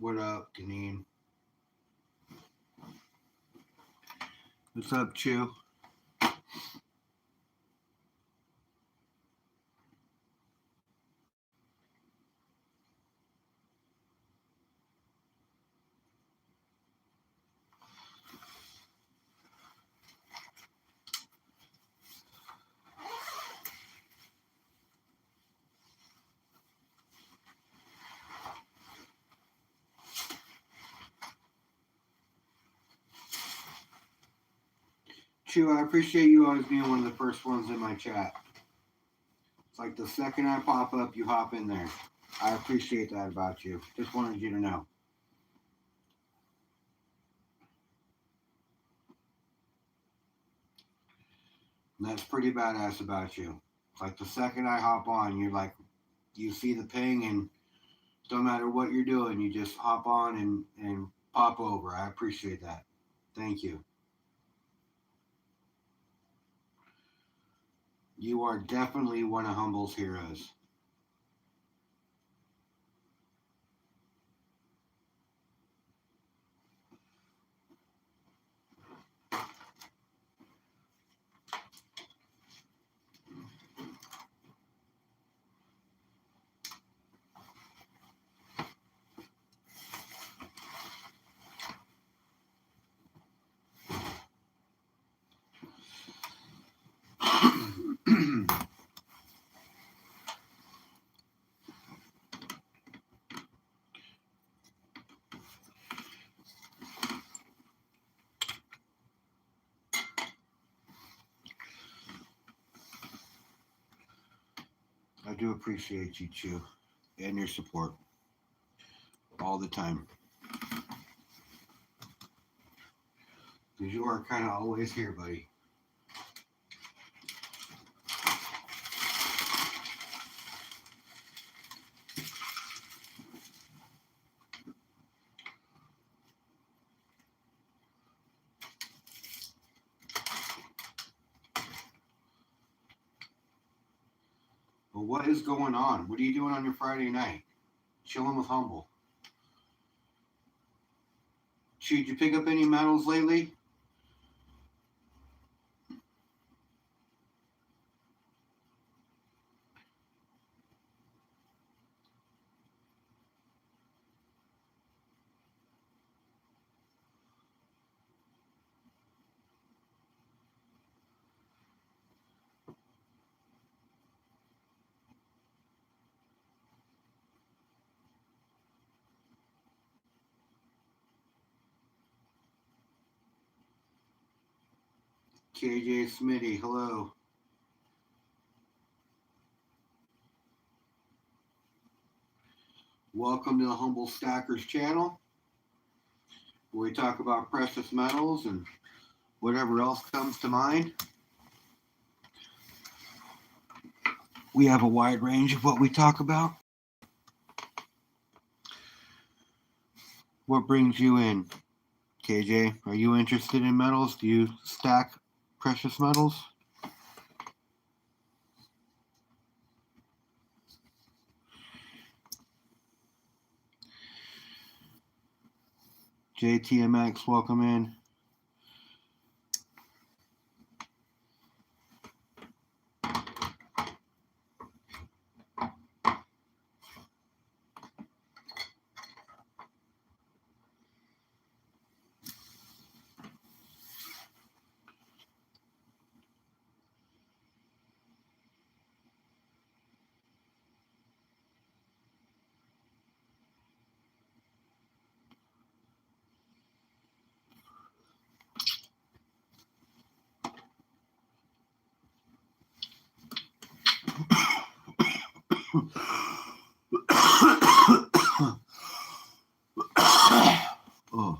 What up, Deneen? What's up, Chew? Chew, I appreciate you always being one of the first ones in my chat. It's like the second I pop up, you hop in there. I appreciate that about you. Just wanted you to know. And that's pretty badass about you. It's like the second I hop on, you're like, you see the ping, and don't matter what you're doing, you just hop on and pop over. I appreciate that. Thank you. You are definitely one of Humble's heroes. I do appreciate you, Chew, and your support all the time. Because you are kind of always here, buddy. But what is going on? What are you doing on your Friday night? Chilling with Humble. Chew, did you pick up any medals lately? KJ Smitty, hello. Welcome to the Humble Stackers channel, where we talk about precious metals and whatever else comes to mind. We have a wide range of what we talk about. What brings you in, KJ? Are you interested in metals? Do you stack precious metals? JTMX, welcome in. Oh.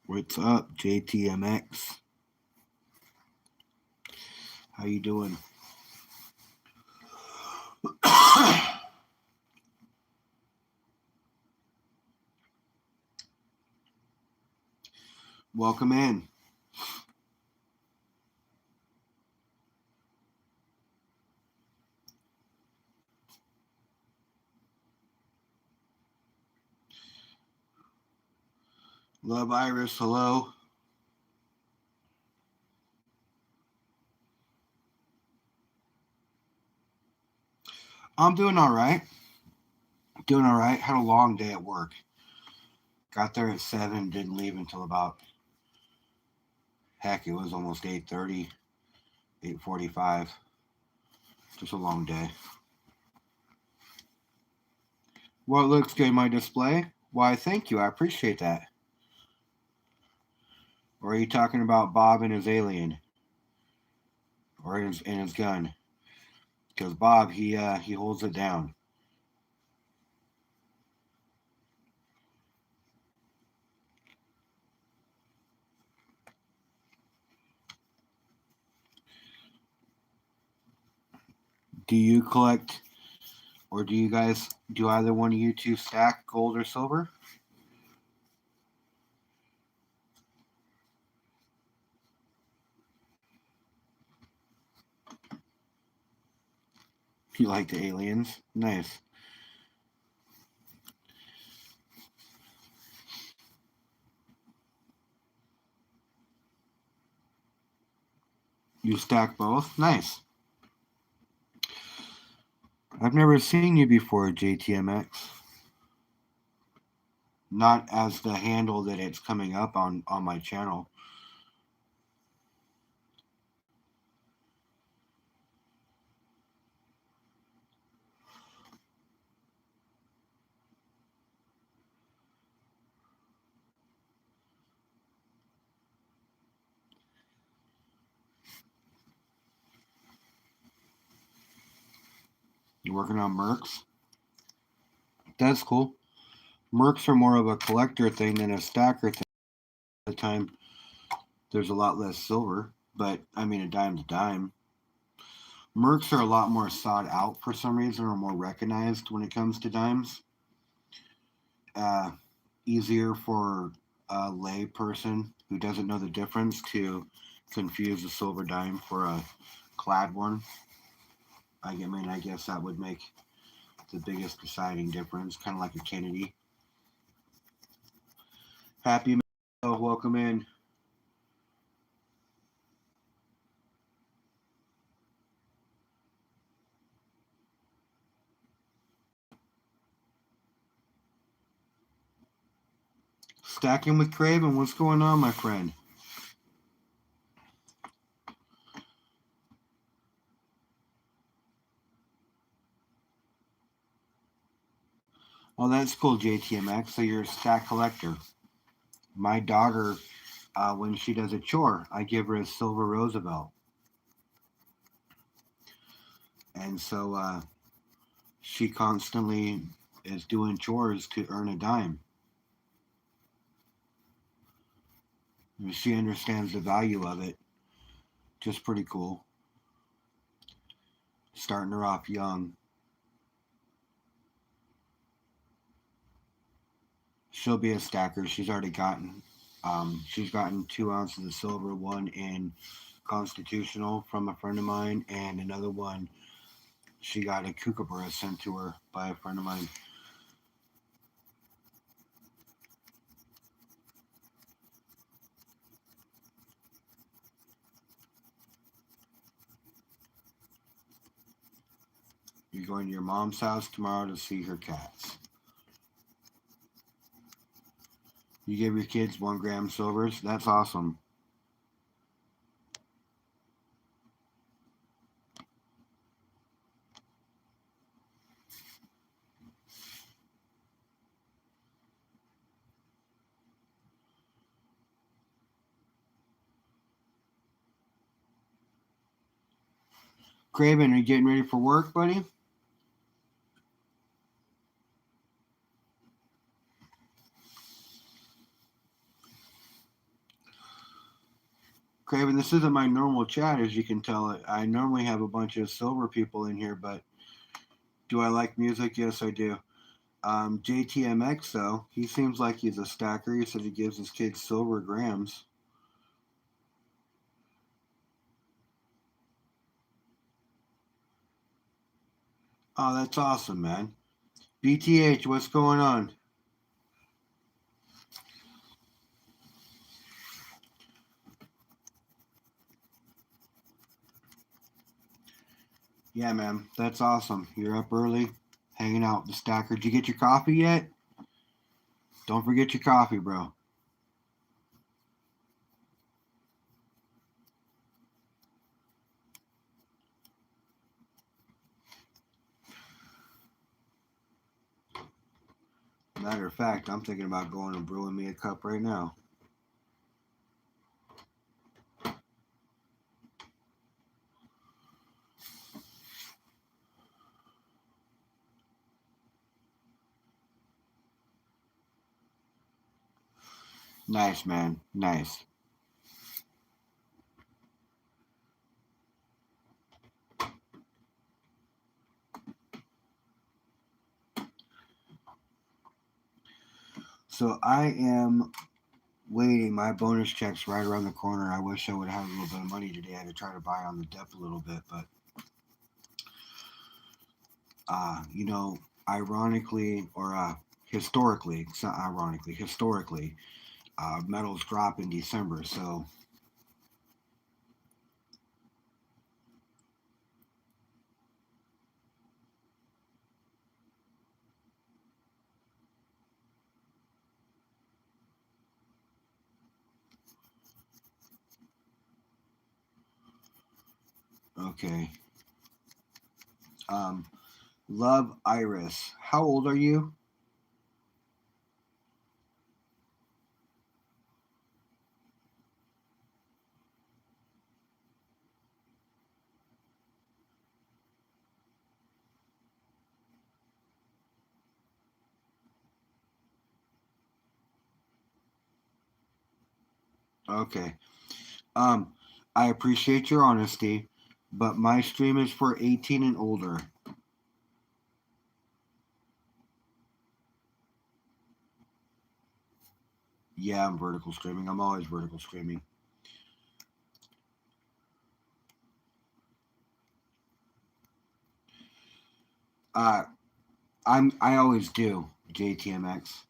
What's up, JTMX? How you doing? Welcome in. Love Iris, hello. I'm doing all right. Doing all right. Had a long day at work. Got there at 7. Didn't leave until about, heck, it was almost 8:30, 8:45. Just a long day. What looks good in my display? Why, thank you. I appreciate that. Or are you talking about Bob and his alien, or his gun? Because Bob, he holds it down. Do you collect, or do either one of you two stack gold or silver? You like the aliens? Nice. You stack both? Nice. I've never seen you before, JTMX. Not as the handle that it's coming up on my channel. You're working on Mercs? That's cool. Mercs are more of a collector thing than a stacker thing. At the time, there's a lot less silver, but I mean, a dime's a dime. Mercs are a lot more sought out for some reason, or more recognized when it comes to dimes. Uh, Easier for a lay person who doesn't know the difference to confuse a silver dime for a clad one. I mean, I guess that would make the biggest deciding difference, kind of like a Kennedy. Happy, welcome in. Stacking with Craven, what's going on, my friend? Oh, that's cool, JTMX. So you're a stack collector. My daughter, when she does a chore, I give her a silver Roosevelt. And so she constantly is doing chores to earn a dime. She understands the value of it. Just pretty cool. Starting her off young. She'll be a stacker. She's gotten 2 ounces of silver, one in Constitutional from a friend of mine, and another one she got a kookaburra sent to her by a friend of mine. You're going to your mom's house tomorrow to see her cats. You give your kids 1 gram silvers? That's awesome. Craven, are you getting ready for work, buddy? Craven, this isn't my normal chat, as you can tell. I normally have a bunch of silver people in here, but do I like music? Yes, I do. JTMX, though, he seems like he's a stacker. He said he gives his kids silver grams. Oh, that's awesome, man. BTH, what's going on? Yeah, man, that's awesome. You're up early, hanging out with the stacker. Did you get your coffee yet? Don't forget your coffee, bro. Matter of fact, I'm thinking about going and brewing me a cup right now. Nice, man. Nice. So I am waiting. My bonus check's right around the corner. I wish I would have a little bit of money today. I had to try to buy on the dip a little bit, but you know, ironically or historically, it's not ironically, historically, metals drop in December. So okay. Um, Love Iris, how old are you? Okay. Um, I appreciate your honesty, but my stream is for 18 and older. Yeah, I'm vertical streaming. I'm always vertical streaming. Uh, I always do, JTMX.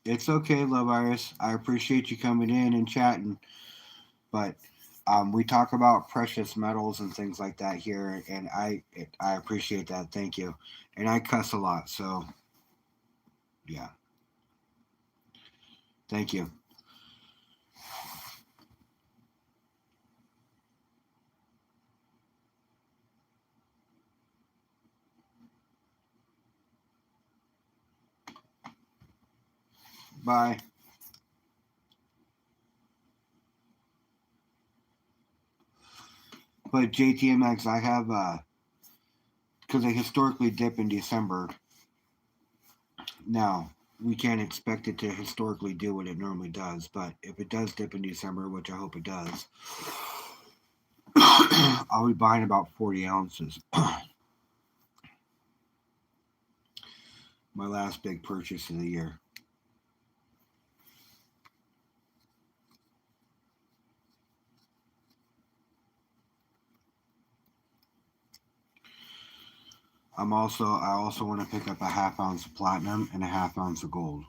It's okay, Love Iris. I appreciate you coming in and chatting, but we talk about precious metals and things like that here, and I appreciate that. Thank you. And I cuss a lot, so yeah, thank you. Bye. But JTMX, I have because they historically dip in December. Now we can't expect it to historically do what it normally does, but if it does dip in December, which I hope it does, I'll be buying about 40 ounces. My last big purchase of the year. I also want to pick up a half ounce of platinum and a half ounce of gold.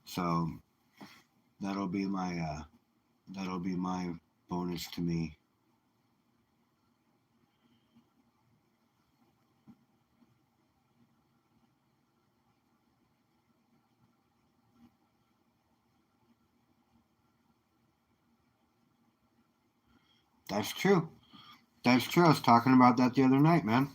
So that'll be my that'll be my bonus to me. That's true. That's true. I was talking about that the other night, man.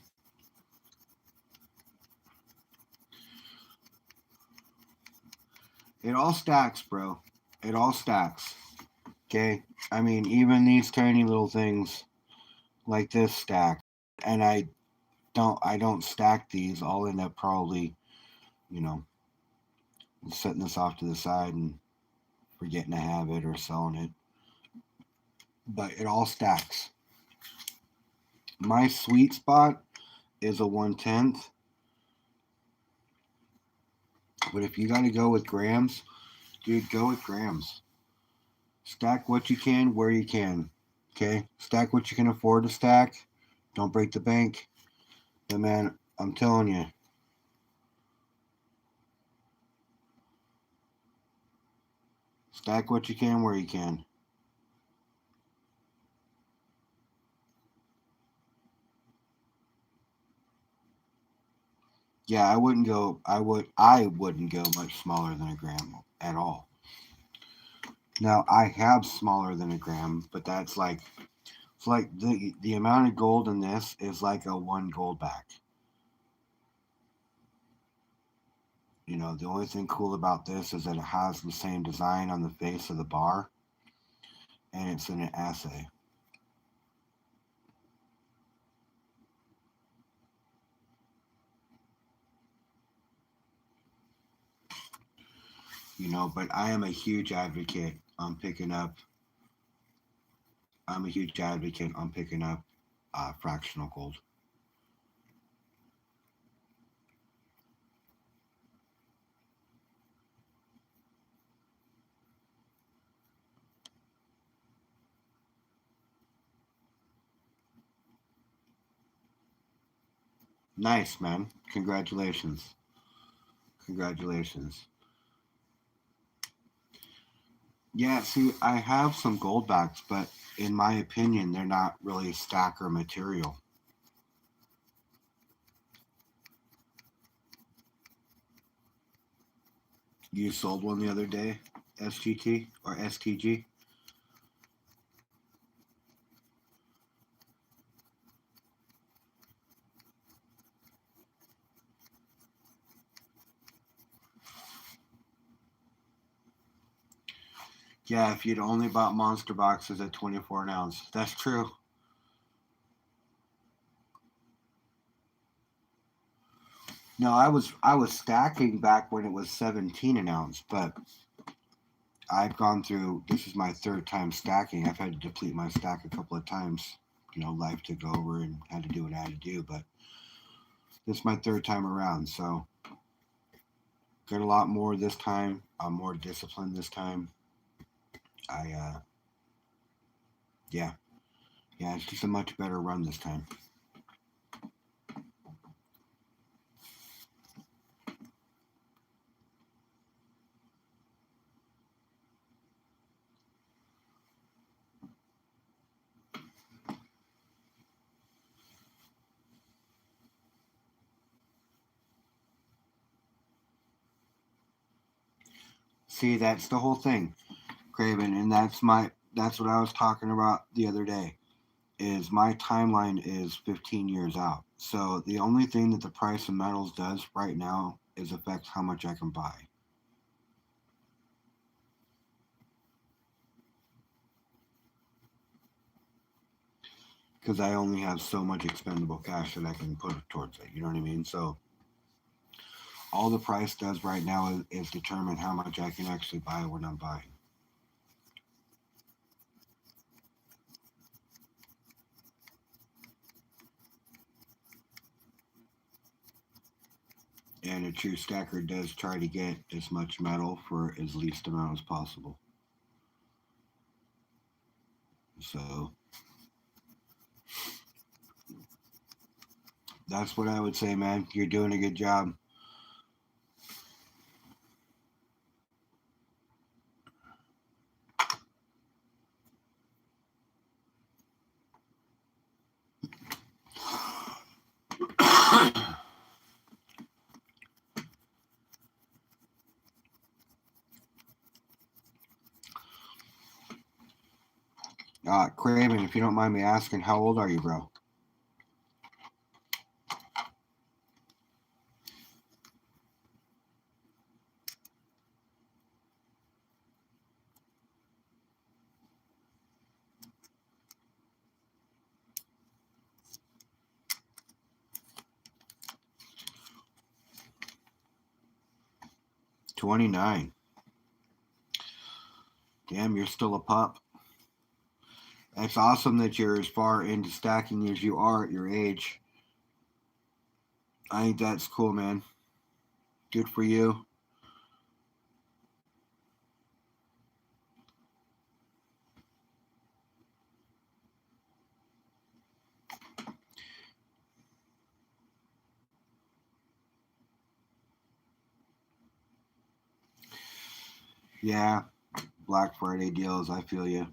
It all stacks, bro. It all stacks. Okay. I mean, even these tiny little things like this stack, and I don't stack these. I'll end up probably, you know, setting this off to the side and forgetting to have it or selling it. But it all stacks. My sweet spot is a 1/10, but if you got to go with grams, dude, go with grams. Stack what you can where you can. Okay? Stack what you can afford to stack. Don't break the bank. But man, I'm telling you, stack what you can where you can. Yeah, I wouldn't go. I wouldn't go much smaller than a gram at all. Now I have smaller than a gram, but that's like it's like the amount of gold in this is like a one gold back. You know, the only thing cool about this is that it has the same design on the face of the bar, and it's in an assay. You know, but I am a huge advocate on picking up. I'm a huge advocate on picking up fractional gold. Nice, man. Congratulations. Congratulations. Yeah, see, I have some gold backs, but in my opinion, they're not really stacker material. You sold one the other day, SGT or STG? Yeah, if you'd only bought monster boxes at 24 an ounce. That's true. No, I was stacking back when it was 17 an ounce, but I've gone through this is my third time stacking. I've had to deplete my stack a couple of times. You know, life took over and had to do what I had to do, but this is my third time around, so got a lot more this time. I'm more disciplined this time. I yeah. Yeah, it's just a much better run this time. See, that's the whole thing, Craven, and that's what I was talking about the other day. Is my timeline is 15 years out. So the only thing that the price of metals does right now is affect how much I can buy. Because I only have so much expendable cash that I can put towards it. You know what I mean? So all the price does right now is determine how much I can actually buy when I'm buying. And a true stacker does try to get as much metal for as least amount as possible. So that's what I would say, man. You're doing a good job. Craven, if you don't mind me asking, how old are you, bro? 29. Damn, you're still a pup. That's awesome that you're as far into stacking as you are at your age. I think that's cool, man. Good for you. Yeah, Black Friday deals. I feel you.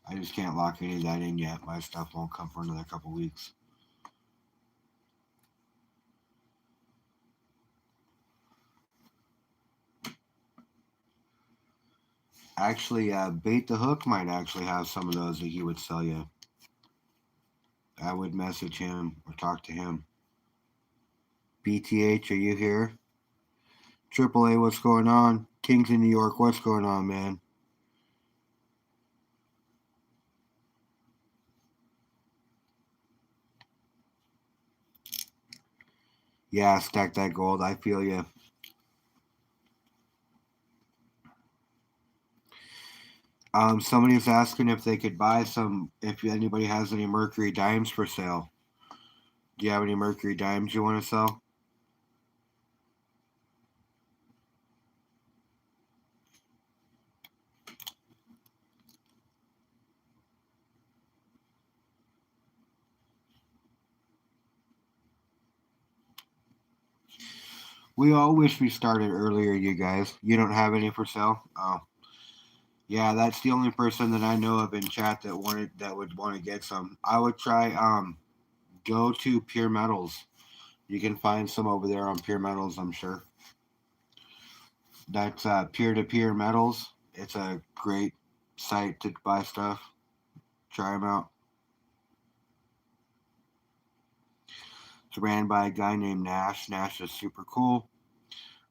I just can't lock any of that in yet. My stuff won't come for another couple weeks. Actually, Bait the Hook might actually have some of those that he would sell you. I would message him or talk to him. BTH, are you here? AAA, what's going on? Kings in New York, what's going on, man? Yeah, stack that gold. I feel you. Somebody's asking if they could buy some. If anybody has any Mercury dimes for sale. Do you have any Mercury dimes you want to sell? We all wish we started earlier, you guys. You don't have any for sale? Oh, yeah. That's the only person that I know of in chat that would want to get some. I would try. Go to Pure Metals. You can find some over there on Pure Metals, I'm sure. That's peer to peer metals. It's a great site to buy stuff. Try them out. It's ran by a guy named Nash. Nash is super cool.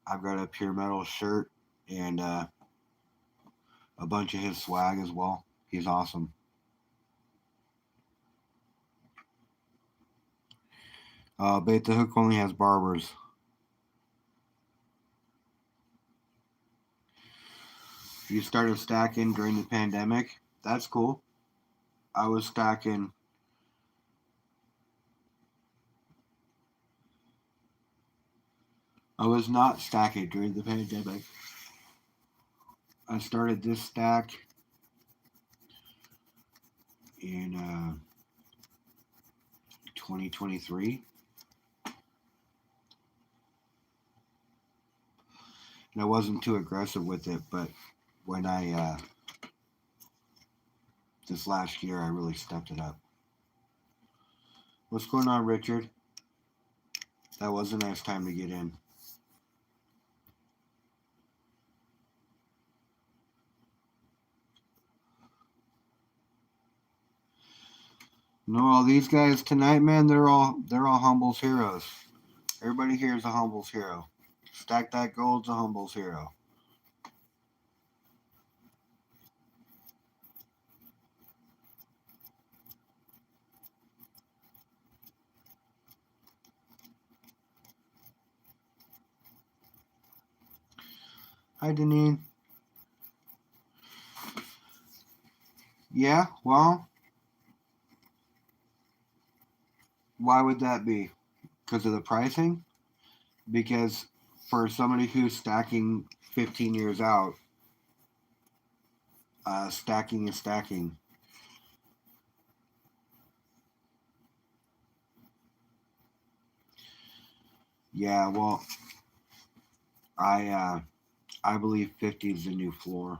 I've got a Pure Metal shirt and a bunch of his swag as well. He's awesome. Bait the Hook only has barbers. You started stacking during the pandemic. That's cool. I was stacking. I was not stacking during the pandemic. I started this stack in 2023. And I wasn't too aggressive with it, but when I this last year I really stepped it up. What's going on, Richard? That was a nice time to get in. No, all these guys tonight, man, they're all Humble's heroes. Everybody here is a Humble's hero. Stack that gold's a Humble's hero. Hi, Deneen. Yeah, well, why would that be? Because of the pricing? Because for somebody who's stacking 15 years out, stacking is stacking. Yeah, well, I believe 50 is the new floor.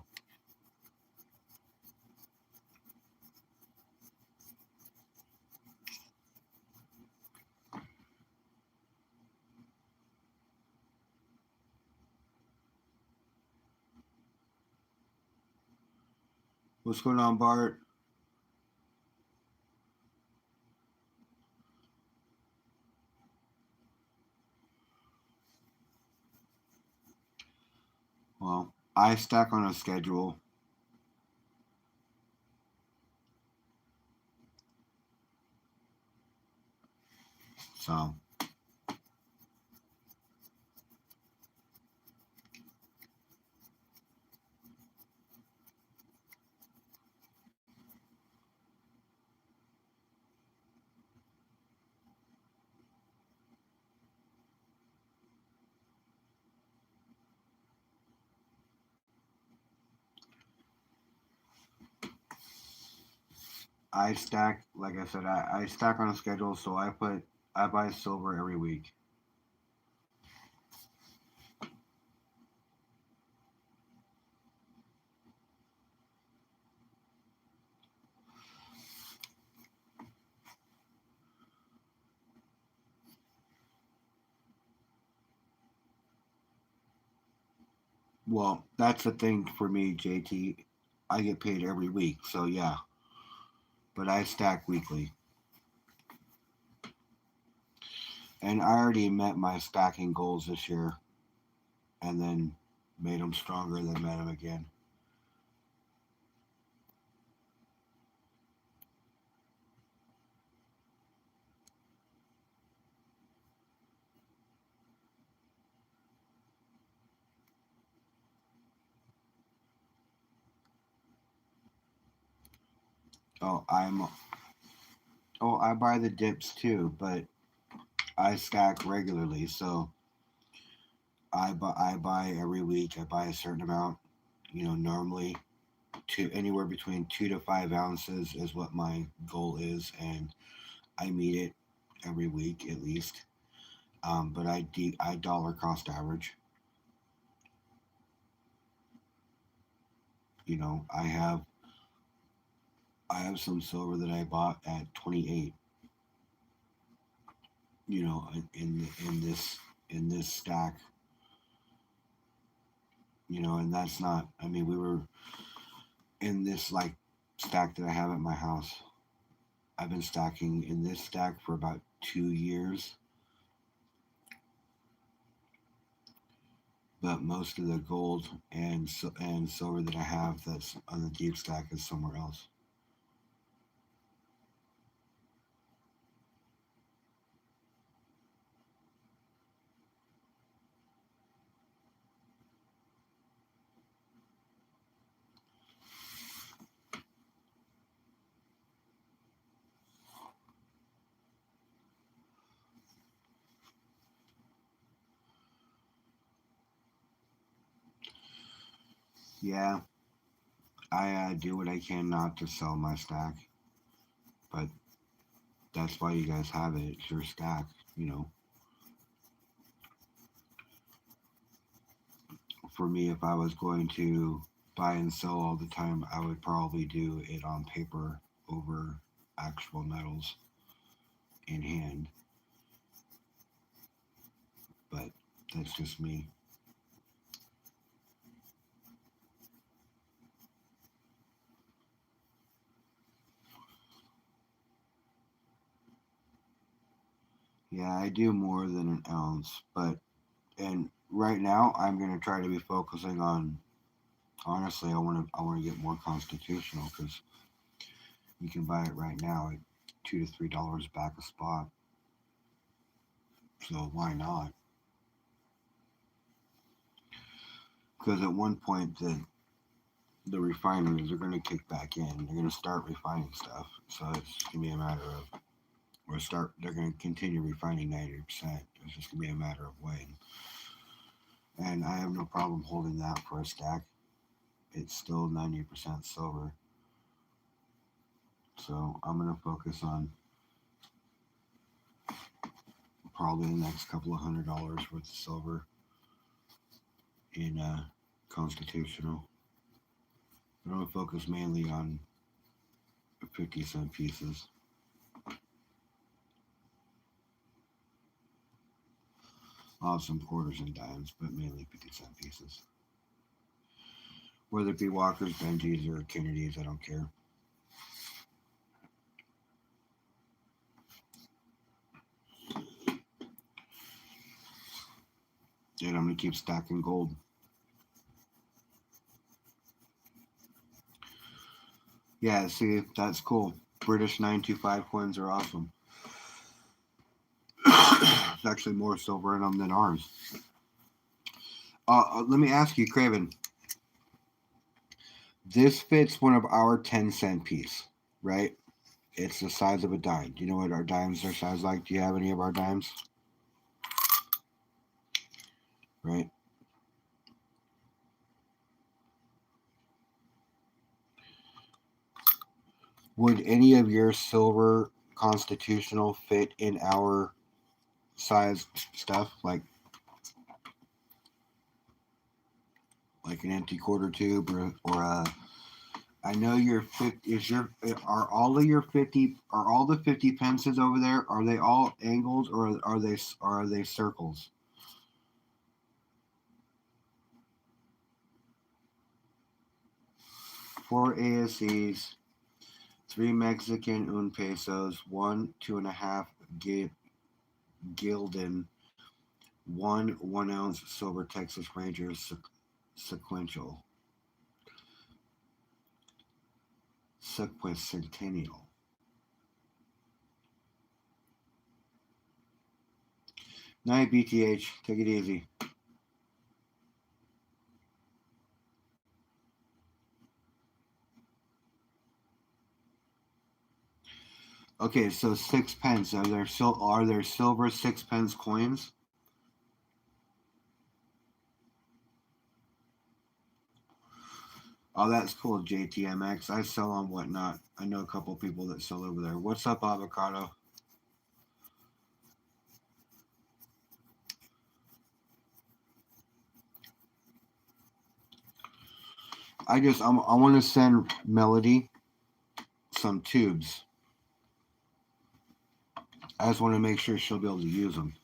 What's going on, Bart? Well, I stack on a schedule. So I stack, like I said, I stack on a schedule. So I buy silver every week. Well, that's the thing for me, JT. I get paid every week, so yeah. But I stack weekly. And I already met my stacking goals this year and then made them stronger, then met them again. Oh, I buy the dips too, but I stack regularly, so I buy every week. I buy a certain amount. Normally anywhere between 2 to 5 ounces is what my goal is, and I meet it every week at least. But I dollar cost average. I have some silver that I bought at 28. In this stack. And that's not. I mean, we were in this like stack that I have at my house. I've been stacking in this stack for about 2 years, but most of the gold and silver that I have that's on the deep stack is somewhere else. Yeah, I do what I can not to sell my stack, but that's why you guys have it. It's your stack. You know, for me, if I was going to buy and sell all the time, I would probably do it on paper over actual metals in hand. But that's just me. Yeah, I do more than an ounce, but and right now I'm gonna try to be focusing on. Honestly, I want to get more constitutional because you can buy it right now at $2 to $3 back a spot. So why not? Because at one point the refineries are going to kick back in. They're going to start refining stuff. So it's going to be a matter of they're going to continue refining 90%. It's just going to be a matter of when. And I have no problem holding that for a stack. It's still 90% silver. So I'm going to focus on probably the next couple of $100 worth of silver in constitutional. But I'm going to focus mainly on 50-cent pieces. I'll have some quarters and dimes, but mainly 50-cent pieces. Whether it be Walkers, Benjis, or Kennedys, I don't care. And I'm going to keep stacking gold. Yeah, see, that's cool. British 925 coins are awesome. There's actually more silver in them than ours. Let me ask you, Craven. This fits one of our 10-cent piece, right? It's the size of a dime. Do you know what our dimes are size like? Do you have any of our dimes? Right? Would any of your silver constitutional fit in our size stuff? Like an empty quarter tube or a I know your 50 is your are all of your 50 are all the 50 pences over there, are they all angles or are they circles? 4 ASEs, 3 Mexican un pesos, 1 2.5 gilden, 1 ounce silver Texas Rangers sequential. Sequicentennial. Night, BTH. Take it easy. Okay, so 6 pence. Are there silver 6 pence coins? Oh, that's cool, JTMX. I sell on Whatnot. I know a couple people that sell over there. What's up, Avocado? I want to send Melody some tubes. I just want to make sure she'll be able to use them.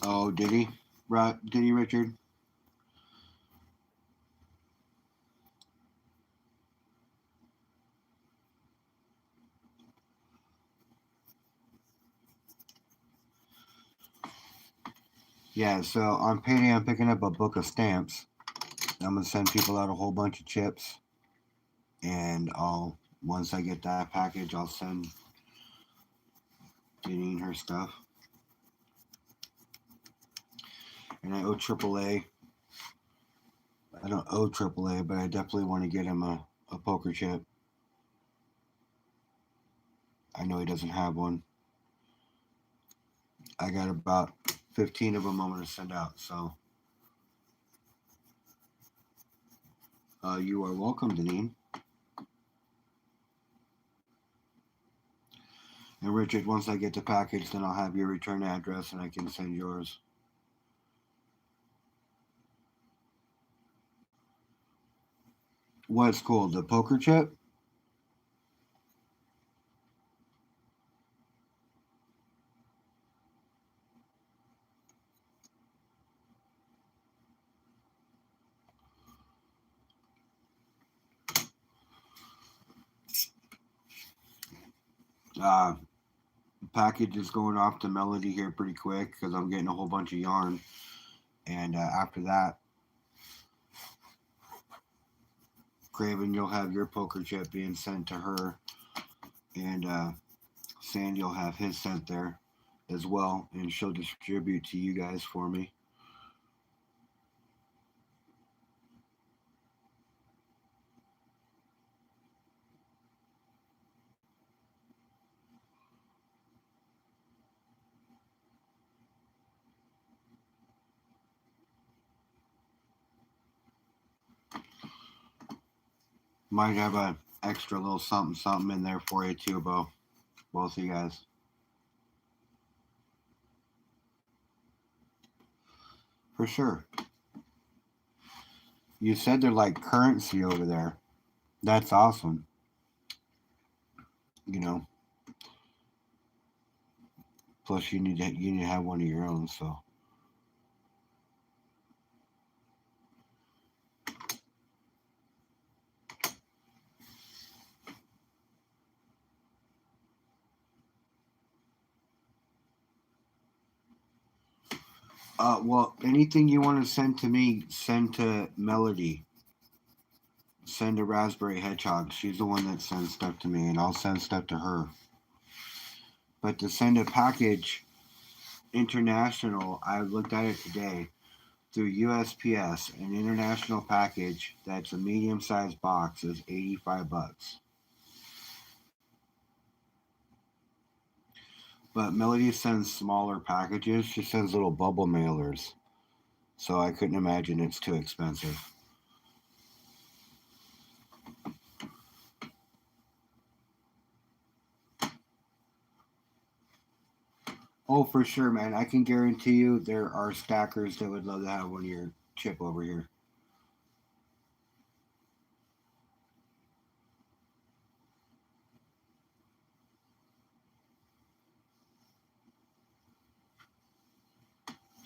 Oh, did he? Did he, Richard? Yeah, so on payday, I'm picking up a book of stamps. I'm going to send people out a whole bunch of chips. And once I get that package, I'll send Janine her stuff. And I owe AAA. I don't owe AAA, but I definitely want to get him a poker chip. I know he doesn't have one. I got about 15 of them I'm going to send out. So you are welcome, Janine. And Richard, once I get the package, then I'll have your return address and I can send yours. What's cool? The poker chip? Package is going off to Melody here pretty quick because I'm getting a whole bunch of yarn. And after that, Craven, you'll have your poker chip being sent to her. And Sandy will have his sent there as well. And she'll distribute to you guys for me. Might have a extra little something in there for you too, Bo. Both of you guys. For sure. You said they're like currency over there. That's awesome. You know. Plus, you need to have one of your own. So. Well, anything you want to send to me, send to Melody. Send a Raspberry Hedgehog. She's the one that sends stuff to me, and I'll send stuff to her. But to send a package international, I looked at it today through USPS. An international package that's a medium-sized box is $85. But Melody sends smaller packages. She sends little bubble mailers. So I couldn't imagine it's too expensive. Oh, for sure, man. I can guarantee you there are stackers that would love to have one of your chip over here.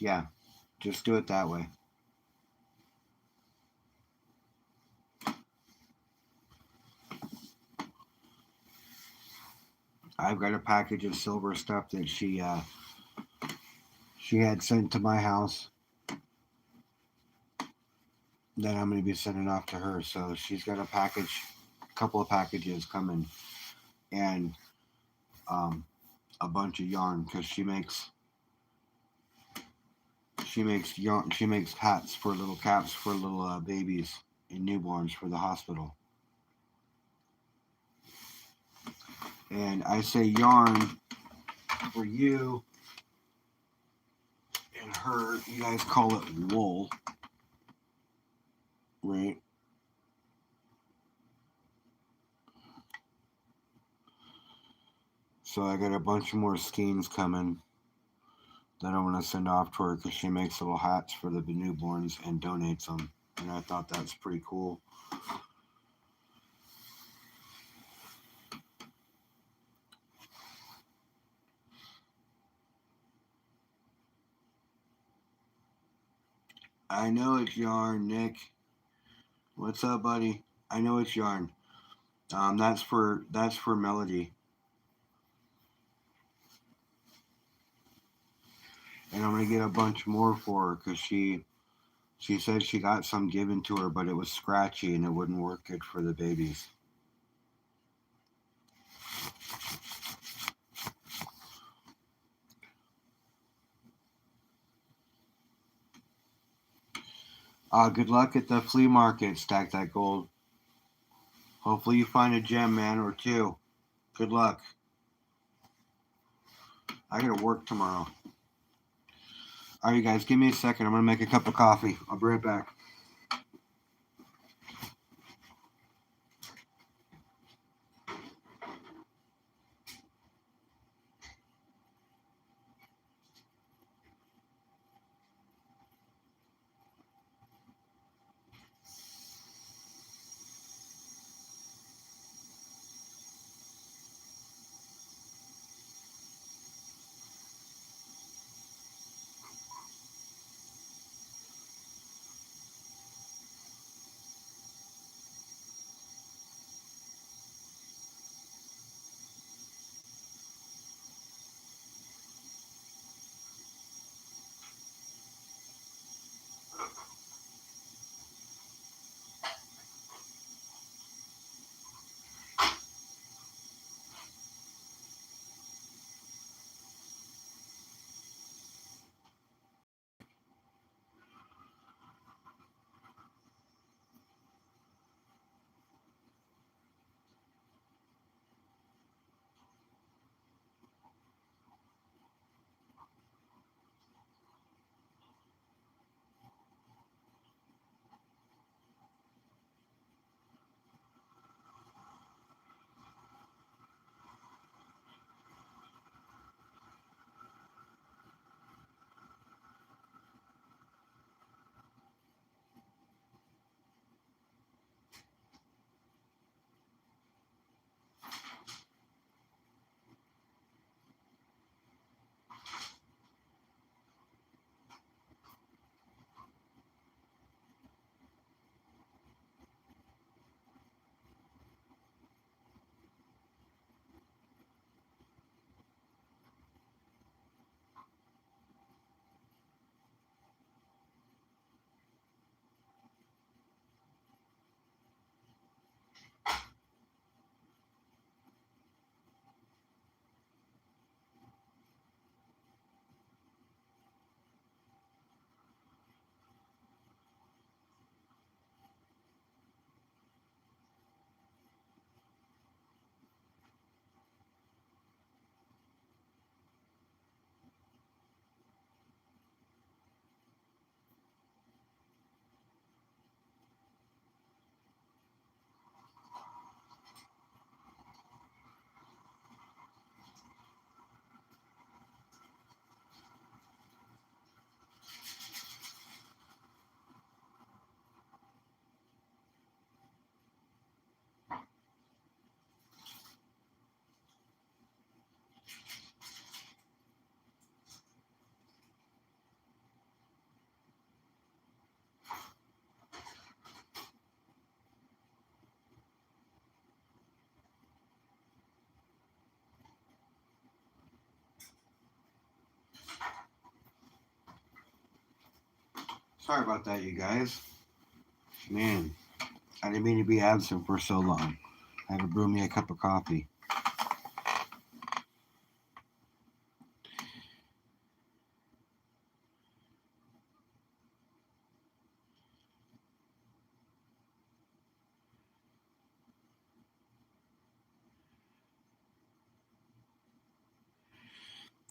Yeah, just do it that way. I've got a package of silver stuff that she had sent to my house that I'm going to be sending off to her. So she's got a couple of packages coming, and a bunch of yarn because she makes yarn. She makes hats for little caps for little babies and newborns for the hospital. And I say yarn for you and her. You guys call it wool, right? So I got a bunch more skeins coming that I want to send off to her because she makes little hats for the newborns and donates them. And I thought that's pretty cool. I know it's yarn, Nick. What's up, buddy? I know it's yarn. That's for Melody, and I'm gonna get a bunch more for her because she said she got some given to her, but it was scratchy and it wouldn't work good for the babies. Good luck at the flea market. Stack that gold. Hopefully you find a gem, man, or two. Good luck. I gotta work tomorrow. All right, you guys, give me a second. I'm gonna make a cup of coffee. I'll be right back. Sorry about that, you guys. Man, I didn't mean to be absent for so long. I had to brew me a cup of coffee.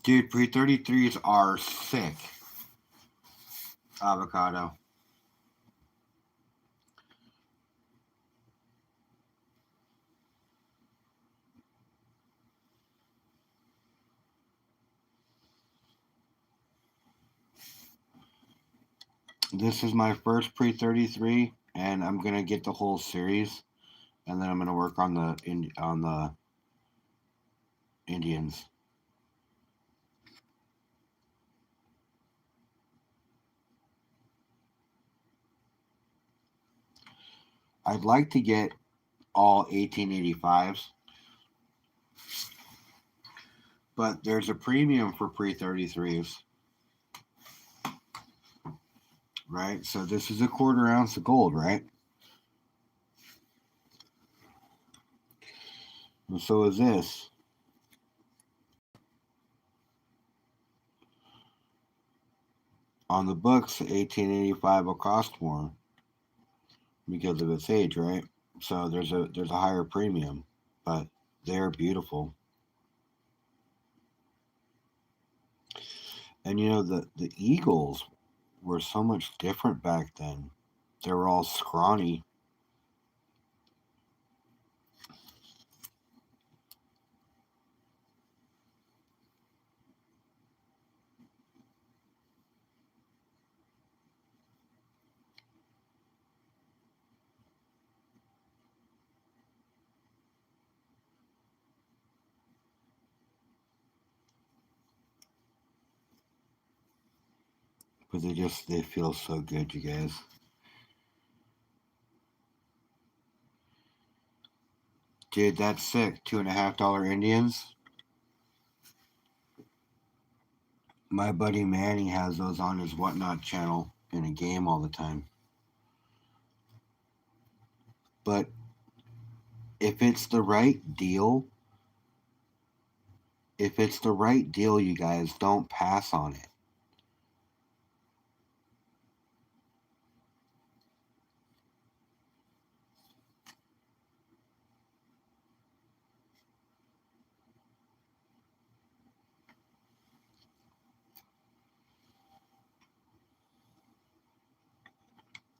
Dude, pre-33s are sick. Avocado. This is my first pre-33, and I'm gonna get the whole series, and then I'm gonna work on the Indians. I'd like to get all 1885s, but there's a premium for pre-33s, right? So this is a quarter ounce of gold, right? And so is this. On the books, 1885 will cost more because of its age, right? So there's a higher premium, but they're beautiful. And you know the Eagles were so much different back then. They were all scrawny. But they feel so good, you guys. Dude, that's sick. $2.50 Indians. My buddy Manny has those on his Whatnot channel in a game all the time. But if it's the right deal, you guys, don't pass on it.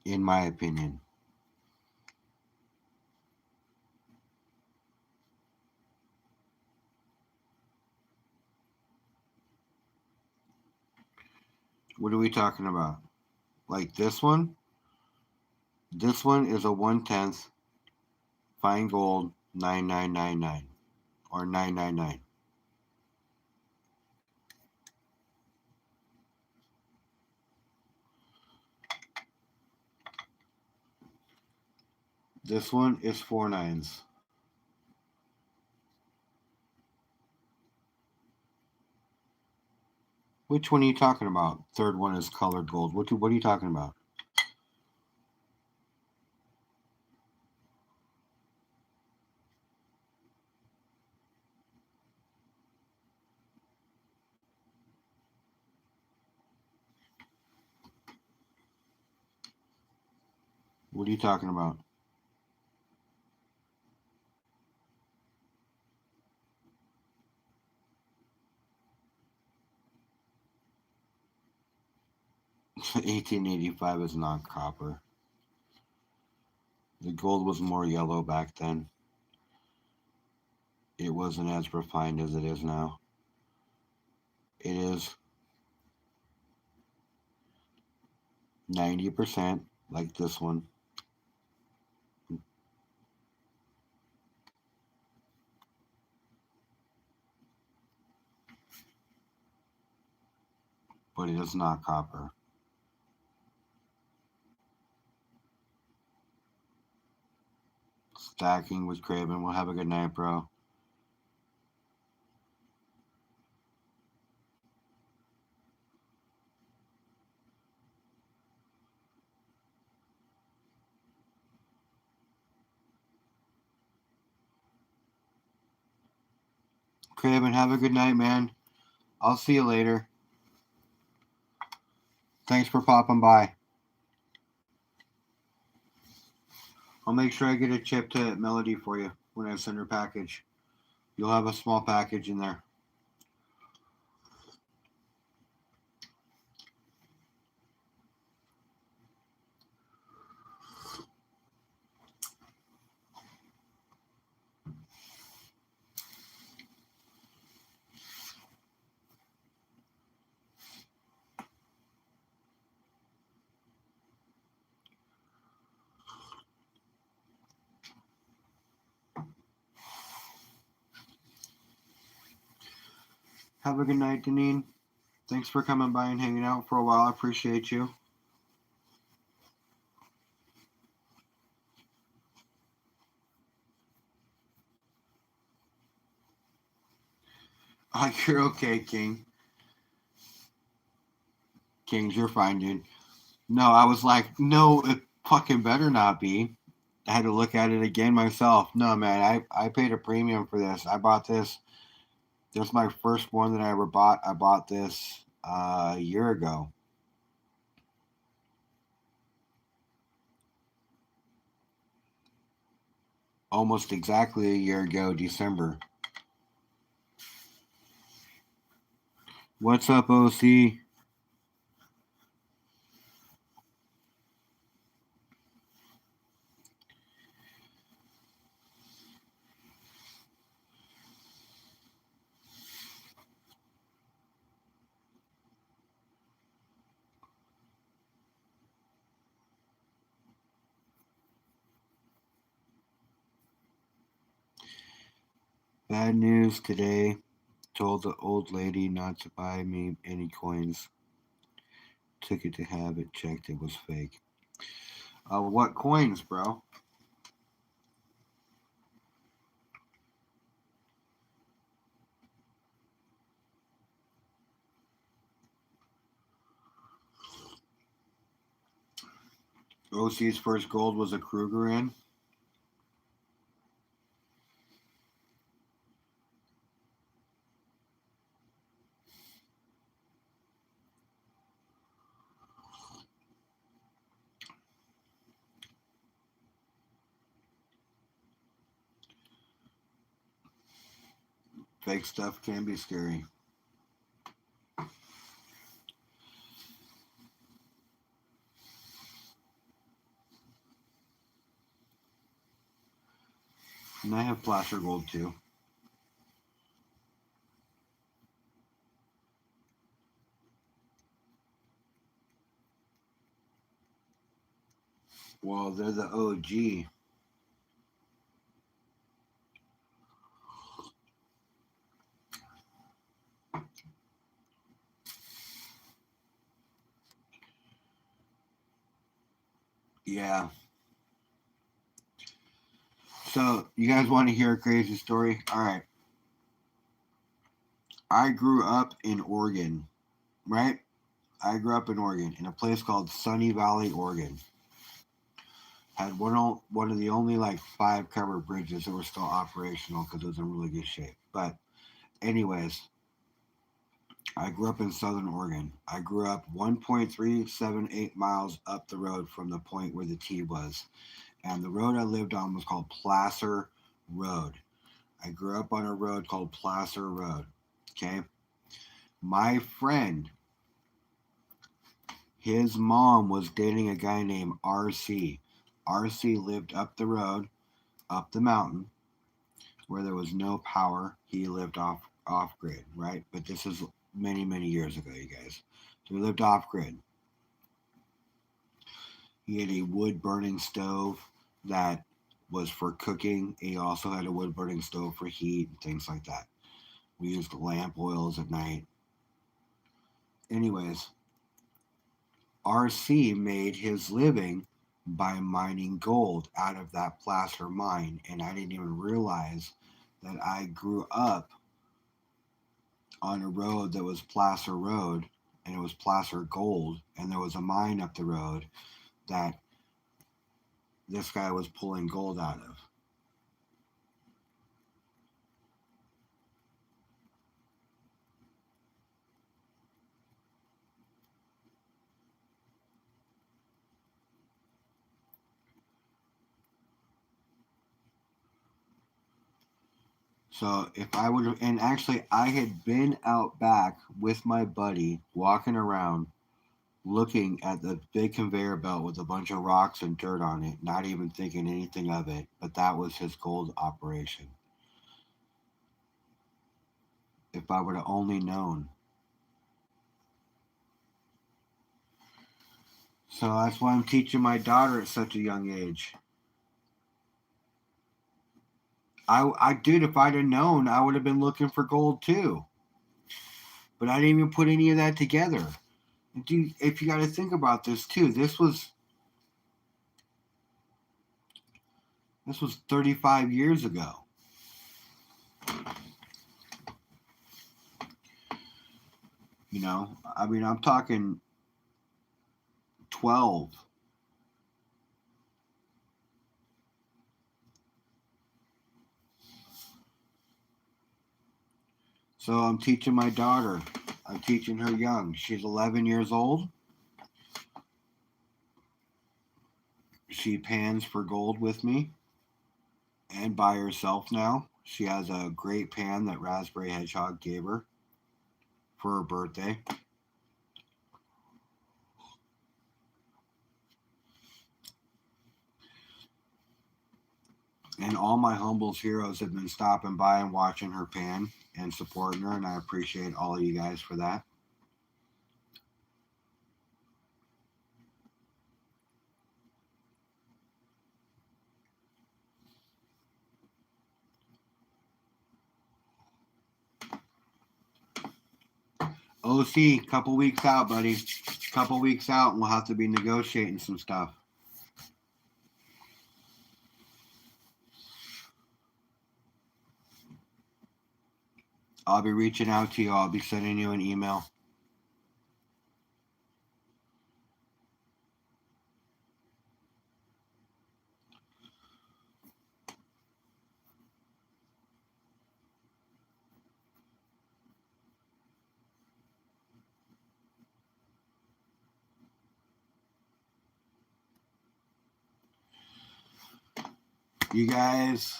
In my opinion. What are we talking about? Like this one? This one is a 1/10 fine gold 9999 or 999. This one is 4/9. Which one are you talking about? Third one is colored gold. What are you talking about? What are you talking about? $18.85 is not copper. The gold was more yellow back then. It wasn't as refined as it is now. It is 90% like this one. But it is not copper. Stacking with Craven. We'll have a good night, bro. Craven, have a good night, man. I'll see you later. Thanks for popping by. I'll make sure I get a chip to Melody for you when I send her package. You'll have a small package in there. Have a good night, Deneen. Thanks for coming by and hanging out for a while. I appreciate you. You're okay, King. Kings, you're fine, dude. No, I was like, no, it fucking better not be. I had to look at it again myself. No, man, I paid a premium for this. I bought this. This was my first one that I ever bought. I bought this a year ago. Almost exactly a year ago, December. What's up, OC? Bad news today. Told the old lady not to buy me any coins. Took it to have it checked. It was fake. What coins, bro? OC's first gold was a Krugerrand. Fake stuff can be scary. And I have placer gold too. Well, they're the OG. Yeah. So, you guys want to hear a crazy story? All right. I grew up in Oregon, right? I grew up in Oregon in a place called Sunny Valley, Oregon. Had one of the only like 5 covered bridges that were still operational because it was in really good shape. But anyways, I grew up in Southern Oregon. I grew up 1.378 miles up the road from the point where the T was, and the road I lived on was called Placer Road. I grew up on a road called Placer Road. Okay, my friend, his mom was dating a guy named RC. RC lived up the road, up the mountain, where there was no power. He lived off grid, right? But this is many years ago, you guys. So he lived off grid. He had a wood burning stove that was for cooking. He also had a wood burning stove for heat and things like that. We used lamp oils at night. Anyways, RC made his living by mining gold out of that placer mine, and I didn't even realize that I grew up on a road that was Placer Road, and it was Placer Gold, and there was a mine up the road that this guy was pulling gold out of. So if I would have, and actually I had been out back with my buddy walking around looking at the big conveyor belt with a bunch of rocks and dirt on it, not even thinking anything of it, but that was his gold operation. If I would have only known. So that's why I'm teaching my daughter at such a young age. I did, if I'd have known, I would have been looking for gold too. But I didn't even put any of that together. Dude, if you got to think about this too, this was 35 years ago. You know, I mean, I'm talking 12. So I'm teaching my daughter. I'm teaching her young. She's 11 years old. She pans for gold with me and by herself now. She has a great pan that Raspberry Hedgehog gave her for her birthday. And all my Humbles heroes have been stopping by and watching her pan and supporting her, and I appreciate all of you guys for that. OC, couple weeks out, buddy. Couple weeks out, and we'll have to be negotiating some stuff. I'll be reaching out to you. I'll be sending you an email. You guys,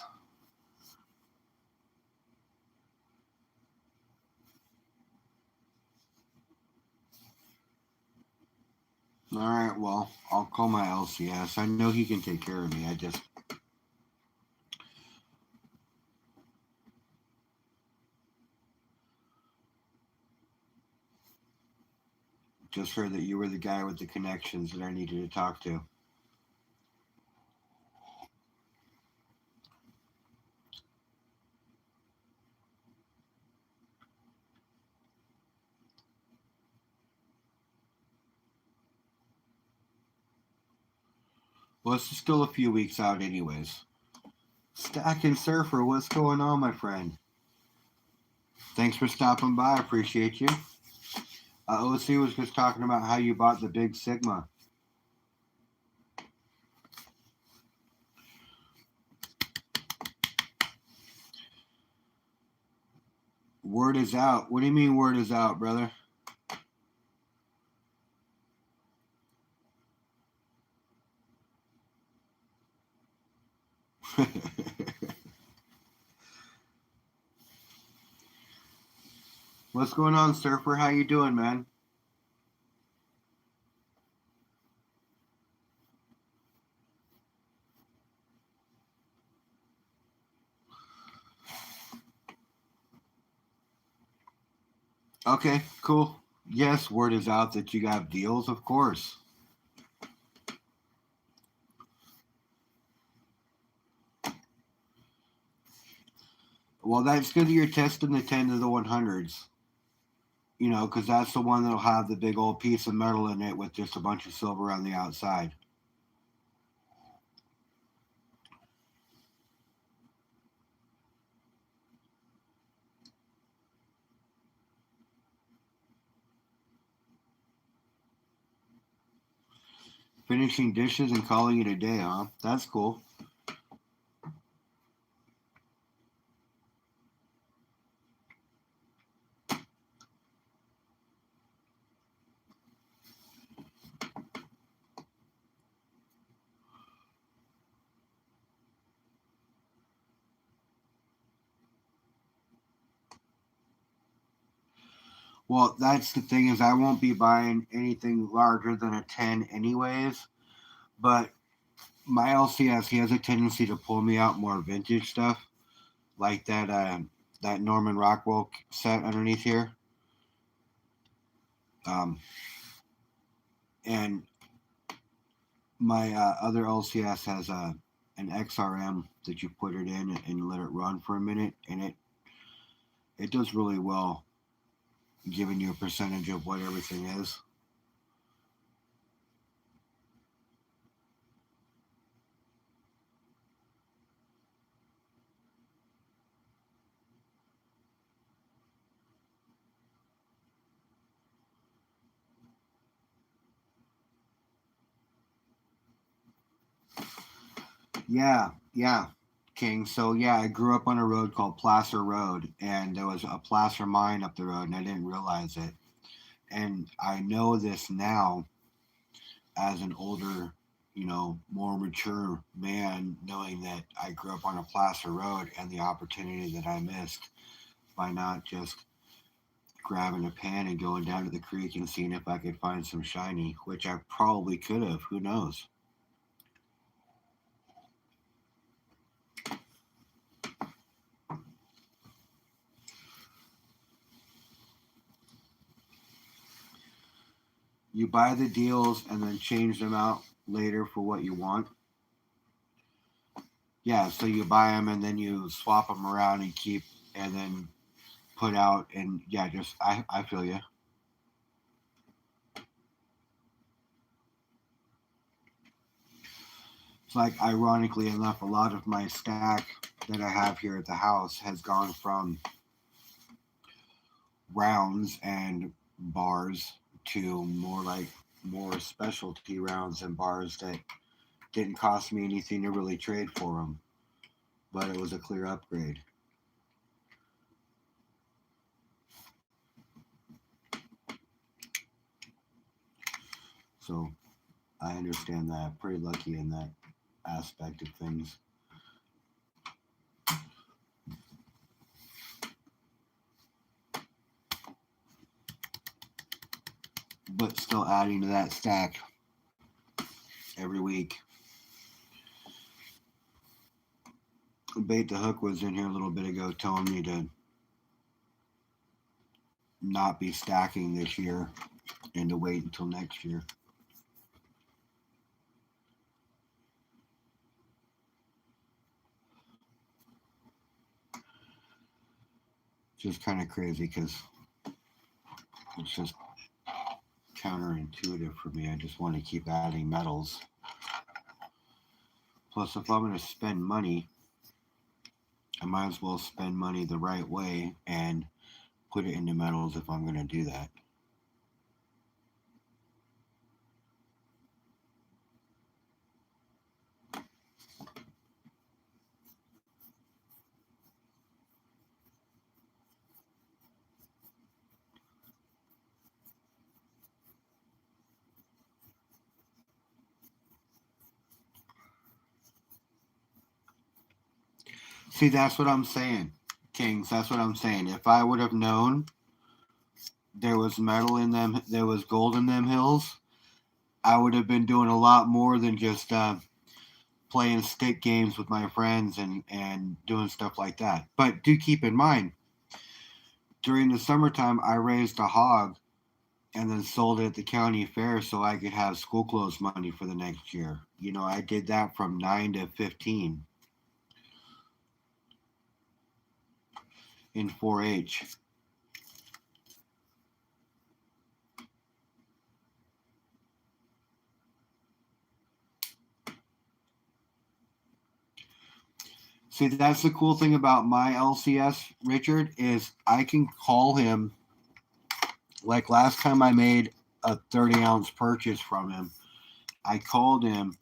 all right, well, I'll call my LCS. I know he can take care of me. I just heard that you were the guy with the connections that I needed to talk to. Well, it's still a few weeks out, anyways. Stack and Surfer, what's going on, my friend? Thanks for stopping by. I appreciate you. OC was just talking about how you bought the Big Sigma. Word is out. What do you mean, word is out, brother? What's going on, Surfer? How you doing, man? Okay, cool. Yes, word is out that you got deals, of course. Well, that's good that you're testing the 10 to the 100s. You know, because that's the one that'll have the big old piece of metal in it with just a bunch of silver on the outside. Finishing dishes and calling it a day, huh? That's cool. Well, that's the thing is I won't be buying anything larger than a 10 anyways. But my LCS, he has a tendency to pull me out more vintage stuff, like that Norman Rockwell set underneath here. Um, and my other LCS has an XRM that you put it in and let it run for a minute, and it does really well, giving you a percentage of what everything is. Yeah, yeah, King. So yeah, I grew up on a road called Placer Road, and there was a placer mine up the road, and I didn't realize it. And I know this now as an older, more mature man, knowing that I grew up on a placer road and the opportunity that I missed by not just grabbing a pan and going down to the creek and seeing if I could find some shiny, which I probably could have. Who knows? You buy the deals and then change them out later for what you want. Yeah, so you buy them and then you swap them around and keep and then put out and yeah, just I feel you. It's like ironically enough, a lot of my stack that I have here at the house has gone from rounds and bars to more specialty rounds and bars that didn't cost me anything to really trade for them, but it was a clear upgrade. So I understand that. Pretty lucky in that aspect of things. But still adding to that stack every week. Bait the Hook was in here a little bit ago telling me to not be stacking this year and to wait until next year. Just kind of crazy because it's just counterintuitive for me. I just want to keep adding metals. Plus, if I'm going to spend money, I might as well spend money the right way and put it into metals if I'm going to do that. See, that's what I'm saying, Kings. That's what I'm saying. If I would have known there was metal in them, there was gold in them hills, I would have been doing a lot more than just playing stick games with my friends and doing stuff like that. But do keep in mind, during the summertime, I raised a hog and then sold it at the county fair so I could have school clothes money for the next year. I did that from 9 to 15 in 4-H. See, that's the cool thing about my LCS, Richard, is I can call him. Like last time I made a 30-ounce purchase from him, I called him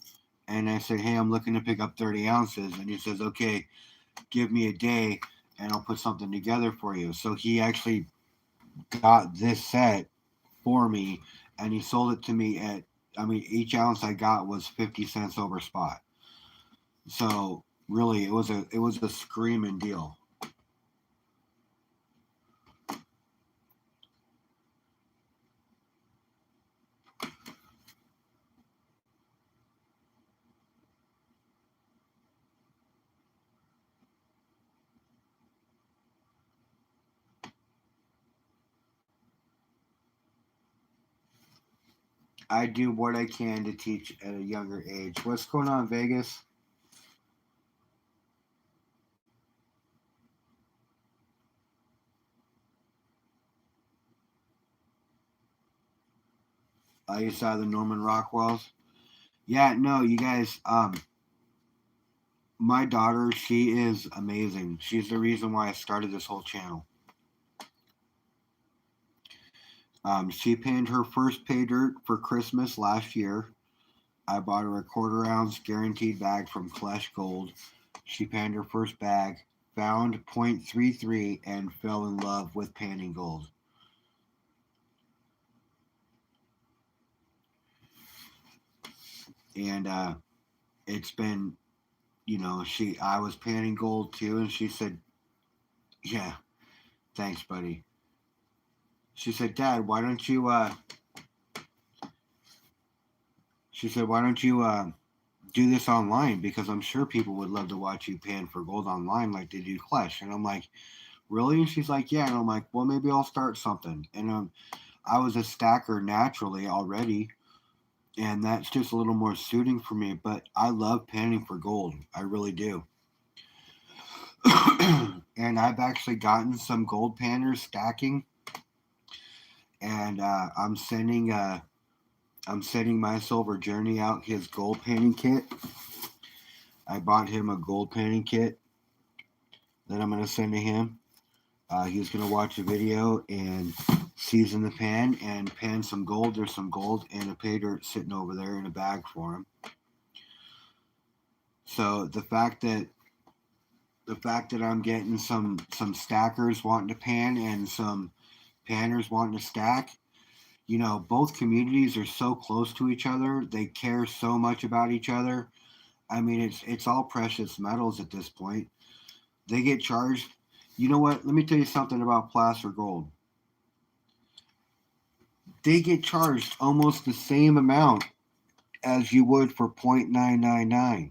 and I said, "Hey, I'm looking to pick up 30 ounces." And he says, "Okay, give me a day and I'll put something together for you." So he actually got this set for me and he sold it to me at, I mean, each ounce I got was 50 cents over spot. So really it was a screaming deal. I do what I can to teach at a younger age. What's going on, Vegas? You saw the Norman Rockwells. Yeah, no, you guys. My daughter, she is amazing. She's the reason why I started this whole channel. She panned her first pay dirt for Christmas last year. I bought her a quarter-ounce guaranteed bag from Clash Gold. She panned her first bag, found .33, and fell in love with panning gold. And it's been, I was panning gold too, and she said, "Yeah, thanks, buddy." She said, "Dad, why don't you?" She said, "Why don't you do this online? Because I'm sure people would love to watch you pan for gold online like they do Clash." And I'm like, "Really?" And she's like, "Yeah." And I'm like, "Well, maybe I'll start something." And I was a stacker naturally already, and that's just a little more suiting for me. But I love panning for gold. I really do. And I've actually gotten some gold panners stacking, and I'm sending my Silver Journey out his gold panning kit. I bought him a gold panning kit that I'm gonna send to him. He's gonna watch a video and season the pan and pan some gold. There's some gold and a pay dirt sitting over there in a bag for him. So the fact that I'm getting some stackers wanting to pan and some panners wanting to stack, both communities are so close to each other. They care so much about each other. I mean, it's all precious metals at this point. They get charged. You know what? Let me tell you something about placer gold. They get charged almost the same amount as you would for .999,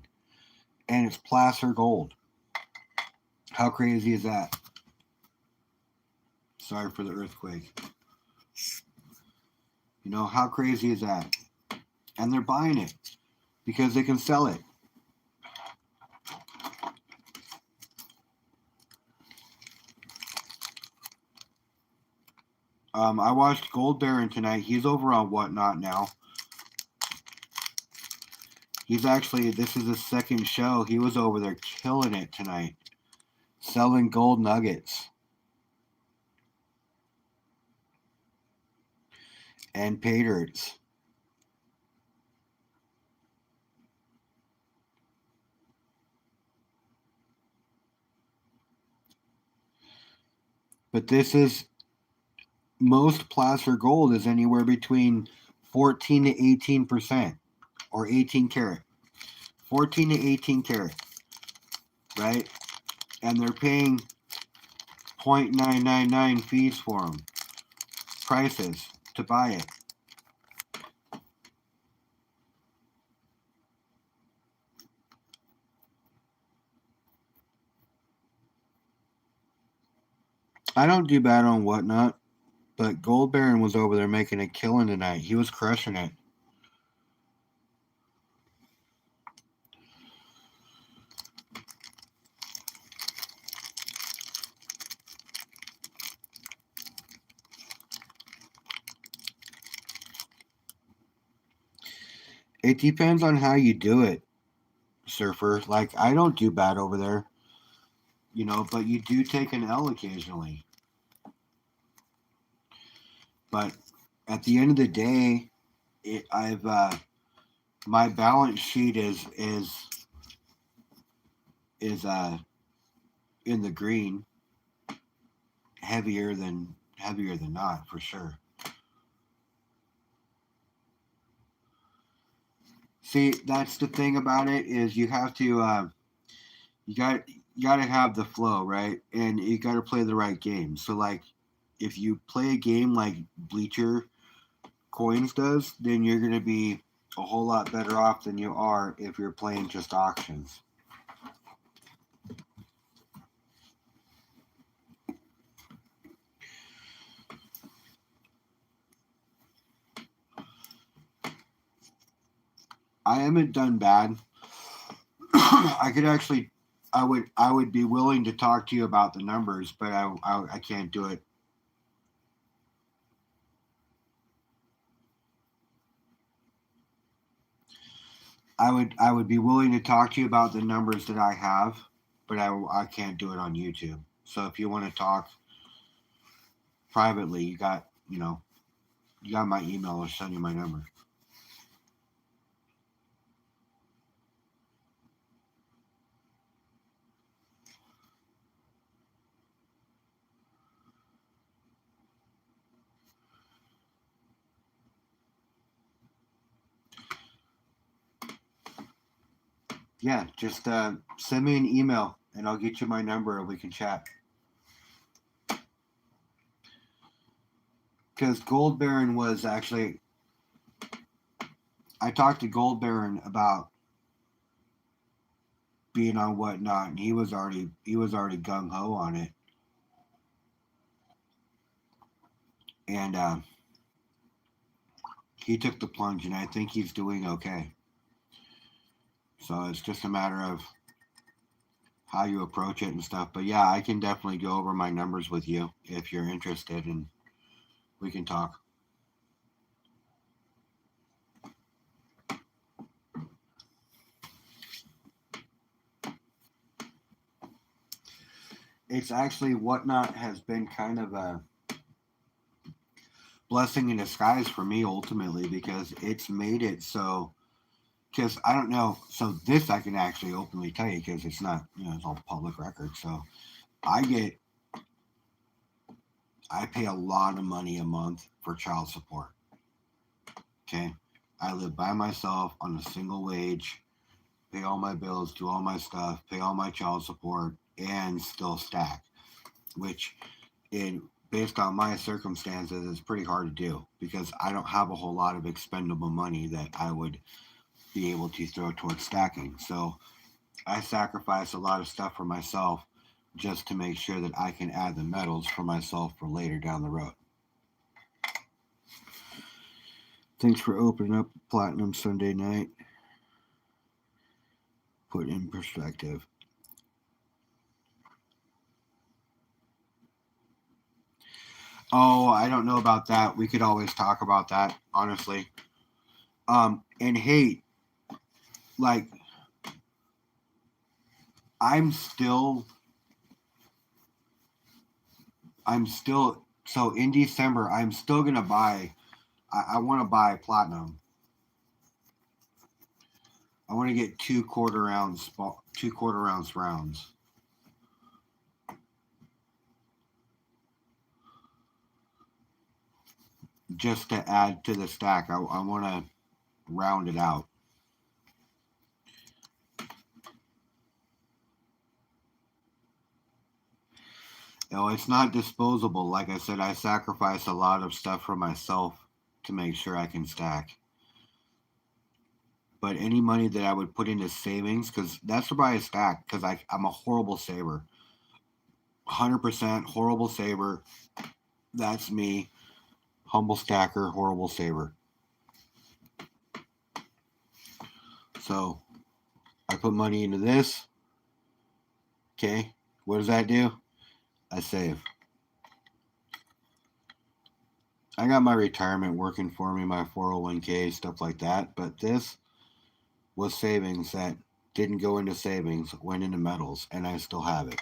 and it's placer gold. How crazy is that? Sorry for the earthquake. How crazy is that? And they're buying it because they can sell it. I watched Gold Baron tonight. He's over on Whatnot now. This is his second show. He was over there killing it tonight, selling gold nuggets and pay dirts. But this is most placer gold is anywhere between 14 to 18% or 18 karat. 14 to 18 karat, right? And they're paying .999 fees for them, prices to buy it. I don't do bad on Whatnot, but Gold Baron was over there making a killing tonight. He was crushing it. It depends on how you do it, Surfer. Like, I don't do bad over there, but you do take an L occasionally. But at the end of the day, I've my balance sheet is in the green, heavier than not for sure. See, that's the thing about it is you have to you got to have the flow, right? And you got to play the right game. So like if you play a game like Bleacher Coins does, then you're going to be a whole lot better off than you are if you're playing just auctions. I haven't done bad. I could actually, I would be willing to talk to you about the numbers, but I can't do it. I would be willing to talk to you about the numbers that I have, but I can't do it on YouTube. So if you want to talk privately, you got my email. I'll send you my number. Yeah, just send me an email and I'll get you my number and we can chat. Because Gold Baron was actually, I talked to Gold Baron about being on whatnot, and he was already gung ho on it, and he took the plunge, and I think he's doing okay. So it's just a matter of how you approach it and stuff. But yeah, I can definitely go over my numbers with you if you're interested, and we can talk. It's actually whatnot has been kind of a blessing in disguise for me ultimately because it's made it so. Because I don't know, so this I can actually openly tell you because it's not, it's all public record. So I get, I pay a lot of money a month for child support. Okay, I live by myself on a single wage, pay all my bills, do all my stuff, pay all my child support, and still stack, which in based on my circumstances is pretty hard to do because I don't have a whole lot of expendable money that I would be able to throw towards stacking. So I sacrifice a lot of stuff for myself just to make sure that I can add the metals for myself for later down the road. Thanks for opening up Platinum Sunday night. Put in perspective. Oh, I don't know about that. We could always talk about that, honestly. And hate, like, I'm still, so in December, I'm still gonna buy. I want to buy platinum. I want to get two quarter ounce rounds, just to add to the stack. I want to round it out. No, it's not disposable. Like I said, I sacrifice a lot of stuff for myself to make sure I can stack. But any money that I would put into savings, because that's why I stack, because I'm a horrible saver. 100% horrible saver. That's me. Humble stacker, horrible saver. So I put money into this. Okay. What does that do? I save. I got my retirement working for me, my 401k, stuff like that. But this was savings that didn't go into savings, went into metals, and I still have it.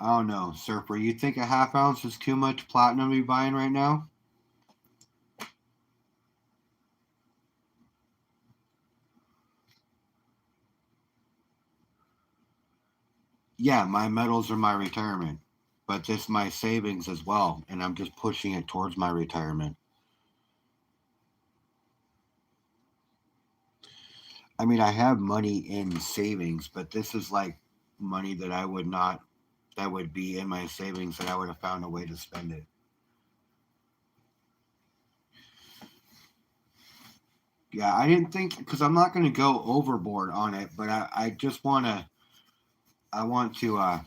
I don't know, Surfer. You think a half ounce is too much platinum to be buying right now? Yeah, my metals are my retirement, but this my savings as well, and I'm just pushing it towards my retirement. I mean, I have money in savings, but this is like money that I would not that would be in my savings that I would have found a way to spend it. Yeah, I didn't think because I'm not going to go overboard on it, but I just want to I want to I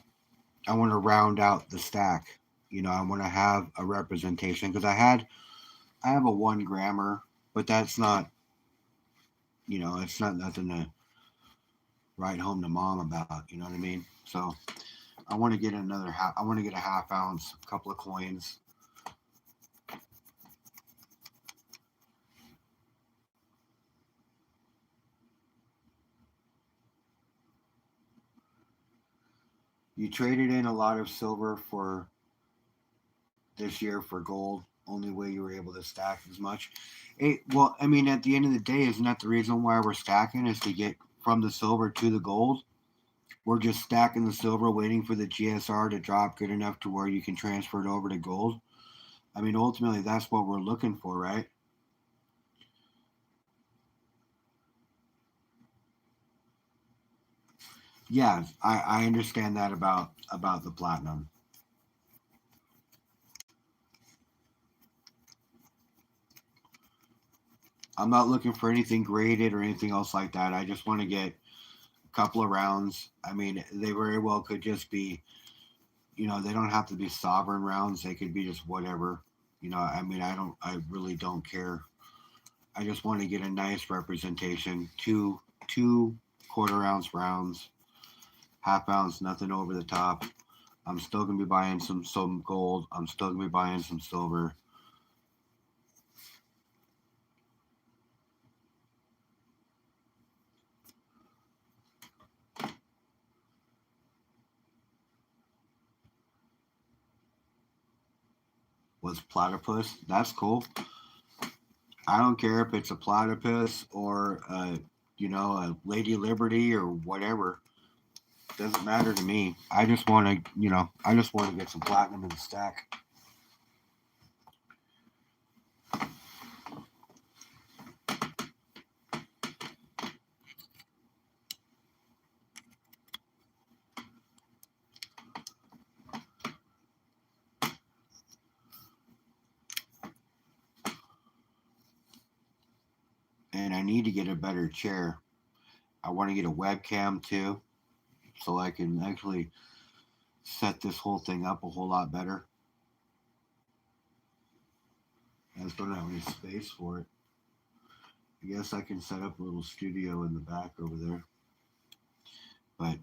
want to round out the stack. You know, I want to have a representation because I have a 1 grammer, but that's not, you know, it's not nothing to write home to mom about. You know what I mean? So I want to get another half. I want to get a half ounce, a couple of coins. You traded in a lot of silver for this year for gold. Only way you were able to stack as much. Well, I mean, at the end of the day, isn't that the reason why we're stacking is to get from the silver to the gold? We're just stacking the silver, waiting for the GSR to drop good enough to where you can transfer it over to gold. I mean, ultimately, that's what we're looking for, right? Yeah, I understand that about the platinum. I'm not looking for anything graded or anything else like that. I just want to get a couple of rounds. I mean, they very well could just be, you know, they don't have to be sovereign rounds. They could be just whatever. You know, I mean, I really don't care. I just want to get a nice representation. Two quarter ounce rounds, half ounce, nothing over the top. I'm still gonna be buying some gold. I'm still gonna be buying some silver. Was platypus? That's cool. I don't care if it's a platypus or you know, a Lady Liberty or whatever. Doesn't matter to me. I just want to, you know, I just want to get some platinum in the stack. And I need to get a better chair. I want to get a webcam too, so I can actually set this whole thing up a whole lot better. I just don't have any space for it. I guess I can set up a little studio in the back over there. But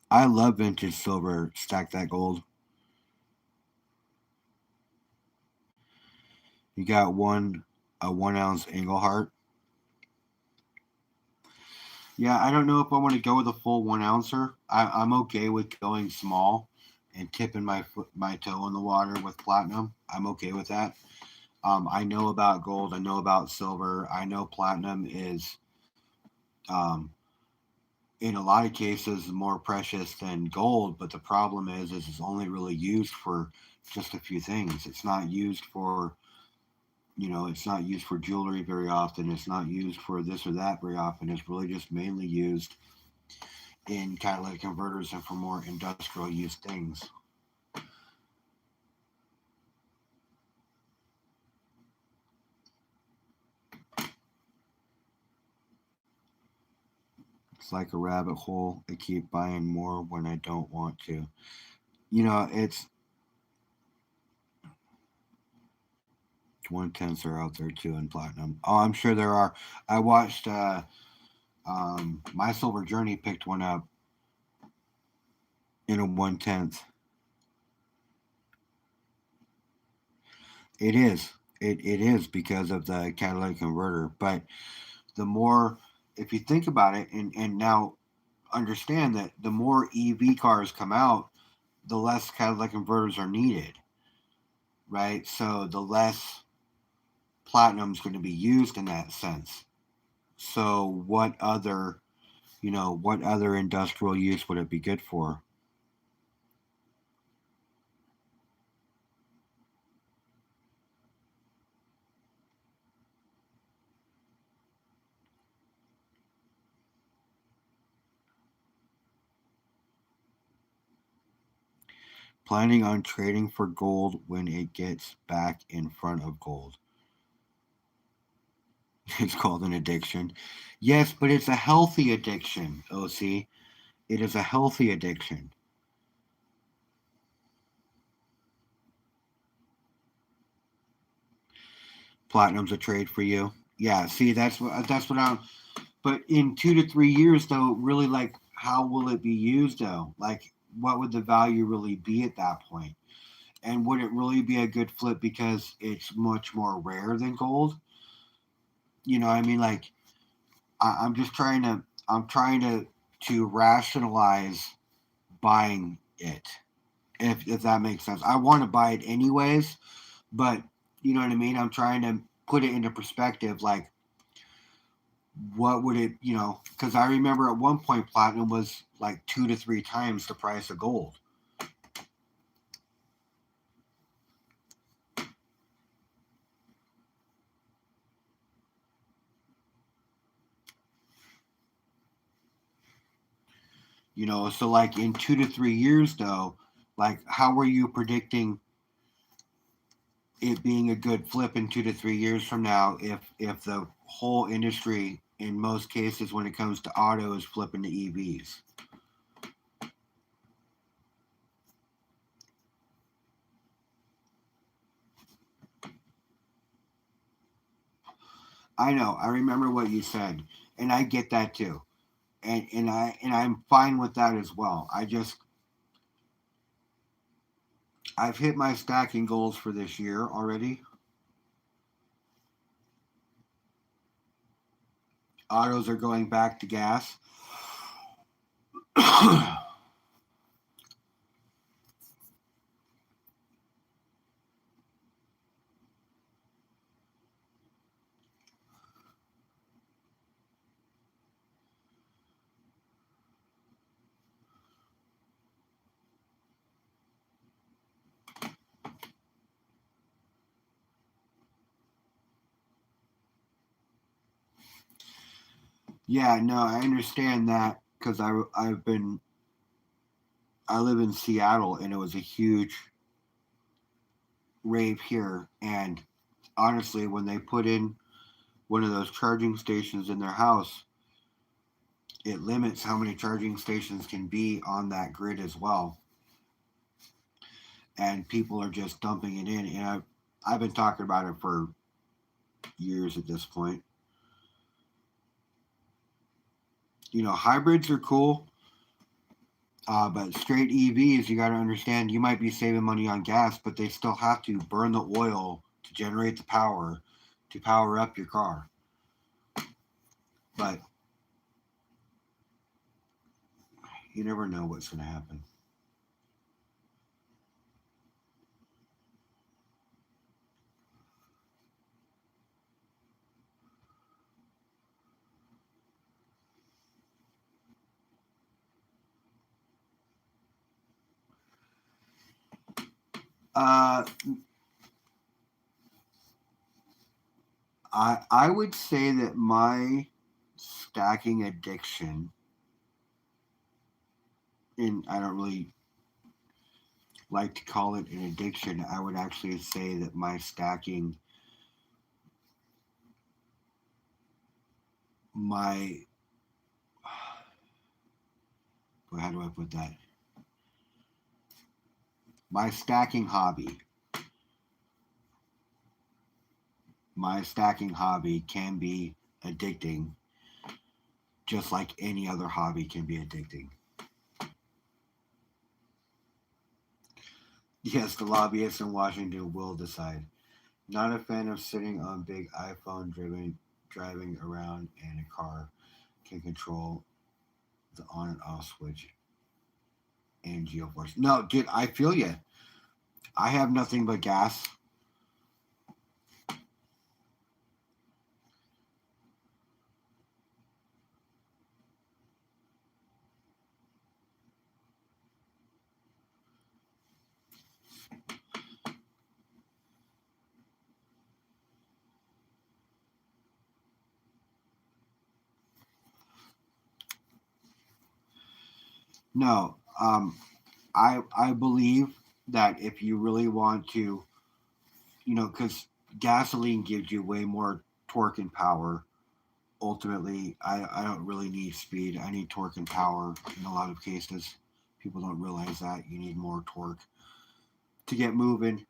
I love vintage silver. Stack that gold. You got a 1 ounce Engelhart. Yeah, I don't know if I want to go with a full 1 ouncer. I'm okay with going small and tipping my toe in the water with platinum. I'm okay with that. I know about gold. I know about silver. I know platinum is, um, in a lot of cases, more precious than gold. But the problem is it's only really used for just a few things. It's not used for, you know, it's not used for jewelry very often. It's not used for this or that very often. It's really just mainly used in catalytic converters and for more industrial use things. It's like a rabbit hole. I keep buying more when I don't want to. You know, it's 1/10s are out there too in platinum. Oh, I'm sure there are. I watched My Silver Journey picked one up in a 1/10. It is. It is because of the catalytic converter. But the more, if you think about it, and now understand that the more EV cars come out, the less catalytic converters are needed, right? So the less platinum is going to be used in that sense. So what other industrial use would it be good for? Planning on trading for gold when it gets back in front of gold. It's called an addiction. Yes, but it's a healthy addiction, OC. It is a healthy addiction. Platinum's a trade for you. Yeah, see, that's what I'm. But in 2 to 3 years, though, really, like, how will it be used, though? Like, what would the value really be at that point? And would it really be a good flip because it's much more rare than gold? You know, I mean, like, I'm just trying to rationalize buying it, if that makes sense. I want to buy it anyways, but you know what I mean. I'm trying to put it into perspective, like what would it, because I remember at one point platinum was like 2 to 3 times the price of gold. So like in 2 to 3 years though, like how were you predicting it being a good flip in 2 to 3 years from now if the whole industry in most cases when it comes to auto is flipping to EVs? I know. I remember what you said, and I get that too. And I'm fine with that as well. I've hit my stacking goals for this year already. Autos are going back to gas. Yeah, no, I understand that because I live in Seattle and it was a huge rave here. And honestly, when they put in one of those charging stations in their house, it limits how many charging stations can be on that grid as well. And people are just dumping it in. And I've been talking about it for years at this point. Hybrids are cool, but straight EVs, you got to understand, you might be saving money on gas, but they still have to burn the oil to generate the power to power up your car. But you never know what's going to happen. Uh, I would say that my stacking addiction, and I don't really like to call it an addiction. I would actually say that my, how do I put that? My stacking hobby, my stacking hobby can be addicting, just like any other hobby can be addicting. Yes, the lobbyists in Washington will decide. Not a fan of sitting on big iPhone driving around in a car can control the on and off switch and geoforce. No, dude, I feel you. I have nothing but gas. No, I believe that if you really want to, because gasoline gives you way more torque and power. Ultimately, I don't really need speed. I need torque and power in a lot of cases. People don't realize that you need more torque to get moving.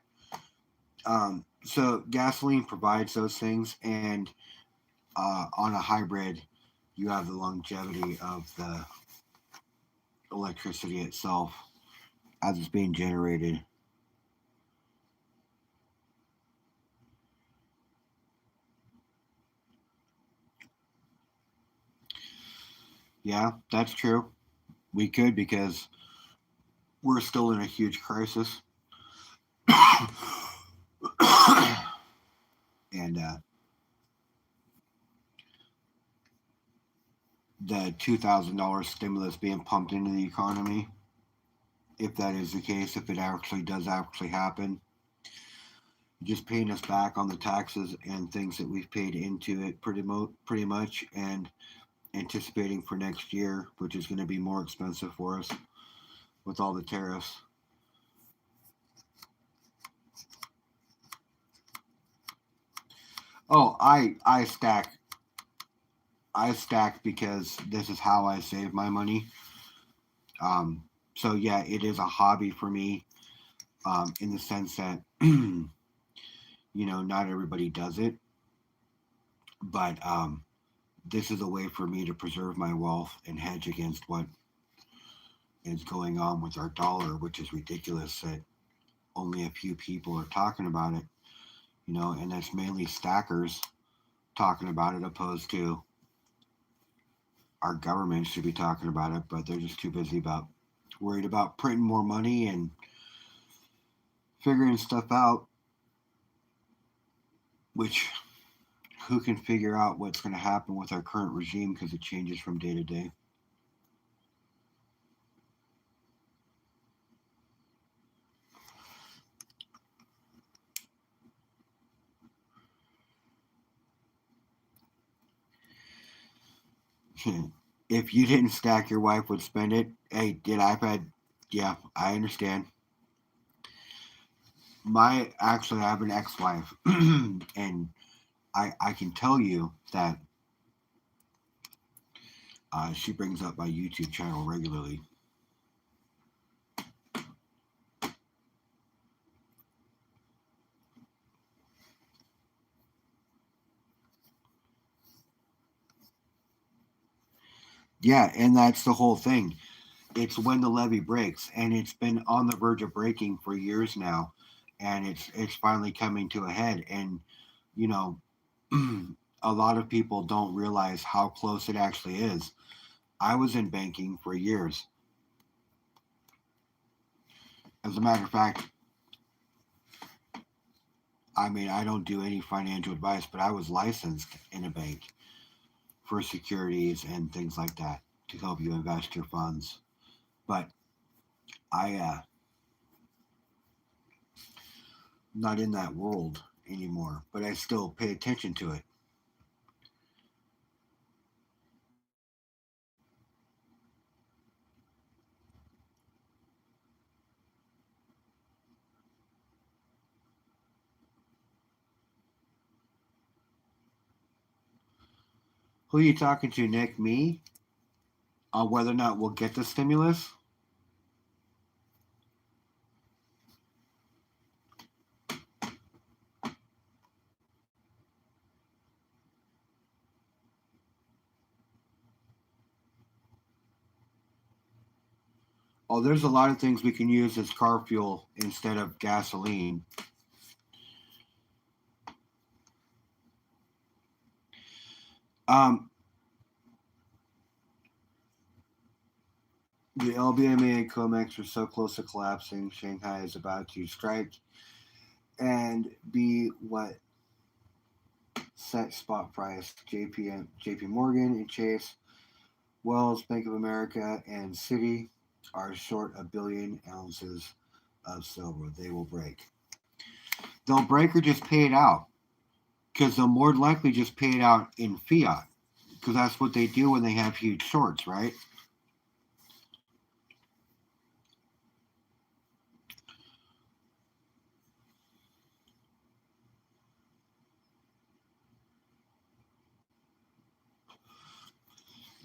So gasoline provides those things, and on a hybrid, you have the longevity of the electricity itself as it's being generated. Yeah, that's true. We could because we're still in a huge crisis. And the $2,000 stimulus being pumped into the economy, if that is the case, if it actually does actually happen, just paying us back on the taxes and things that we've paid into it pretty much, and anticipating for next year, which is going to be more expensive for us with all the tariffs. Oh, I stack because this is how I save my money. Um, so yeah, it is a hobby for me, in the sense that not everybody does it, but this is a way for me to preserve my wealth and hedge against what is going on with our dollar, which is ridiculous that only a few people are talking about it, and that's mainly stackers talking about it, opposed to our government should be talking about it, but they're just too busy worried about printing more money and figuring stuff out, which who can figure out what's going to happen with our current regime because it changes from day to day. If you didn't stack, your wife would spend it. Hey, did iPad? Yeah, I understand. I have an ex-wife, and I can tell you that she brings up my YouTube channel regularly. Yeah, and that's the whole thing. It's when the levee breaks, and it's been on the verge of breaking for years now, and it's finally coming to a head. And you know, a lot of people don't realize how close it actually is. I was in banking for years. As a matter of fact, I mean, I don't do any financial advice, but I was licensed in a bank for securities and things like that to help you invest your funds. But I'm not in that world anymore, but I still pay attention to it. Who are you talking to, Nick? Me? On whether or not we'll get the stimulus? Oh, there's a lot of things we can use as car fuel instead of gasoline. Um, the LBMA and COMEX are so close to collapsing. Shanghai is about to strike and be what set spot price. JP Morgan and Chase, Wells, Bank of America, and Citi are short a billion ounces of silver. They will break. They'll break or just pay it out, because they'll more likely just pay it out in fiat, because that's what they do when they have huge shorts, right?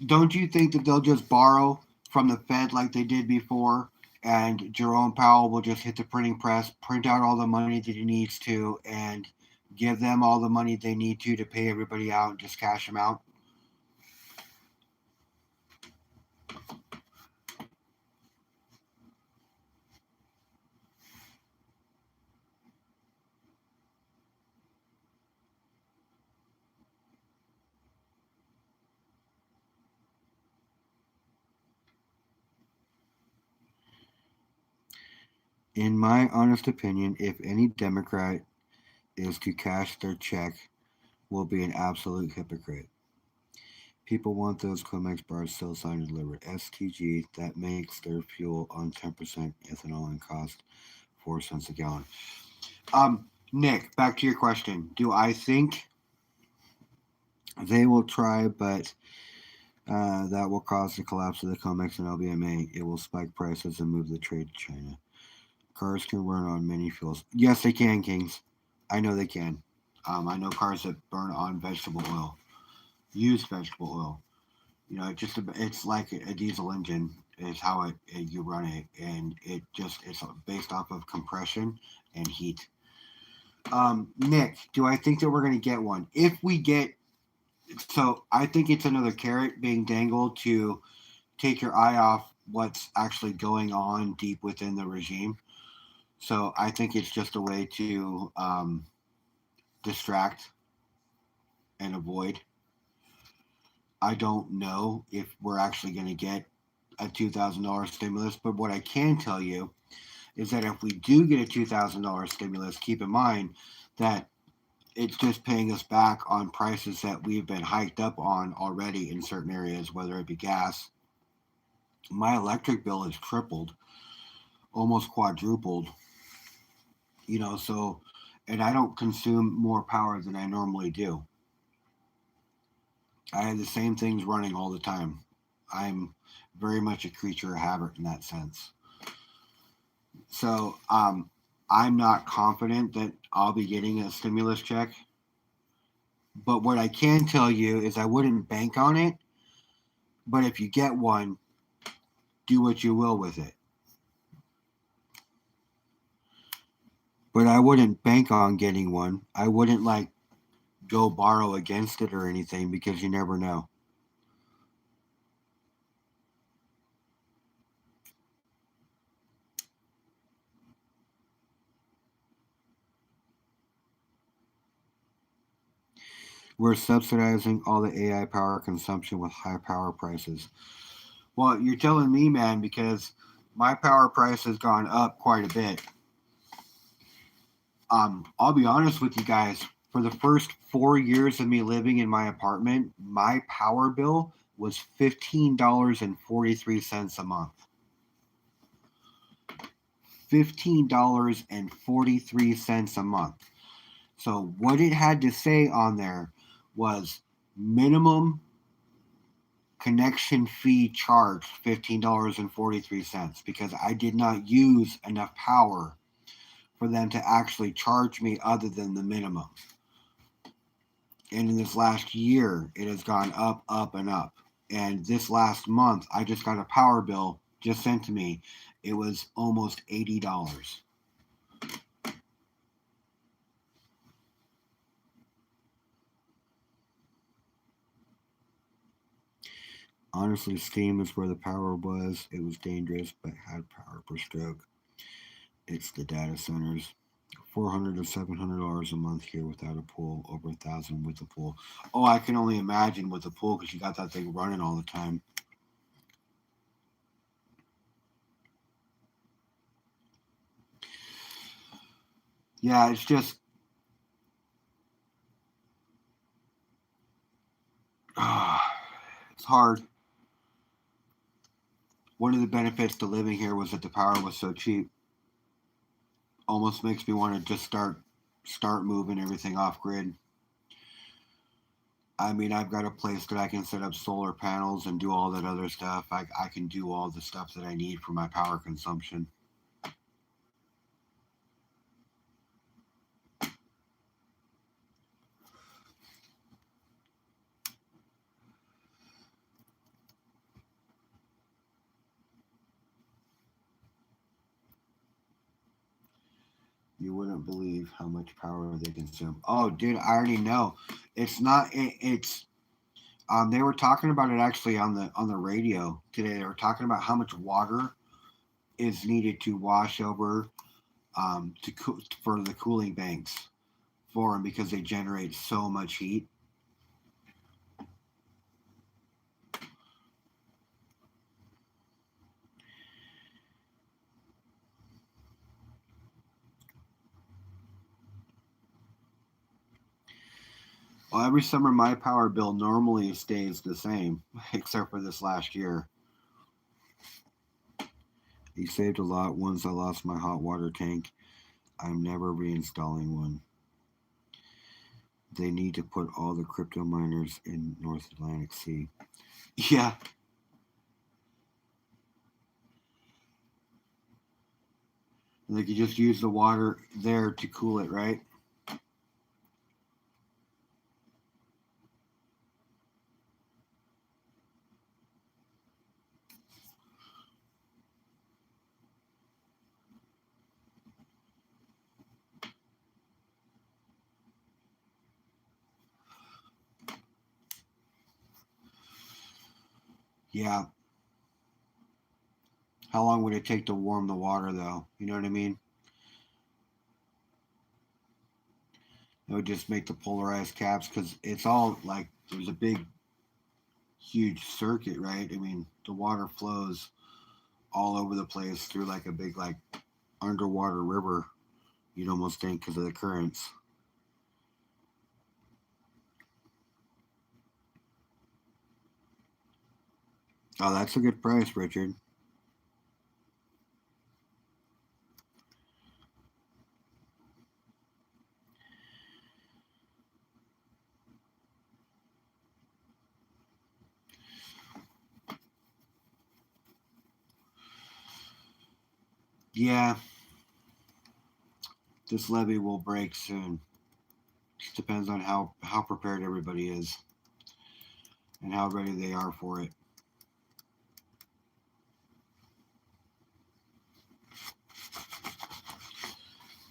don't you think that they'll just borrow from the Fed like they did before, and Jerome Powell will just hit the printing press, print out all the money that he needs to, and give them all the money they need to pay everybody out and just cash them out? In my honest opinion, if any Democrat is to cash their check, will be an absolute hypocrite. People want those Comex bars still signed and delivered. STG, that makes their fuel on 10% ethanol and cost 4 cents a gallon. Nick, back to your question. Do I think they will try, but that will cause the collapse of the COMEX and LBMA? It will spike prices and move the trade to China. Cars can run on many fuels. Yes, they can, Kings. I know they can. I know cars that burn on vegetable oil, used vegetable oil. It's like a diesel engine is how you run it, and it's based off of compression and heat. Nick, do I think that we're going to get one? If we get, so I think it's another carrot being dangled to take your eye off what's actually going on deep within the regime. So I think it's just a way to distract and avoid. I don't know if we're actually going to get a $2,000 stimulus, but what I can tell you is that if we do get a $2,000 stimulus, keep in mind that it's just paying us back on prices that we've been hiked up on already in certain areas, whether it be gas. My electric bill has tripled, almost quadrupled, so, and I don't consume more power than I normally do. I have the same things running all the time. I'm very much a creature of habit in that sense. So, I'm not confident that I'll be getting a stimulus check. But what I can tell you is I wouldn't bank on it. But if you get one, do what you will with it. But I wouldn't bank on getting one. I wouldn't go borrow against it or anything because you never know. We're subsidizing all the AI power consumption with high power prices. Well, you're telling me, man, because my power price has gone up quite a bit. I'll be honest with you guys. For the first 4 years of me living in my apartment, my power bill was $15.43 a month. $15.43 a month. So what it had to say on there was minimum connection fee charged $15.43 because I did not use enough power for them to actually charge me other than the minimum. And in this last year, it has gone up, up, and up. And this last month, I just got a power bill just sent to me. It was almost $80. Honestly, steam is where the power was. It was dangerous, but had power per stroke. It's the data centers. $400 to $700 a month here without a pool. Over $1,000 with a pool. Oh, I can only imagine with a pool because you got that thing running all the time. Yeah, it's just it's hard. One of the benefits to living here was that the power was so cheap. Almost makes me want to just start moving everything off grid. I mean, I've got a place that I can set up solar panels and do all that other stuff. I can do all the stuff that I need for my power consumption. You wouldn't believe how much power they consume. Oh, dude, I already know. It's not. It's. They were talking about it actually on the radio today. They were talking about how much water is needed to wash over for the cooling banks for them because they generate so much heat. Well, every summer my power bill normally stays the same, except for this last year. He saved a lot once I lost my hot water tank. I'm never reinstalling one. They need to put all the crypto miners in North Atlantic Sea. Yeah, they could just use the water there to cool it, right? Yeah. How long would it take to warm the water, though? You know what I mean? It would just make the polarized caps because it's all like there's a big, huge circuit, right? I mean, the water flows all over the place through like a big, like underwater river. You'd almost think because of the currents. Oh, that's a good price, Richard. Yeah, this levee will break soon. Just depends on how prepared everybody is and how ready they are for it.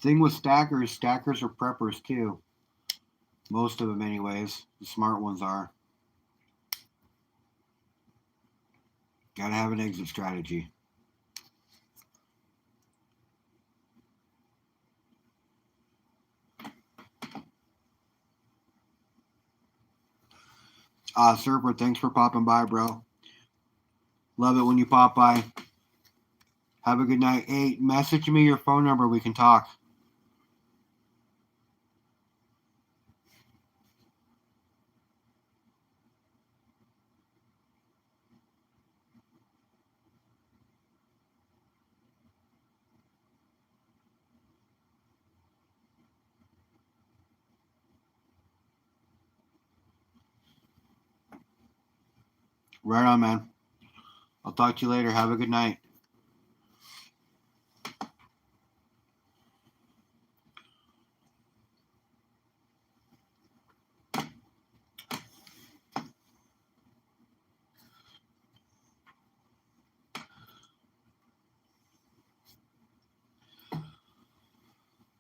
Thing with stackers are preppers too. Most of them, anyways. The smart ones are. Gotta have an exit strategy. Server, thanks for popping by, bro. Love it when you pop by. Have a good night. Hey, message me your phone number. We can talk. Right on, man. I'll talk to you later. Have a good night.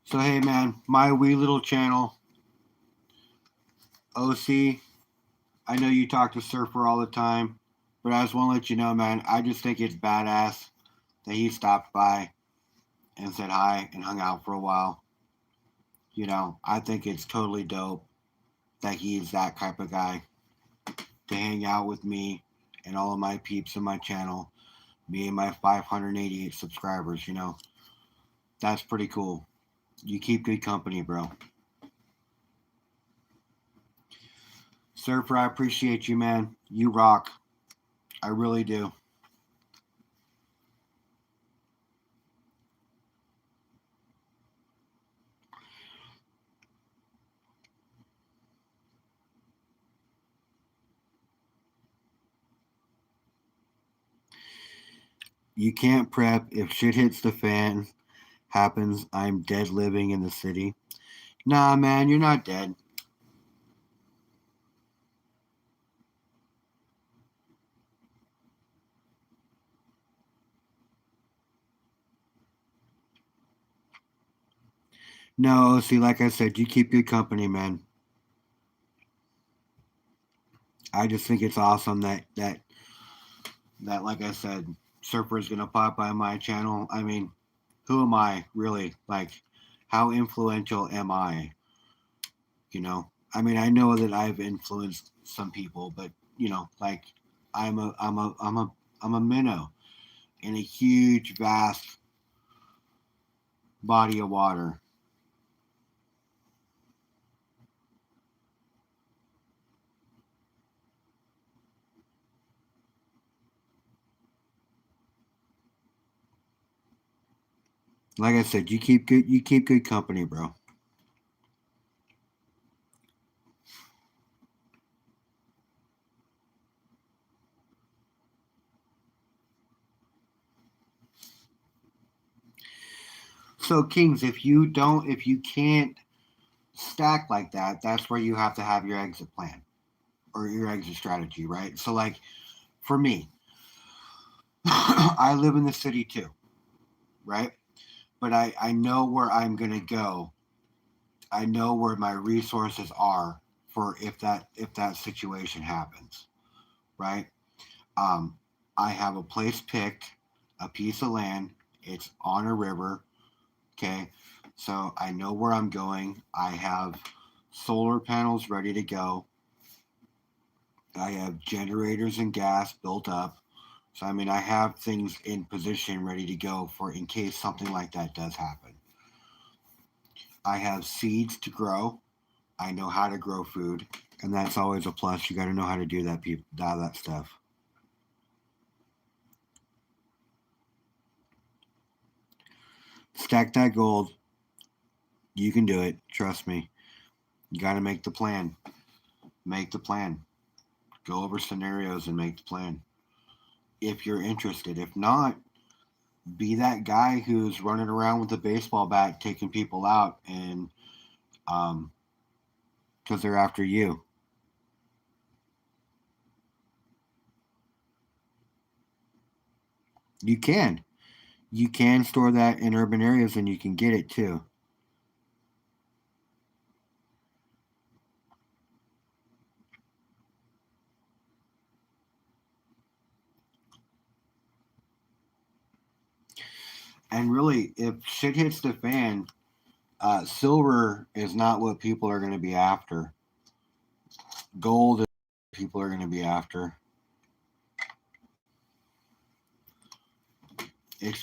So, hey, man, my wee little channel, OC. I know you talk to Surfer all the time, but I just want to let you know, man, I just think it's badass that he stopped by and said hi and hung out for a while. You know, I think it's totally dope that he's that type of guy to hang out with me and all of my peeps in my channel, me and my 588 subscribers, you know. That's pretty cool. You keep good company, bro. Surfer, I appreciate you, man. You rock. I really do. You can't prep if shit hits the fan, happens. I'm dead living in the city. Nah, man, you're not dead. No, see, like I said, you keep good company, man. I just think it's awesome that like I said, Surfer is gonna pop by my channel. I mean, who am I really? Like, how influential am I? You know, I mean, I know that I've influenced some people, but like, I'm a minnow in a huge, vast body of water. Like I said, you keep good company, bro. So Kings, if you can't stack like that, that's where you have to have your exit plan or your exit strategy, right? So like for me, I live in the city too, right? But I know where I'm gonna go. I know where my resources are for if that situation happens, right? Um, I have a place picked, a piece of land. It's on a river. Okay, so I know where I'm going. I have solar panels ready to go. I have generators and gas built up. So I mean, I have things in position ready to go for in case something like that does happen. I have seeds to grow. I know how to grow food, and that's always a plus. You got to know how to do that, people, that stuff. Stack that gold. You can do it. Trust me. You got to make the plan. Make the plan. Go over scenarios and make the plan. If you're interested. If not, be that guy who's running around with a baseball bat taking people out and um because they're after you. You can. You can store that in urban areas and you can get it too. And really, if shit hits the fan, silver is not what people are going to be after. Gold is what people are going to be after. It's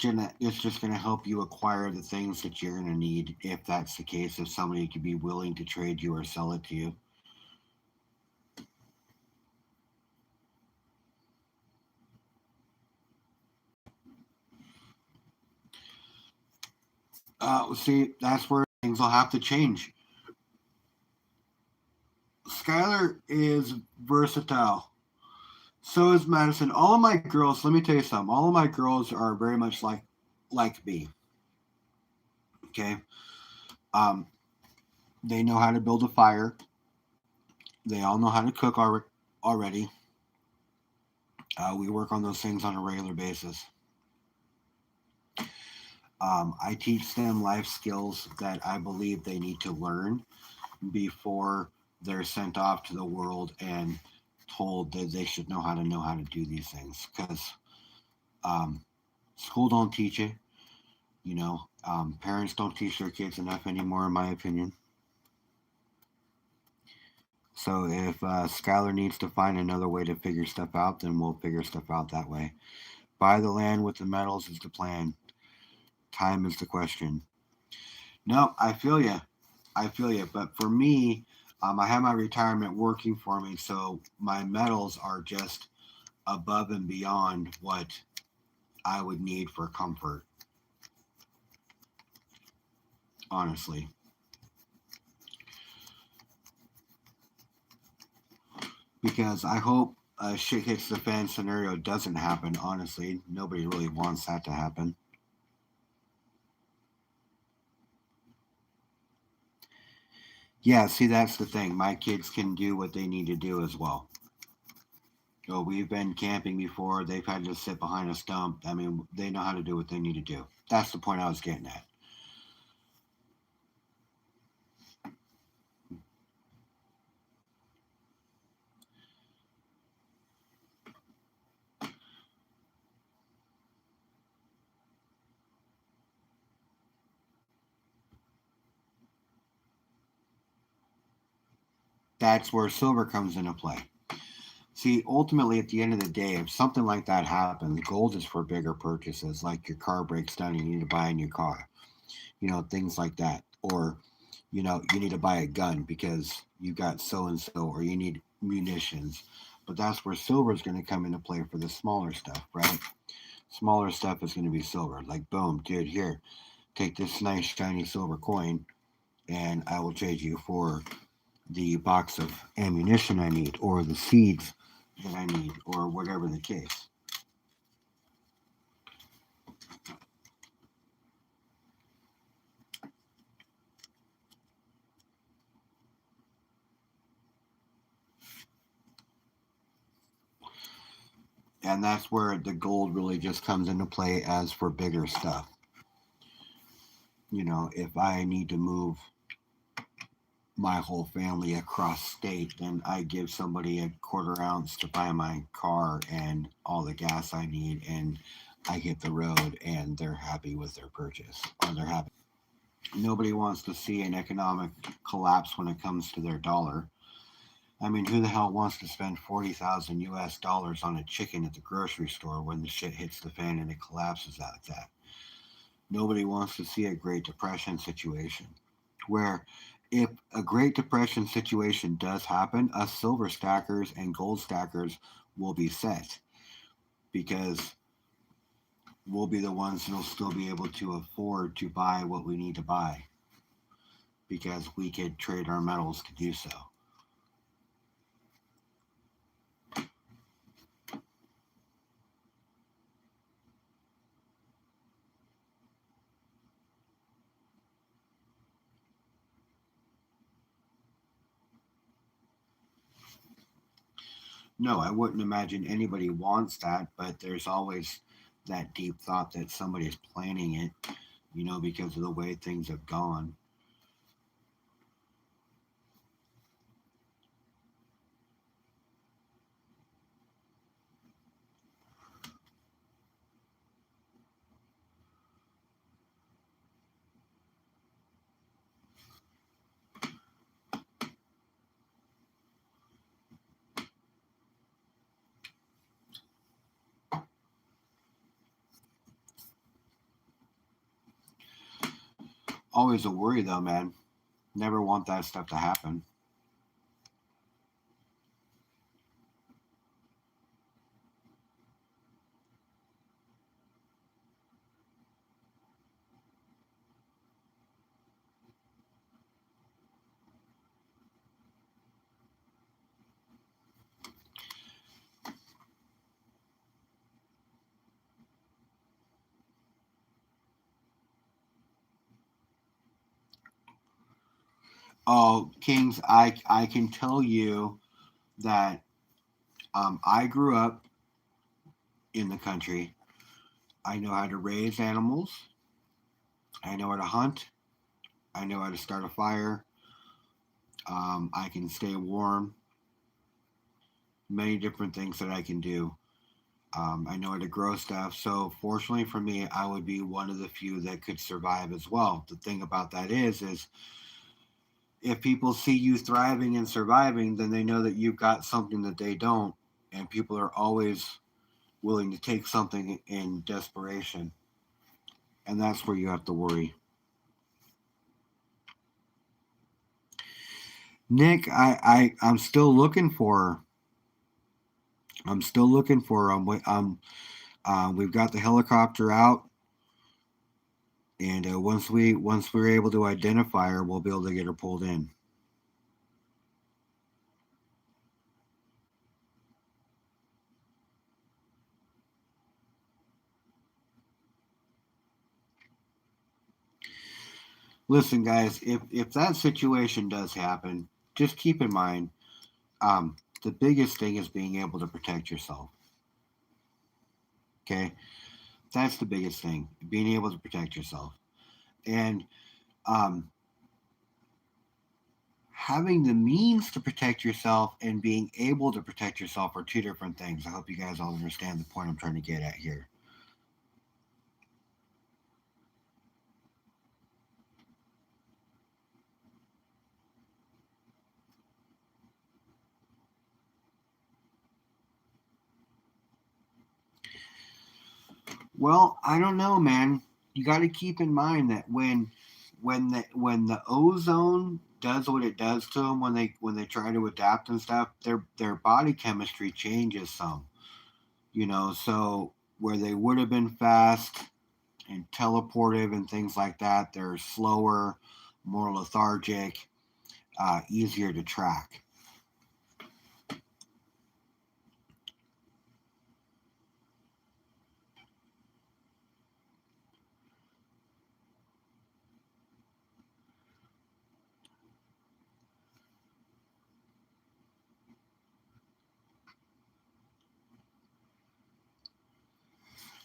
just gonna help you acquire the things that you're gonna need if that's the case. If somebody could be willing to trade you or sell it to you. See, that's where things will have to change. Skylar is versatile. So is Madison. All of my girls, let me tell you something. All of my girls are very much like me. Okay. Um, they know how to build a fire. They all know how to cook already. We work on those things on a regular basis. I teach them life skills that I believe they need to learn before they're sent off to the world and told that they should know how to do these things because um, school don't teach it. Parents don't teach their kids enough anymore, in my opinion. So if Skylar needs to find another way to figure stuff out, then we'll figure stuff out that way. Buy the land with the metals is the plan. Time is the question. No, I feel you. I feel you. But for me, I have my retirement working for me, so my metals are just above and beyond what I would need for comfort, honestly. Because I hope a shit hits the fan scenario doesn't happen, honestly. Nobody really wants that to happen. Yeah, see, that's the thing. My kids can do what they need to do as well. So we've been camping before. They've had to sit behind a stump. I mean, they know how to do what they need to do. That's the point I was getting at. That's where silver comes into play. See, ultimately, at the end of the day, if something like that happens, gold is for bigger purchases, like your car breaks down, you need to buy a new car, things like that. Or, you need to buy a gun because you got so and so, or you need munitions. But that's where silver is going to come into play for the smaller stuff, right? Smaller stuff is going to be silver. Like, boom, dude, here, take this nice shiny silver coin, and I will trade you for the box of ammunition I need, or the seeds that I need, or whatever the case. And that's where the gold really just comes into play as for bigger stuff. If I need to move my whole family across state, then I give somebody a quarter ounce to buy my car and all the gas I need, and I hit the road, and they're happy with their purchase, or they're happy. Nobody wants to see an economic collapse when it comes to their dollar. I mean, who the hell wants to spend 40,000 US dollars on a chicken at the grocery store when the shit hits the fan and it collapses like that? Nobody wants to see a Great Depression situation where, if a Great Depression situation does happen, us silver stackers and gold stackers will be set, because we'll be the ones that'll still be able to afford to buy what we need to buy, because we could trade our metals to do so. No, I wouldn't imagine anybody wants that, but there's always that deep thought that somebody's planning it, because of the way things have gone. Always a worry, though, man. Never want that stuff to happen. Oh, Kings, I can tell you that I grew up in the country. I know how to raise animals. I know how to hunt. I know how to start a fire. I can stay warm. Many different things that I can do. I know how to grow stuff. So fortunately for me, I would be one of the few that could survive as well. The thing about that is if people see you thriving and surviving, then they know that you've got something that they don't, and people are always willing to take something in desperation, and that's where you have to worry. Nick, I'm still looking for. I'm still looking for. We've got the helicopter out, and once we're able to identify her, we'll be able to get her pulled in. Listen, guys, if that situation does happen, just keep in mind, the biggest thing is being able to protect yourself. Okay, that's the biggest thing, being able to protect yourself, and um, having the means to protect yourself and being able to protect yourself are two different things. I hope you guys all understand the point I'm trying to get at here. Well, I don't know, man. You got to keep in mind that when the ozone does what it does to them when they try to adapt and stuff, their body chemistry changes some. So where they would have been fast and teleportive and things like that, they're slower, more lethargic, easier to track.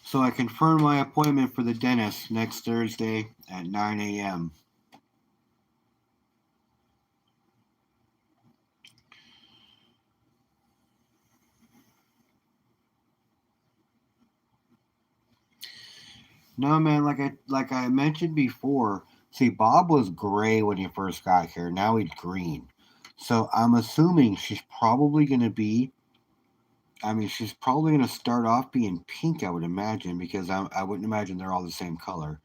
So I confirmed my appointment for the dentist next Thursday at 9 a.m. No, man, like I mentioned before. See, Bob was gray when he first got here. Now he's green. So I'm assuming she's probably gonna be. I mean, she's probably gonna start off being pink. I would imagine because I wouldn't imagine they're all the same color.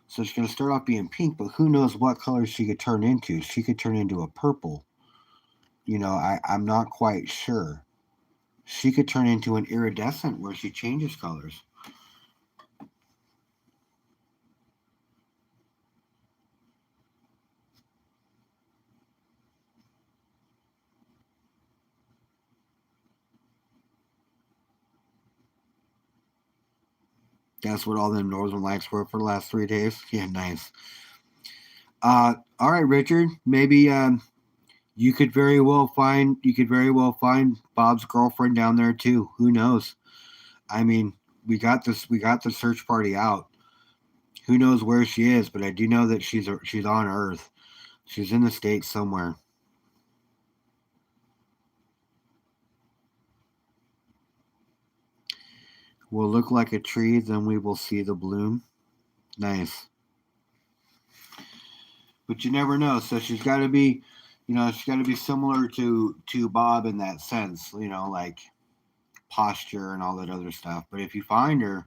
So she's gonna start off being pink, but who knows what color she could turn into? She could turn into a purple. I'm not quite sure. She could turn into an iridescent where she changes colors. That's what all them northern lights were for the last 3 days. Yeah, nice. All right, Richard. Maybe you could very well find Bob's girlfriend down there too. Who knows? I mean, we got the search party out. Who knows where she is? But I do know that she's on Earth. She's in the States somewhere. Will look like a tree, then we will see the bloom. Nice. But you never know. So she's got to be similar to Bob in that sense. Like posture and all that other stuff. But if you find her,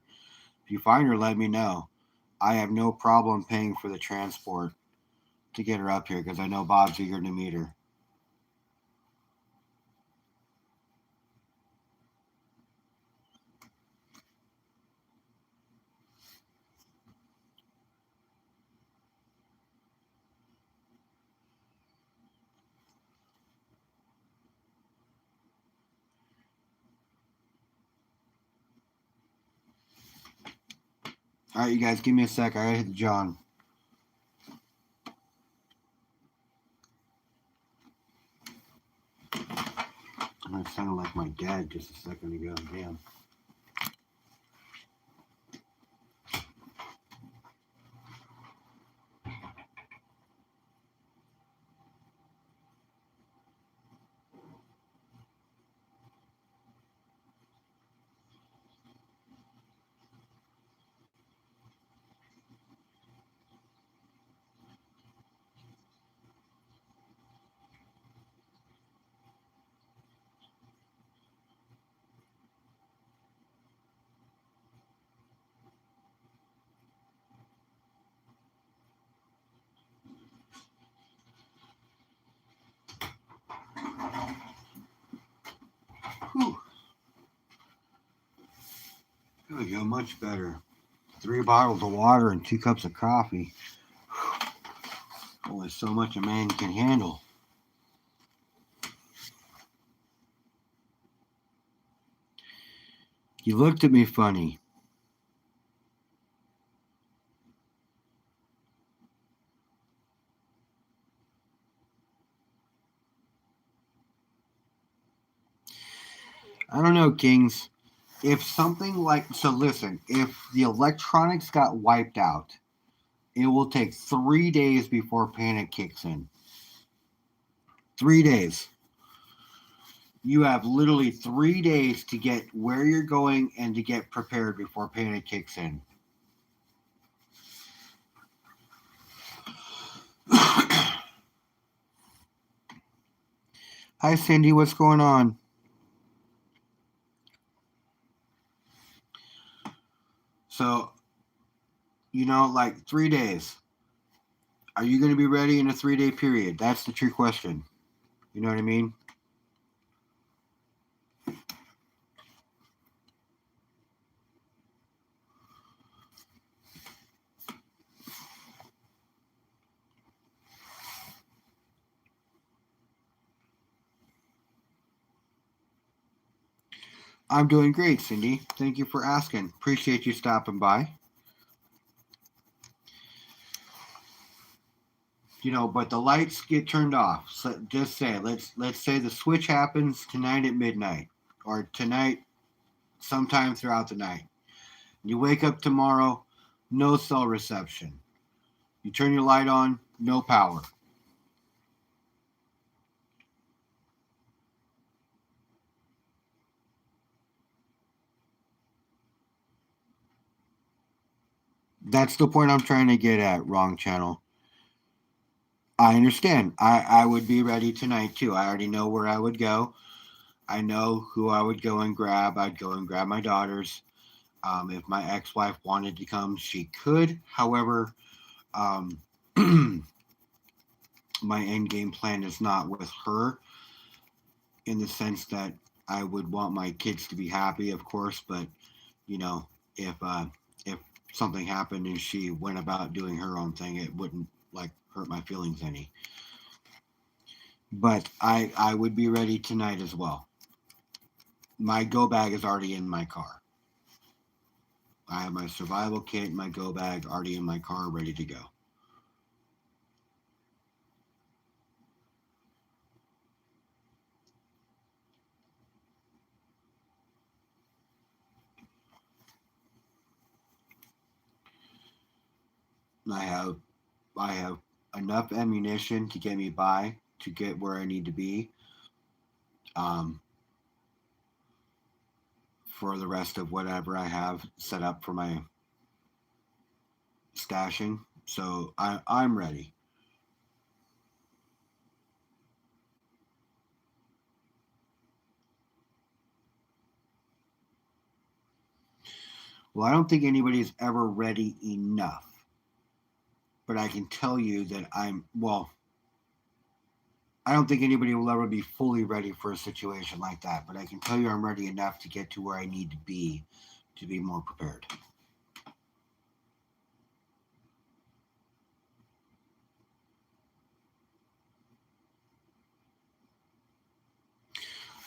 let me know. I have no problem paying for the transport to get her up here because I know Bob's eager to meet her. All right, you guys, give me a sec. I gotta hit John. I sounded like my dad just a second ago. Damn. Whew. There we go. Much better. 3 bottles of water and 2 cups of coffee. Only so much a man can handle. He looked at me funny. I don't know, Kings. If something like so, listen. If the electronics got wiped out, it will take 3 days before panic kicks in. 3 days. You have literally 3 days to get where you're going and to get prepared before panic kicks in. Hi, Cindy. What's going on? So, like 3 days. Are you going to be ready in a 3 day period? That's the true question. You know what I mean? I'm doing great, Cindy. Thank you for asking. Appreciate you stopping by. But the lights get turned off. So just say, let's say the switch happens tonight at midnight, or tonight sometime throughout the night. You wake up tomorrow, no cell reception. You turn your light on, no power. That's the point I'm trying to get at, wrong channel. I understand. I would be ready tonight too. I already know where I would go. I know who I would go and grab. I'd go and grab my daughters. If my ex-wife wanted to come, she could. However, um, my end game plan is not with her, in the sense that I would want my kids to be happy, of course. But you know, if something happened and she went about doing her own thing, it wouldn't like hurt my feelings any. But I would be ready tonight as well. My go bag is already in my car. I have my survival kit and my go bag already in my car, ready to go. I have I have enough ammunition to get me by, to get where I need to be, um, for the rest of whatever I have set up for my stashing. So I'm ready. Well, I don't think anybody's ever ready enough, but I can tell you that I don't think anybody will ever be fully ready for a situation like that, but I can tell you I'm ready enough to get to where I need to be more prepared.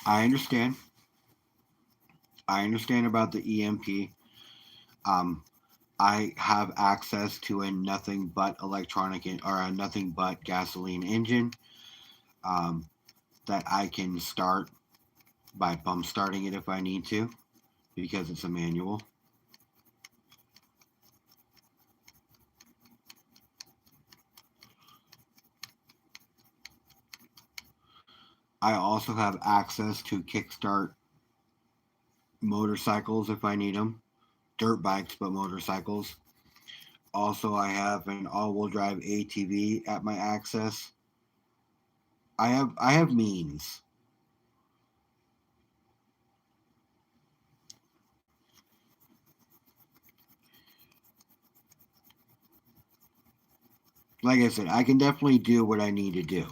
I understand. I understand about the EMP. Um, I have access to a nothing but or a nothing but gasoline engine, um, that I can start by pump starting it if I need to, because it's a manual. I also have access to kickstart motorcycles if I need them, dirt bikes, but motorcycles. Also, I have an all-wheel drive ATV at my access. I have means. Like I said, I can definitely do what I need to do.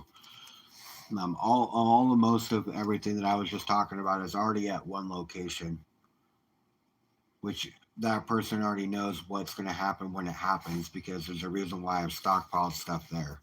All the most of everything that I was just talking about is already at one location, which that person already knows what's going to happen when it happens, because there's a reason why I've stockpiled stuff there.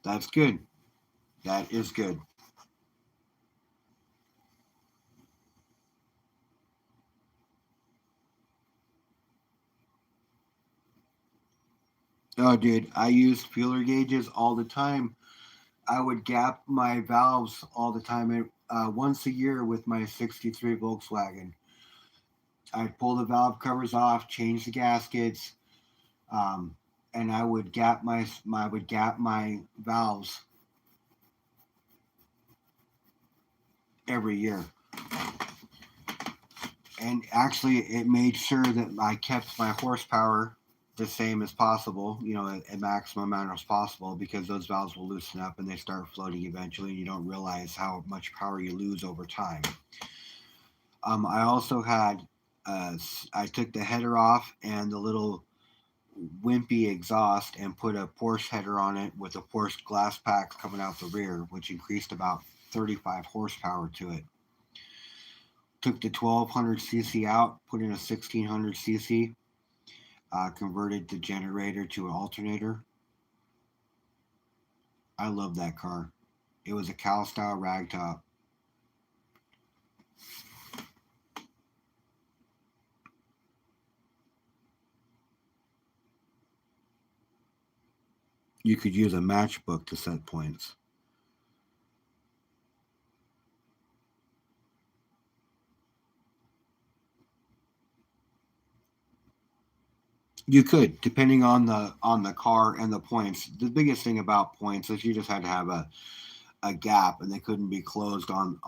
That's good. That is good. Oh, dude, I use feeler gauges all the time. I would gap my valves all the time. Once a year with my '63 Volkswagen, I'd pull the valve covers off, change the gaskets, um, and I would gap my valves every year. And actually, it made sure that I kept my horsepower the same as possible, at maximum amount as possible, because those valves will loosen up and they start floating eventually, and you don't realize how much power you lose over time. I also had, I took the header off and the little wimpy exhaust and put a Porsche header on it with a Porsche glass packs coming out the rear, which increased about 35 horsepower to it. Took the 1200cc out, put in a 1600cc, converted the generator to an alternator. I love that car. It was a Cal style ragtop. You could use a matchbook to set points. You could, depending on the car and the points. The biggest thing about points is you just had to have a gap, and they couldn't be closed on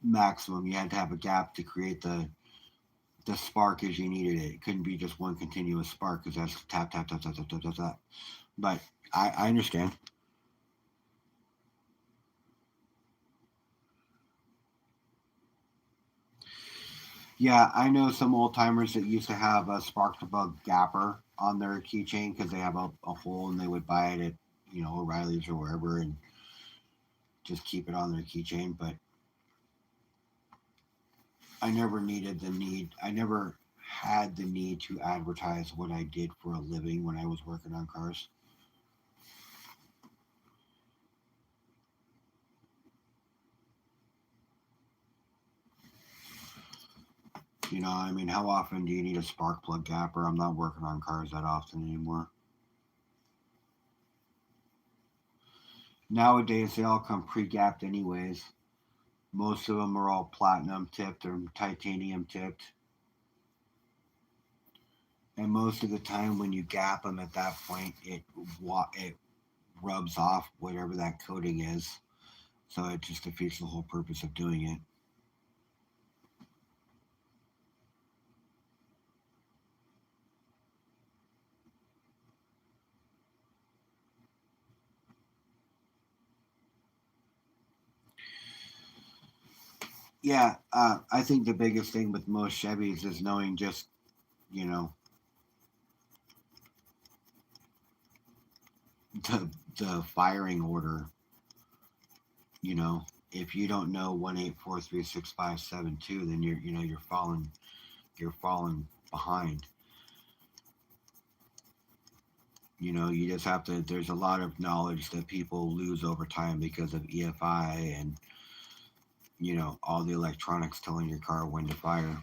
maximum. You had to have a gap to create the spark as you needed it. It couldn't be just one continuous spark, because that's tap tap tap tap tap tap tap tap. But I understand. Yeah, I know some old timers that used to have a spark plug gapper on their keychain because they have a hole, and they would buy it at O'Reilly's or wherever and just keep it on their keychain. But I never had the need to advertise what I did for a living when I was working on cars. I mean, how often do you need a spark plug gapper? I'm not working on cars that often anymore. Nowadays, they all come pre-gapped anyways. Most of them are all platinum tipped or titanium tipped. And most of the time, when you gap them at that point, it rubs off whatever that coating is. So it just defeats the whole purpose of doing it. Yeah, I think the biggest thing with most Chevys is knowing just you know the firing order. If you don't know 1843657 2, then you're falling behind. You just have to. There's a lot of knowledge that people lose over time because of EFI and all the electronics telling your car when to fire.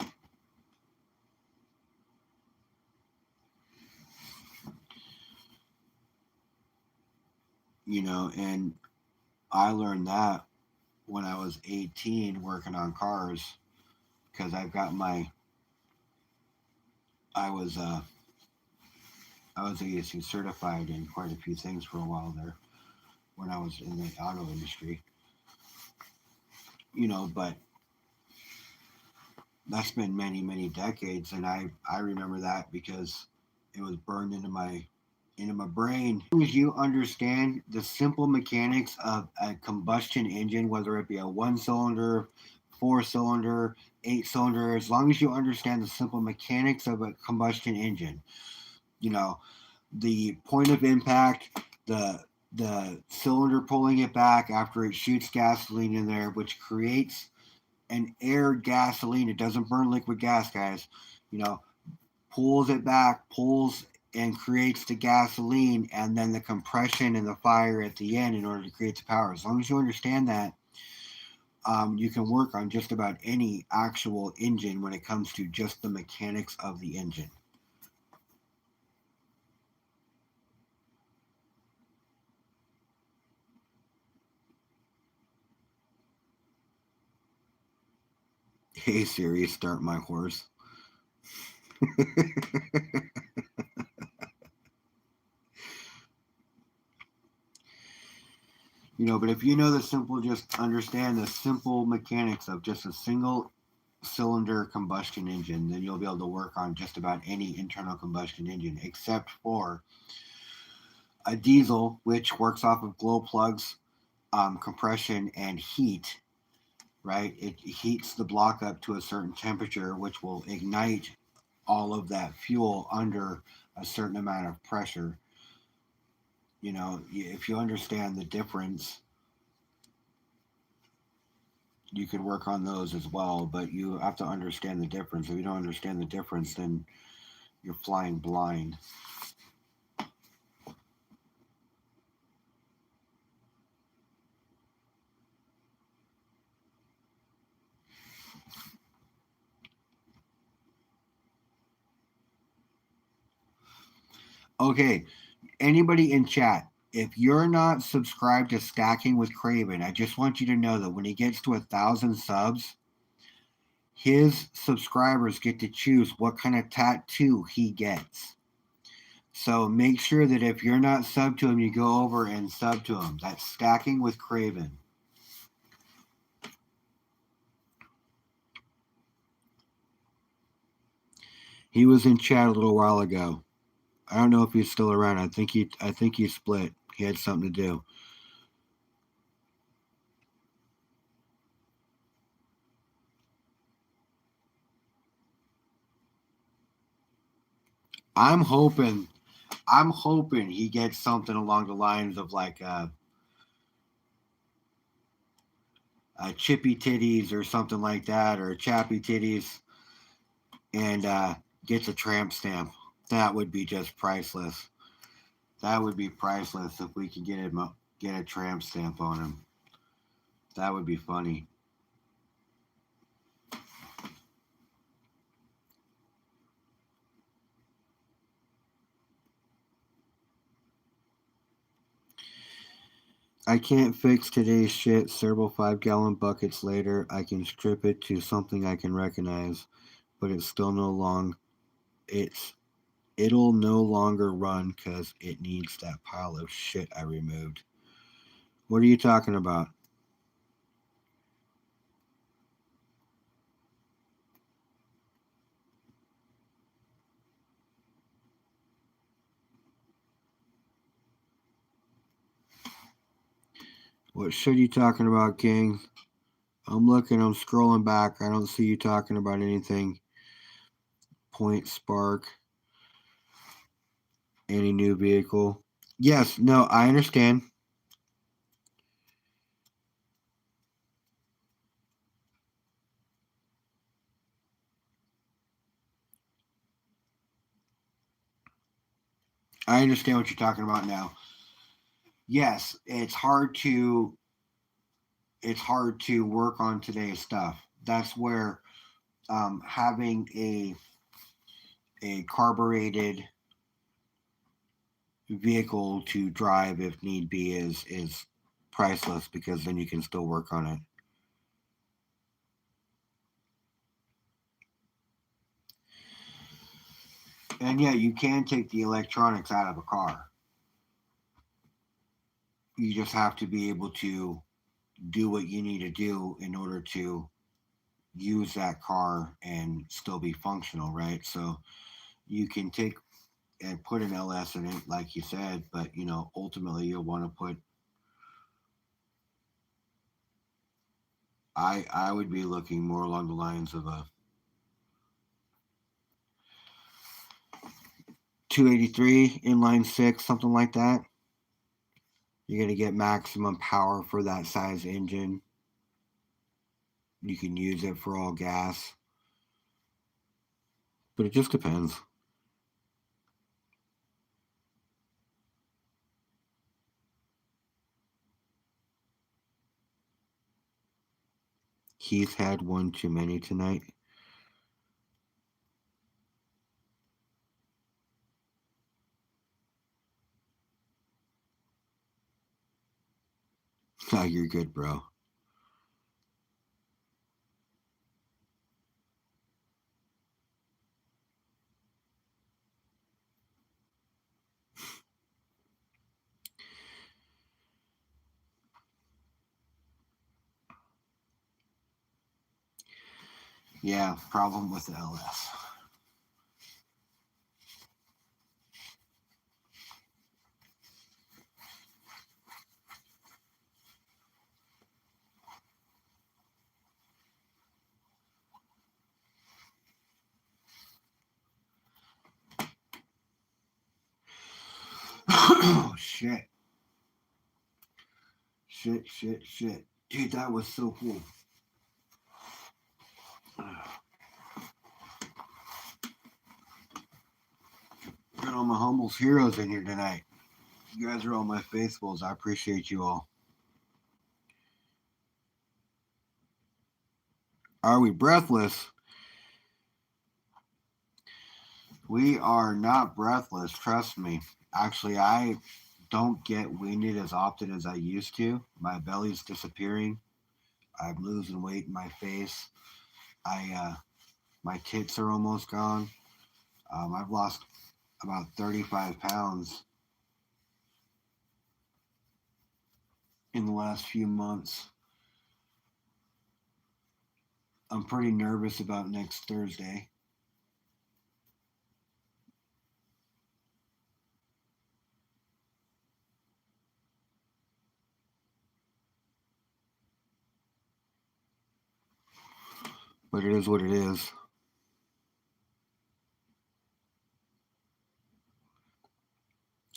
And I learned that when I was 18 working on cars, because I was ASC certified in quite a few things for a while there when I was in the auto industry. But that's been many many decades, and I remember that because it was burned into my brain. As long as you understand the simple mechanics of a combustion engine, whether it be a one cylinder, four cylinder, eight cylinder, as long as you understand the simple mechanics of a combustion engine, you know, the point of impact, the cylinder pulling it back after it shoots gasoline in there, which creates an air gasoline. It doesn't burn liquid gas, guys. You know, pulls it back, pulls and creates the gasoline, and then the compression and the fire at the end in order to create the power. As long as you understand that, you can work on just about any actual engine when it comes to just the mechanics of the engine. Hey Siri, start my horse. But if you know the simple, just understand the simple mechanics of just a single cylinder combustion engine, then you'll be able to work on just about any internal combustion engine, except for a diesel, which works off of glow plugs, compression, and heat. Right? It heats the block up to a certain temperature, which will ignite all of that fuel under a certain amount of pressure. If you understand the difference, you could work on those as well, but you have to understand the difference. If you don't understand the difference, then you're flying blind. Okay, anybody in chat, if you're not subscribed to Stacking with Craven, I just want you to know that when he gets to 1,000 subs, his subscribers get to choose what kind of tattoo he gets. So make sure that if you're not sub to him, you go over and sub to him. That's Stacking with Craven. He was in chat a little while ago. I don't know if he's still around. I think he split. He had something to do. I'm hoping he gets something along the lines of like chippy titties or something like that, or chappy titties, and gets a tramp stamp. That would be just priceless. That would be priceless if we could get a tramp stamp on him. That would be funny. I can't fix today's shit several 5-gallon buckets later. I can strip it to something I can recognize, but it's still no long. It'll no longer run because it needs that pile of shit I removed. What are you talking about? What shit are you talking about, King? I'm scrolling back. I don't see you talking about anything. Point Spark. Any new vehicle? Yes, no, I understand. I understand what you're talking about now. Yes, it's hard to work on today's stuff. That's where having a carbureted vehicle to drive if need be is priceless, because then you can still work on it. And yeah, you can take the electronics out of a car. You just have to be able to do what you need to do in order to use that car and still be functional, right? So you can take and put an LS in it, like you said, but ultimately you'll want to put. I would be looking more along the lines of a 283 inline six, something like that. You're gonna get maximum power for that size engine. You can use it for all gas, but it just depends. He's had one too many tonight. Oh, you're good, bro. Yeah, problem with the LS. Oh, shit. Shit. Dude, that was so cool. Got all my humbles heroes in here tonight. You guys are all my faithfuls. I appreciate you all. Are we breathless? We are not breathless, trust me. Actually, I don't get winded as often as I used to. My belly's disappearing. I'm losing weight in my face. My tits are almost gone. I've lost about 35 pounds in the last few months. I'm pretty nervous about next Thursday. But it is what it is.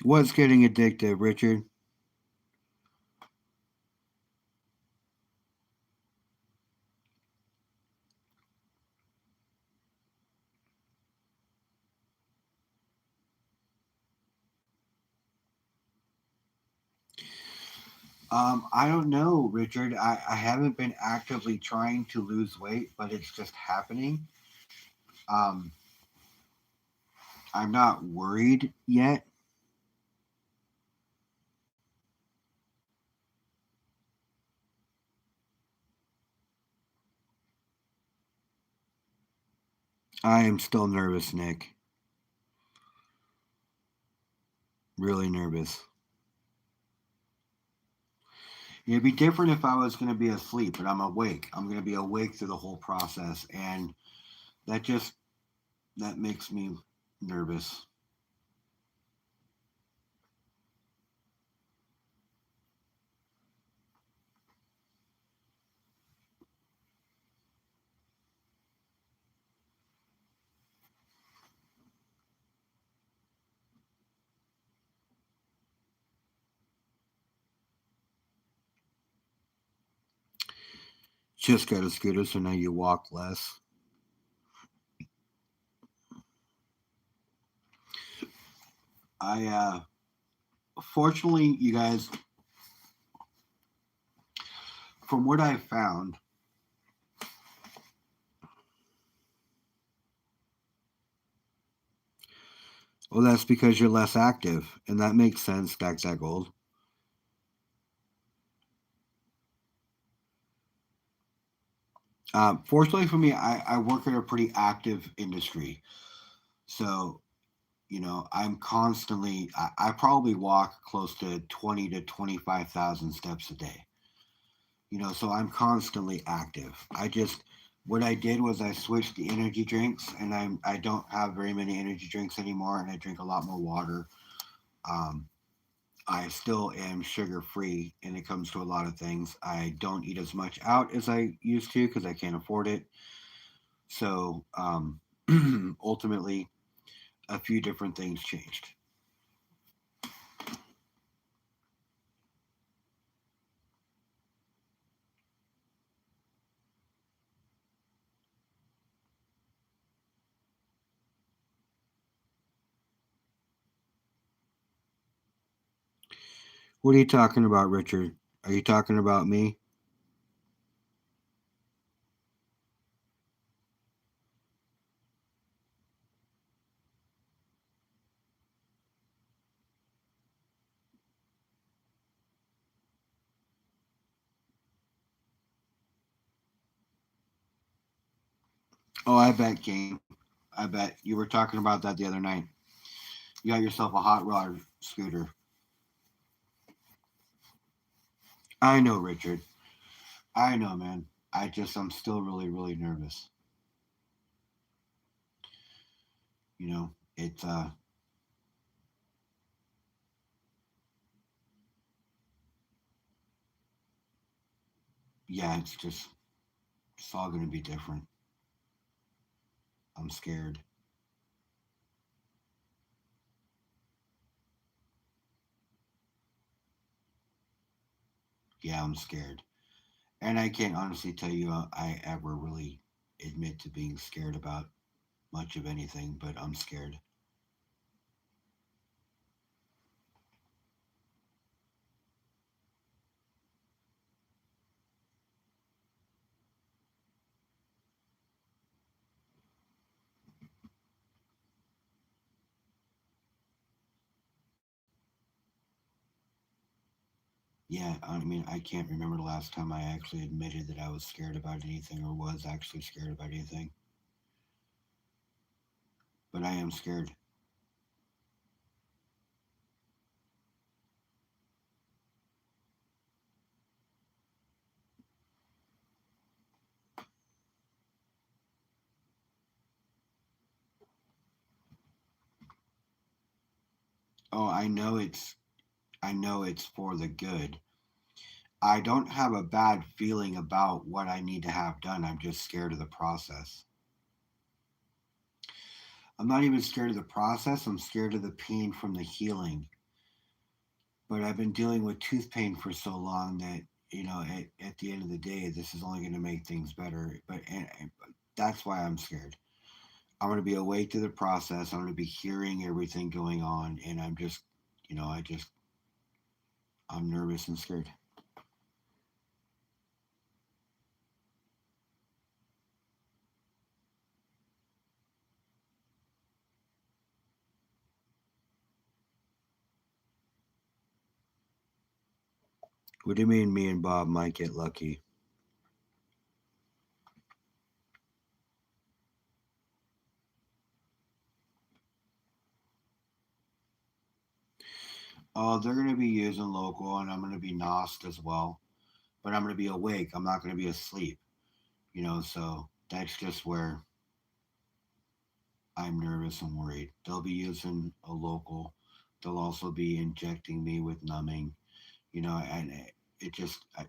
What's getting addictive, Richard? I don't know, Richard. I haven't been actively trying to lose weight, but it's just happening. Um, I'm not worried yet. I am still nervous, Nick. Really nervous. It'd be different if I was going to be asleep, but I'm awake. I'm going to be awake through the whole process, and that just that makes me nervous. Just got a scooter, so now you walk less. I fortunately, you guys, from what I've found, well, that's because you're less active, and that makes sense. That gold. Fortunately for me, I work in a pretty active industry, so I'm constantly. I probably walk close to 20 to 25,000 steps a day. So I'm constantly active. What I did was I switched the energy drinks, and I don't have very many energy drinks anymore, and I drink a lot more water. Um, I still am sugar free, and it comes to a lot of things. I don't eat as much out as I used to because I can't afford it. So ultimately, a few different things changed. What are you talking about, Richard? Are you talking about me? Oh, I bet, game. I bet you were talking about that the other night. You got yourself a hot rod scooter. I know, Richard. I know, man. I'm still really, really nervous. You know, it's yeah, it's all gonna be different. I'm scared. Yeah, I'm scared. And I can't honestly tell you I ever really admit to being scared about much of anything, but I'm scared. Yeah, I mean, I can't remember the last time I actually admitted that I was scared about anything or was actually scared about anything, but I am scared. Oh, I know it's for the good. I don't have a bad feeling about what I need to have done. I'm just scared of the process. I'm not even scared of the process. I'm scared of the pain from the healing. But I've been dealing with tooth pain for so long that, at the end of the day, this is only going to make things better. But that's why I'm scared. I'm going to be awake to the process. I'm going to be hearing everything going on. And I'm just, you know, I just, I'm nervous and scared. What do you mean me and Bob might get lucky? Oh, they're going to be using local and I'm going to be nosed as well. But I'm going to be awake. I'm not going to be asleep, so that's just where I'm nervous and worried. They'll be using a local. They'll also be injecting me with numbing, and it just, I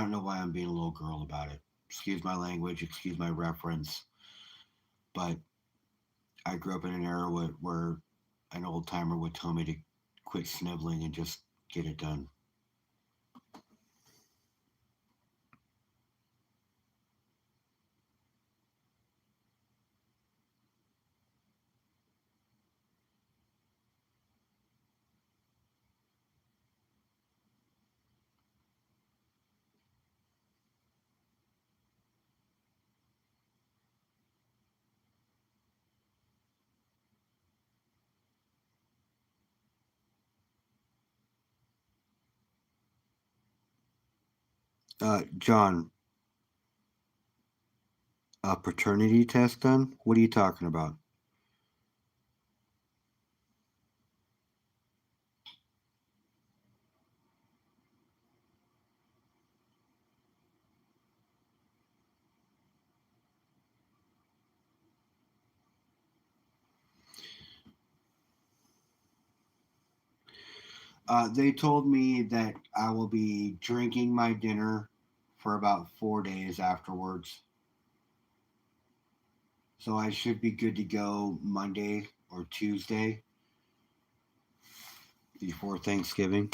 don't know why I'm being a little girl about it. Excuse my language, excuse my reference, but I grew up in an era where an old timer would tell me to quit sniveling and just get it done. John, a paternity test done? What are you talking about? They told me that I will be drinking my dinner for about 4 days afterwards. So I should be good to go Monday or Tuesday before Thanksgiving.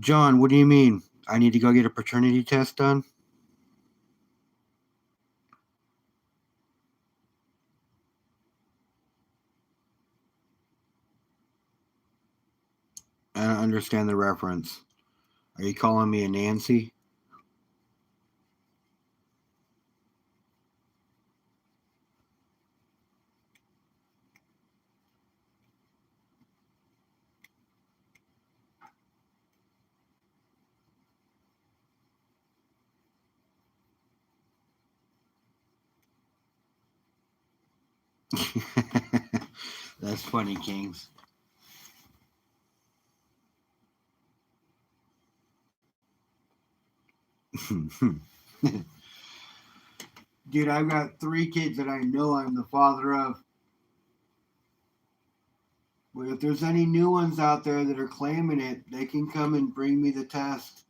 John, what do you mean? I need to go get a paternity test done? I don't understand the reference. Are you calling me a Nancy? That's funny, Kings. Dude, I've got 3 kids that I know I'm the father of. But if there's any new ones out there that are claiming it, they can come and bring me the test.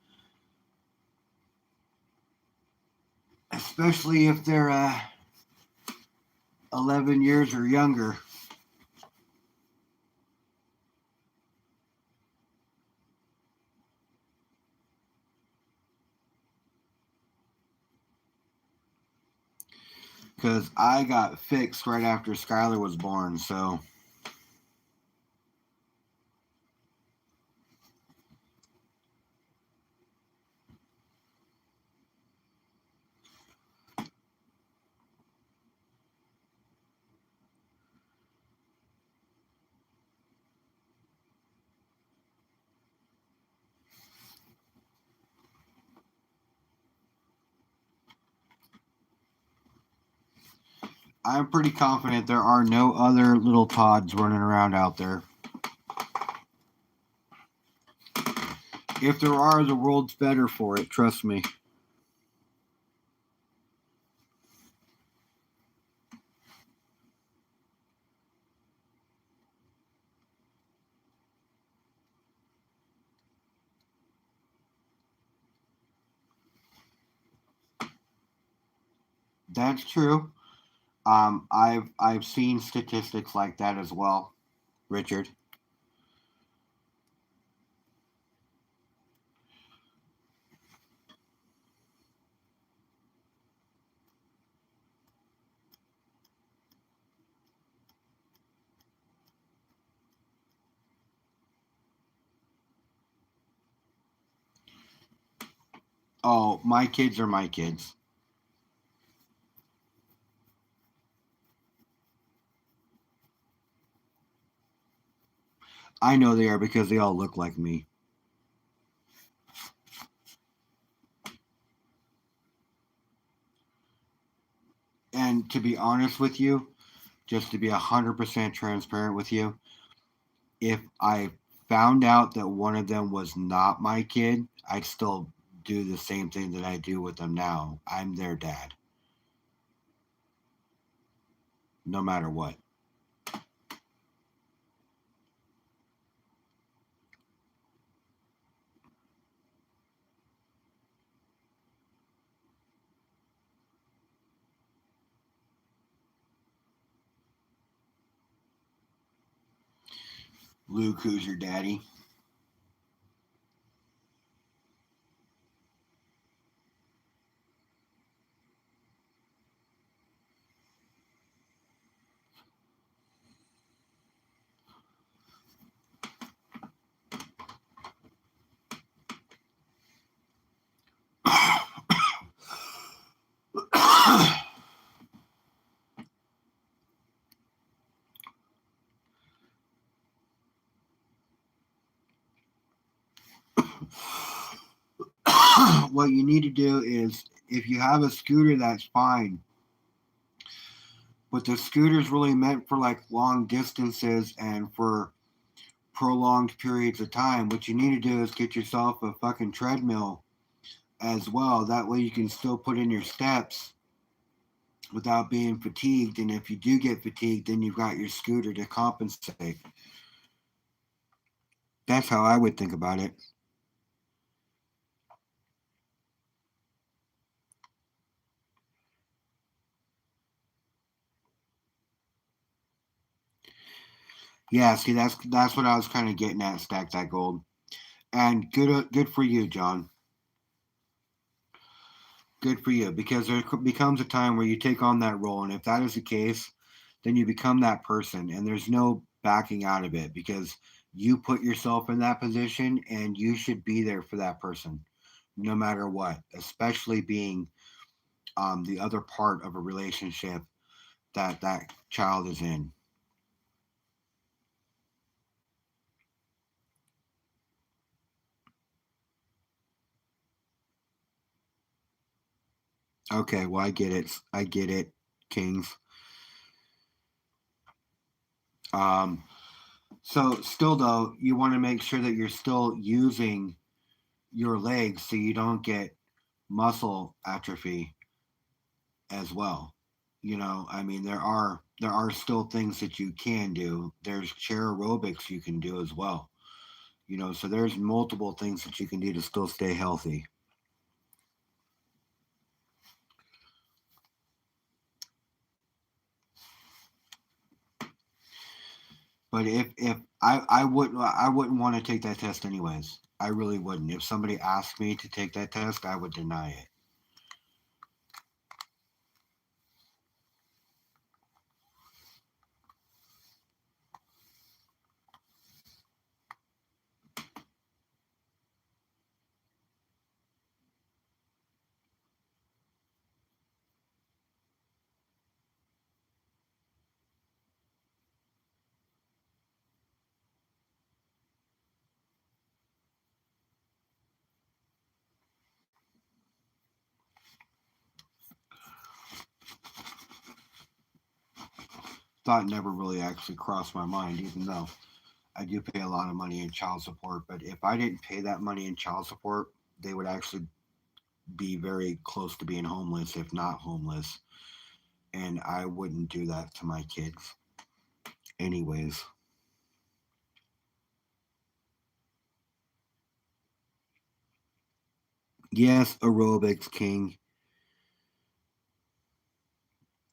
Especially if they're 11 years or younger. Because I got fixed right after Skylar was born, so. I'm pretty confident there are no other little Todds running around out there. If there are, the world's better for it, trust me. That's true. I've seen statistics like that as well, Richard. Oh, my kids are my kids. I know they are because they all look like me. And to be honest with you, just to be 100% transparent with you, if I found out that one of them was not my kid, I'd still do the same thing that I do with them now. I'm their dad, no matter what. Luke, who's your daddy? What you need to do is, if you have a scooter, that's fine. But the scooter's really meant for like long distances and for prolonged periods of time. What you need to do is get yourself a fucking treadmill as well. That way you can still put in your steps without being fatigued. And if you do get fatigued, then you've got your scooter to compensate. That's how I would think about it. Yeah, see, that's what I was kind of getting at. Stack that gold, and good for you, John. Good for you, because there becomes a time where you take on that role, and if that is the case, then you become that person, and there's no backing out of it because you put yourself in that position, and you should be there for that person, no matter what, especially being the other part of a relationship that that child is in. Okay, well, I get it. I get it, Kings. Um, so still though, you want to make sure that you're still using your legs so you don't get muscle atrophy as well. I mean, there are still things that you can do. There's chair aerobics you can do as well. So there's multiple things that you can do to still stay healthy. But if I wouldn't want to take that test anyways. I really wouldn't. If somebody asked me to take that test, I would deny it. Thought never really actually crossed my mind, even though I do pay a lot of money in child support. But if I didn't pay that money in child support, they would actually be very close to being homeless, if not homeless. And I wouldn't do that to my kids, anyways. Yes, aerobics king.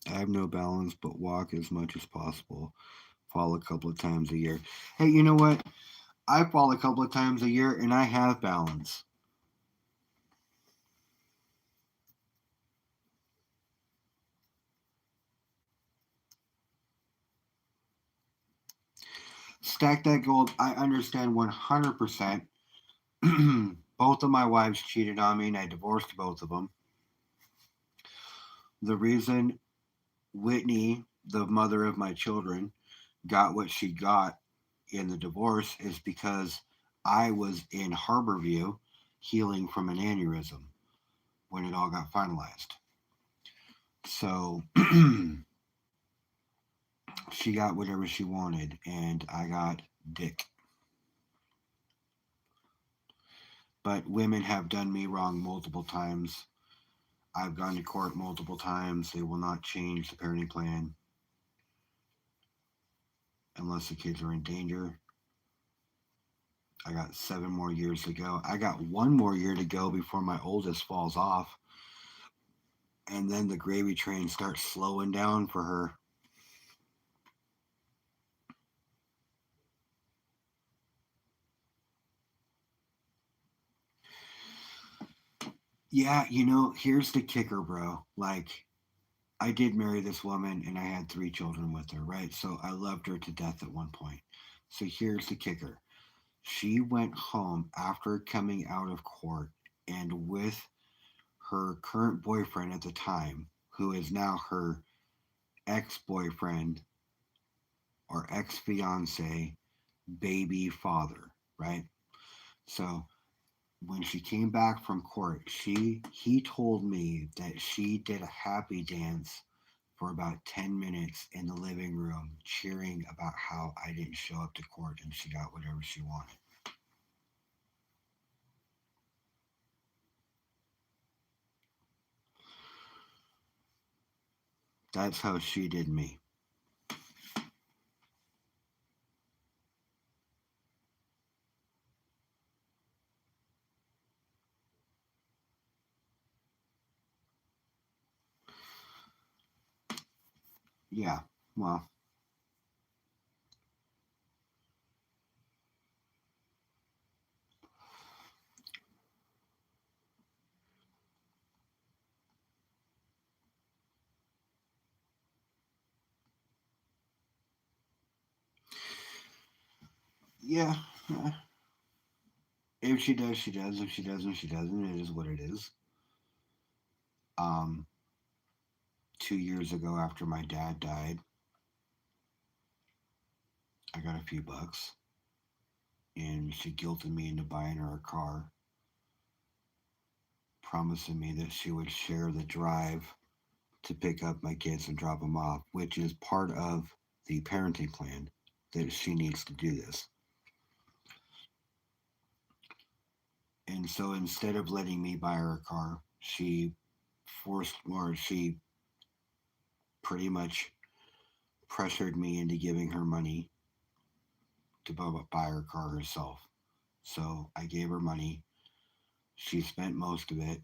I have no balance, but walk as much as possible. Fall a couple of times a year. Hey, you know what? I fall a couple of times a year and I have balance. Stack that gold. I understand 100%. Both of my wives cheated on me and I divorced both of them. The reason Whitney, the mother of my children, got what she got in the divorce is because I was in Harborview healing from an aneurysm when it all got finalized. So she got whatever she wanted, and I got dick. But women have done me wrong multiple times. I've gone to court multiple times. They will not change the parenting plan unless the kids are in danger. I got 7 more years to go. I got 1 more year to go before my oldest falls off. And then the gravy train starts slowing down for her. Yeah, here's the kicker, bro. Like, I did marry this woman and I had 3 children with her, right? So I loved her to death at one point. So here's the kicker. She went home after coming out of court and with her current boyfriend at the time, who is now her ex boyfriend or ex fiance, baby father, right? So when she came back from court, he told me that she did a happy dance for about 10 minutes in the living room cheering about how I didn't show up to court and she got whatever she wanted. That's how she did me. Yeah. Well, yeah. If she does, she does. If she doesn't, she doesn't. It is what it is. Um, 2 years ago, after my dad died, I got a few bucks, and she guilted me into buying her a car, promising me that she would share the drive to pick up my kids and drop them off, which is part of the parenting plan that she needs to do this. And so instead of letting me buy her a car, She she pretty much pressured me into giving her money to buy her car herself. So I gave her money. She spent most of it,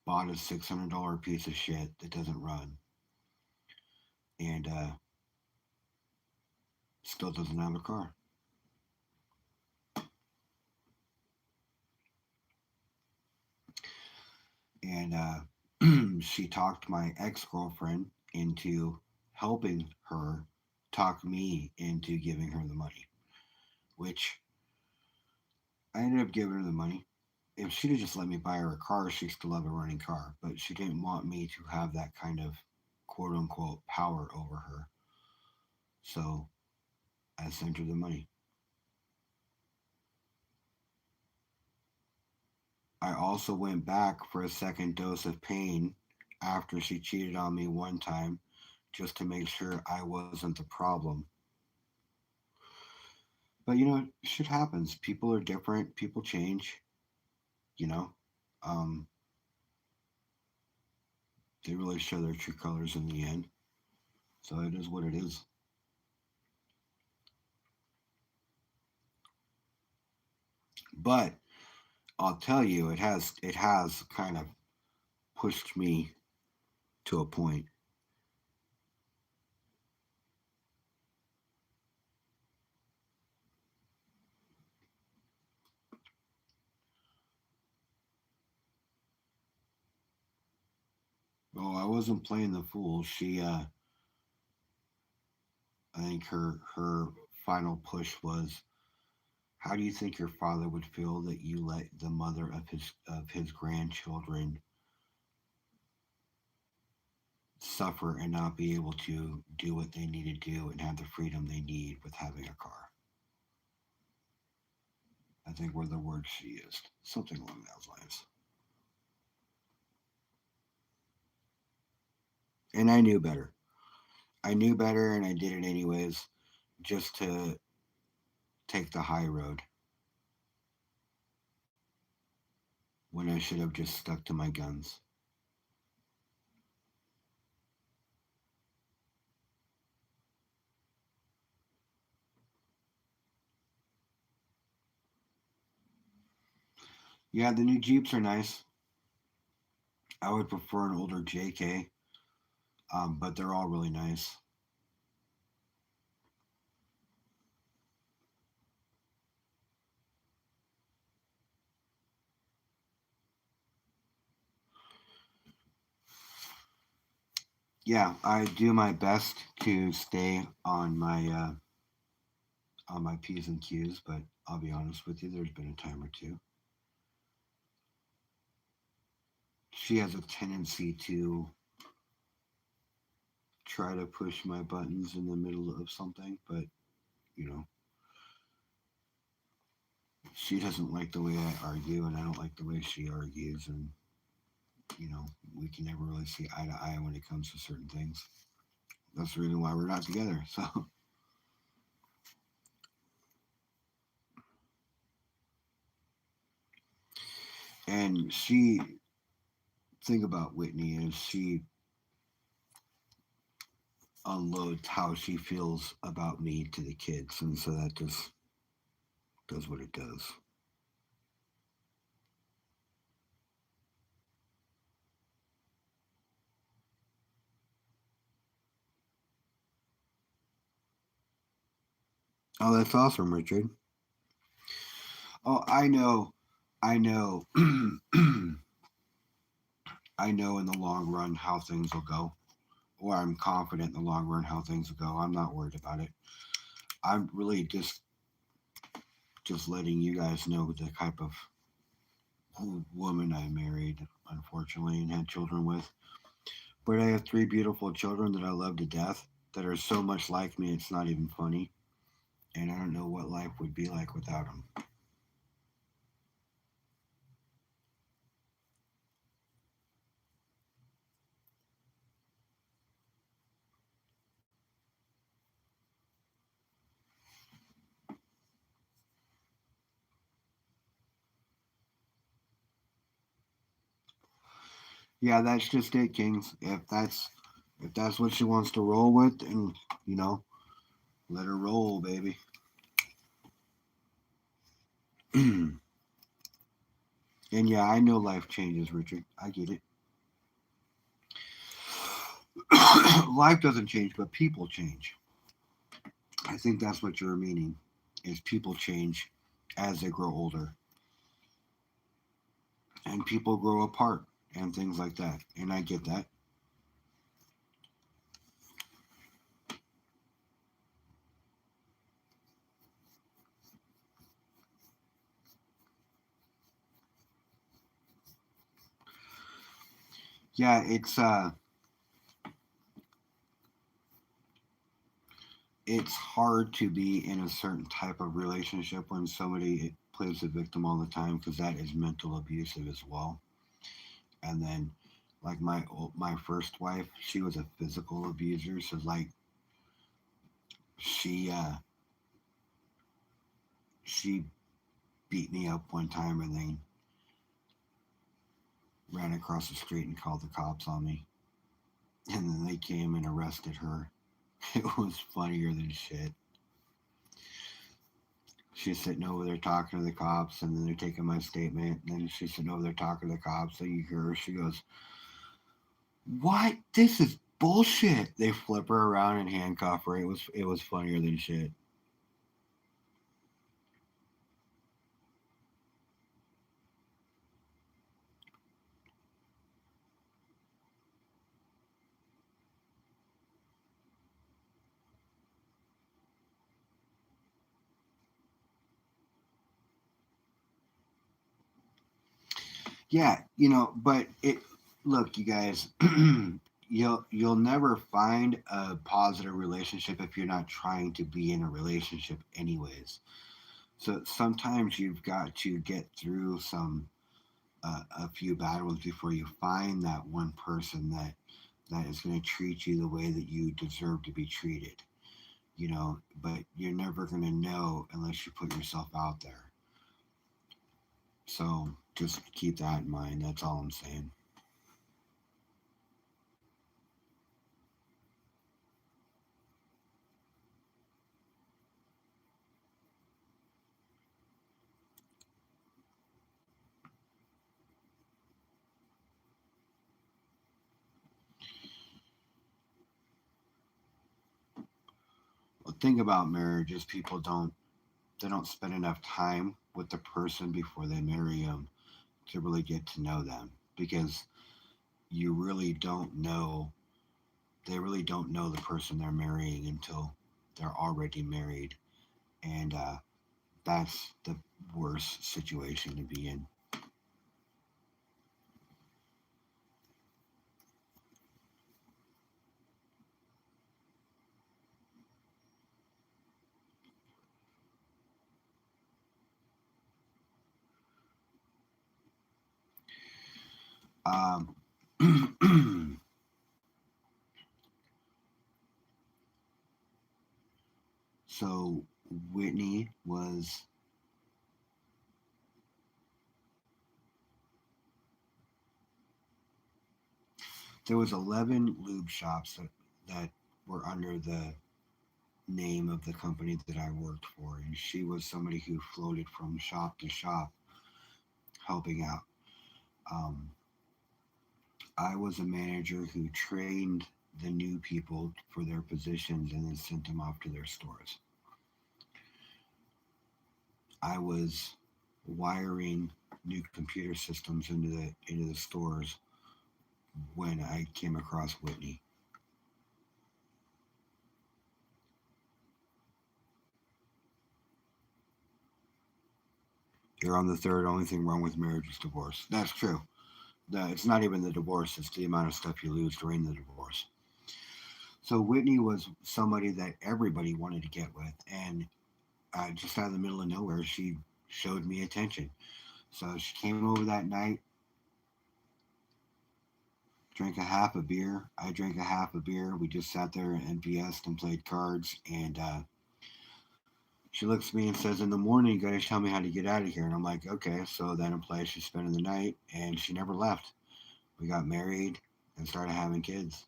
bought a $600 piece of shit that doesn't run, and still doesn't have a car. And she talked my ex girlfriend into helping her talk me into giving her the money, which I ended up giving her the money. If she'd have just let me buy her a car, she'd still have a running car. But she didn't want me to have that kind of quote unquote power over her. So I sent her the money. I also went back for a second dose of pain after she cheated on me one time just to make sure I wasn't the problem. But shit happens. People are different. People change. You know, um, they really show their true colors in the end. So it is what it is. But I'll tell you, it has kind of pushed me to a point. Oh, I wasn't playing the fool. I think her final push was, how do you think your father would feel that you let the mother of his grandchildren suffer and not be able to do what they need to do and have the freedom they need with having a car? I think were the words she used, something along those lines. And I knew better. I knew better, and I did it anyways, just to take the high road when I should have just stuck to my guns. Yeah, the new Jeeps are nice. I would prefer an older JK, but they're all really nice. Yeah, I do my best to stay on my p's and q's, but I'll be honest with you, there's been a time or two. She has a tendency to try to push my buttons in the middle of something, but you know, she doesn't like the way I argue, and I don't like the way she argues, and we can never really see eye to eye when it comes to certain things. That's the reason why we're not together. So, and she thing about Whitney is she unloads how she feels about me to the kids, and so that just does what it does. Oh, that's awesome, Richard. Oh, I know, I know in the long run how things will go, or I'm confident in the long run how things will go. I'm not worried about it. I'm really just letting you guys know the type of woman I married, unfortunately, and had children with. But I have three beautiful children that I love to death that are so much like me, it's not even funny. And I don't know what life would be like without them. Yeah, that's just it, Kings. If that's what she wants to roll with, and you know, let her roll, baby. And yeah, I know life changes, Richard. I get it. Life doesn't change, but people change. I think that's what you're meaning. Is people change as they grow older, and people grow apart, and things like that. And I get that. Yeah, it's hard to be in a certain type of relationship when somebody plays the victim all the time because that is mental abusive as well. And then, like my first wife, she was a physical abuser. So like she she beat me up one time and then ran across the street and called the cops on me. And then they came and arrested her. It was funnier than shit. She's sitting over there talking to the cops, and then they're taking my statement. And then she's sitting over there talking to the cops. And you hear her, she goes, "What? This is bullshit." They flip her around and handcuff her. It was funnier than shit. Yeah, but it look, you guys, you'll never find a positive relationship if you're not trying to be in a relationship anyways. So sometimes you've got to get through a few bad ones before you find that one person that is going to treat you the way that you deserve to be treated. But you're never going to know unless you put yourself out there. So just keep that in mind. That's all I'm saying. The thing about marriage is people don't spend enough time with the person before they marry them to really get to know them, because you really don't know they really don't know the person they're marrying until they're already married. And that's the worst situation to be in. Um, so Whitney was there was 11 lube shops that were under the name of the company that I worked for, and she was somebody who floated from shop to shop helping out. Um, I was a manager who trained the new people for their positions and then sent them off to their stores. I was wiring new computer systems into the stores when I came across Whitney. You're on the third. Only thing wrong with marriage is divorce. That's true. It's not even the divorce; it's the amount of stuff you lose during the divorce. So Whitney was somebody that everybody wanted to get with, and just out of the middle of nowhere, she showed me attention. So she came over that night, drank a half a beer. I drank a half a beer. We just sat there and NPS and played cards. And she looks at me and says, "In the morning, you gotta tell me how to get out of here." And I'm like, "Okay." So then in place, she's spending the night, and she never left. We got married and started having kids.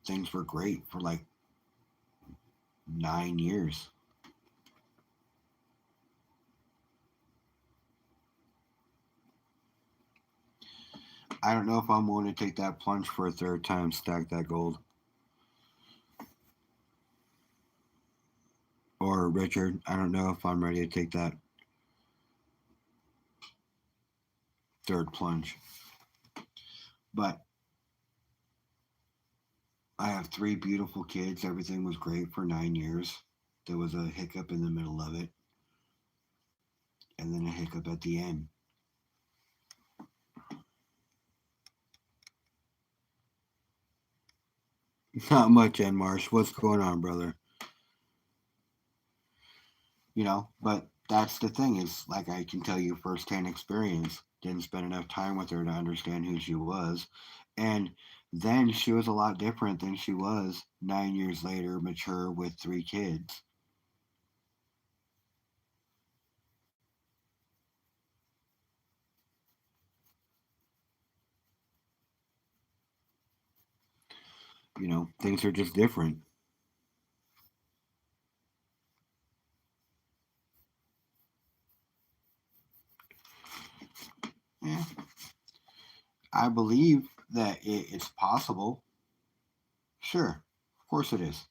Things were great for like 9 years. I don't know if I'm willing to take that plunge for a third time, stack that gold. Or Richard, I don't know if I'm ready to take that third plunge. But I have three beautiful kids. Everything was great for 9 years. There was a hiccup in the middle of it, and then a hiccup at the end. Not much, Ed Marsh. What's going on, brother? But that's the thing is, like, I can tell you firsthand experience. Didn't spend enough time with her to understand who she was. And then she was a lot different than she was 9 years later, mature with three kids. Things are just different. Yeah. I believe that it's possible. Sure. Of course it is.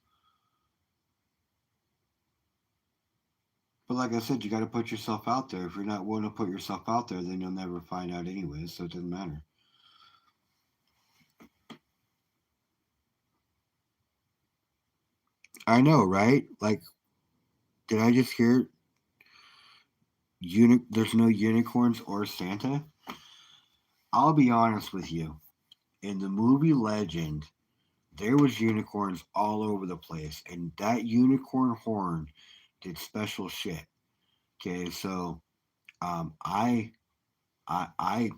But like I said, you got to put yourself out there. If you're not willing to put yourself out there, then you'll never find out anyways, so it doesn't matter. I know, right? Like, did I just hear there's no unicorns or Santa? I'll be honest with you. In the movie Legend, there was unicorns all over the place, and that unicorn horn did special shit. Okay, so I I I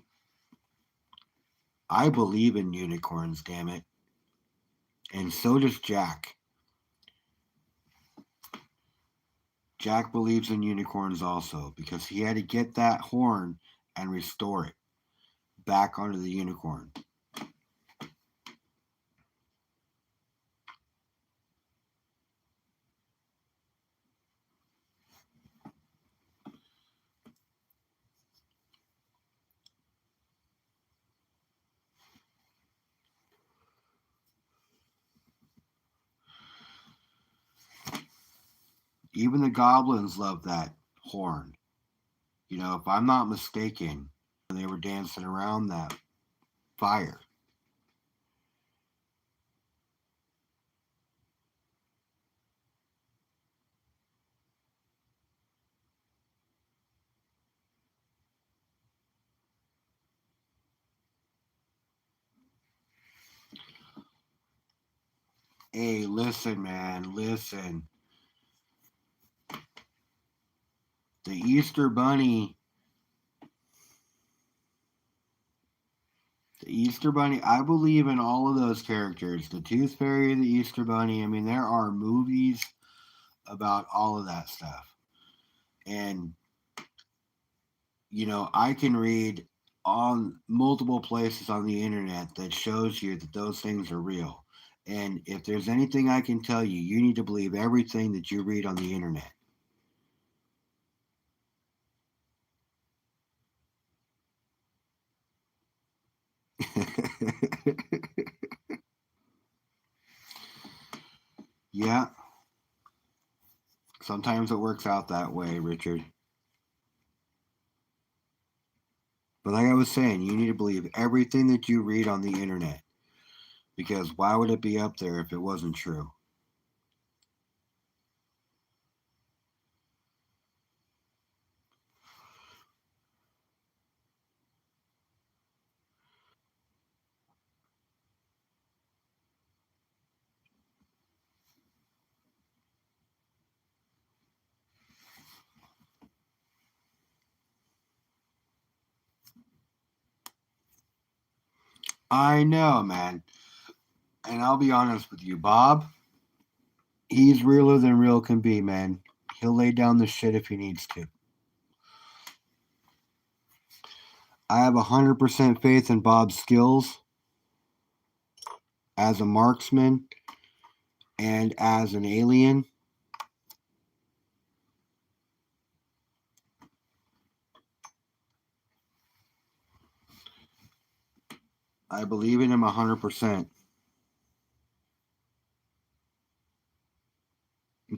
I believe in unicorns, damn it, and so does Jack. Jack believes in unicorns also because he had to get that horn and restore it back onto the unicorn. Even the goblins love that horn. If I'm not mistaken, they were dancing around that fire. Hey, listen, man, listen. The Easter Bunny, I believe in all of those characters. The Tooth Fairy, the Easter Bunny. I mean, there are movies about all of that stuff. And, I can read on multiple places on the internet that shows you that those things are real. And if there's anything I can tell you, you need to believe everything that you read on the internet. Yeah, sometimes it works out that way, Richard. But like I was saying, you need to believe everything that you read on the internet because why would it be up there if it wasn't true? I know, man. And I'll be honest with you, Bob, he's realer than real can be, man. He'll lay down the shit if he needs to. I have 100% faith in Bob's skills as a marksman and as an alien. I believe in him 100%.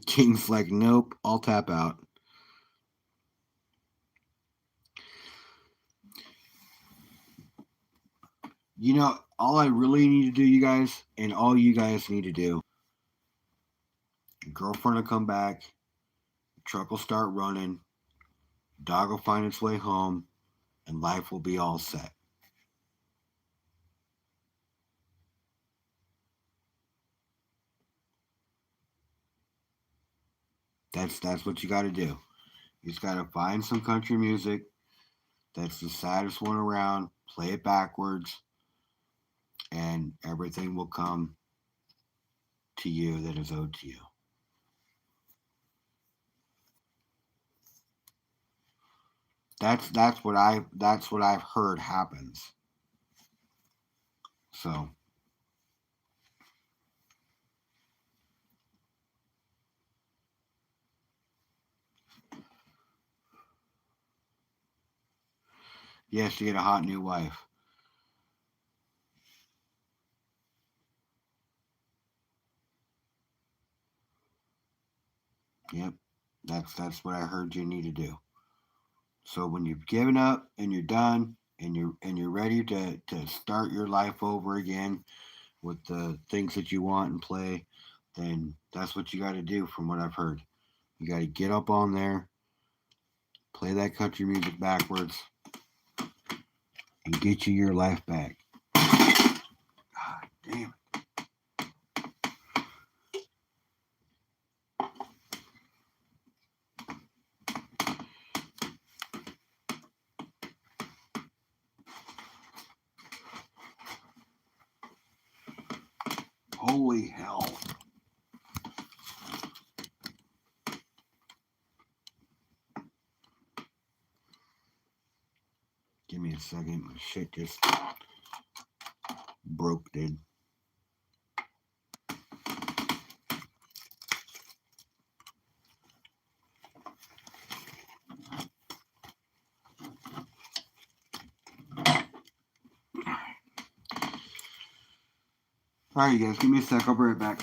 King's like, nope, I'll tap out. You know, all I really need to do, you guys, and all you guys need to do, your girlfriend will come back, truck will start running, dog will find its way home, and life will be all set. That's what you got to do. You just got to find some country music that's the saddest one around, play it backwards, and everything will come to you that is owed to you. That's what I've heard happens. So yes, you get a hot new wife. Yep, that's what I heard you need to do. So when you've given up and you're done and you're ready to start your life over again with the things that you want and play, then that's what you got to do. From what I've heard, you got to get up on there, play that country music backwards, and get you your life back. God damn. Holy hell. Give me a second. My shit just broke, dude. Alright, you guys, give me a sec. I'll be right back.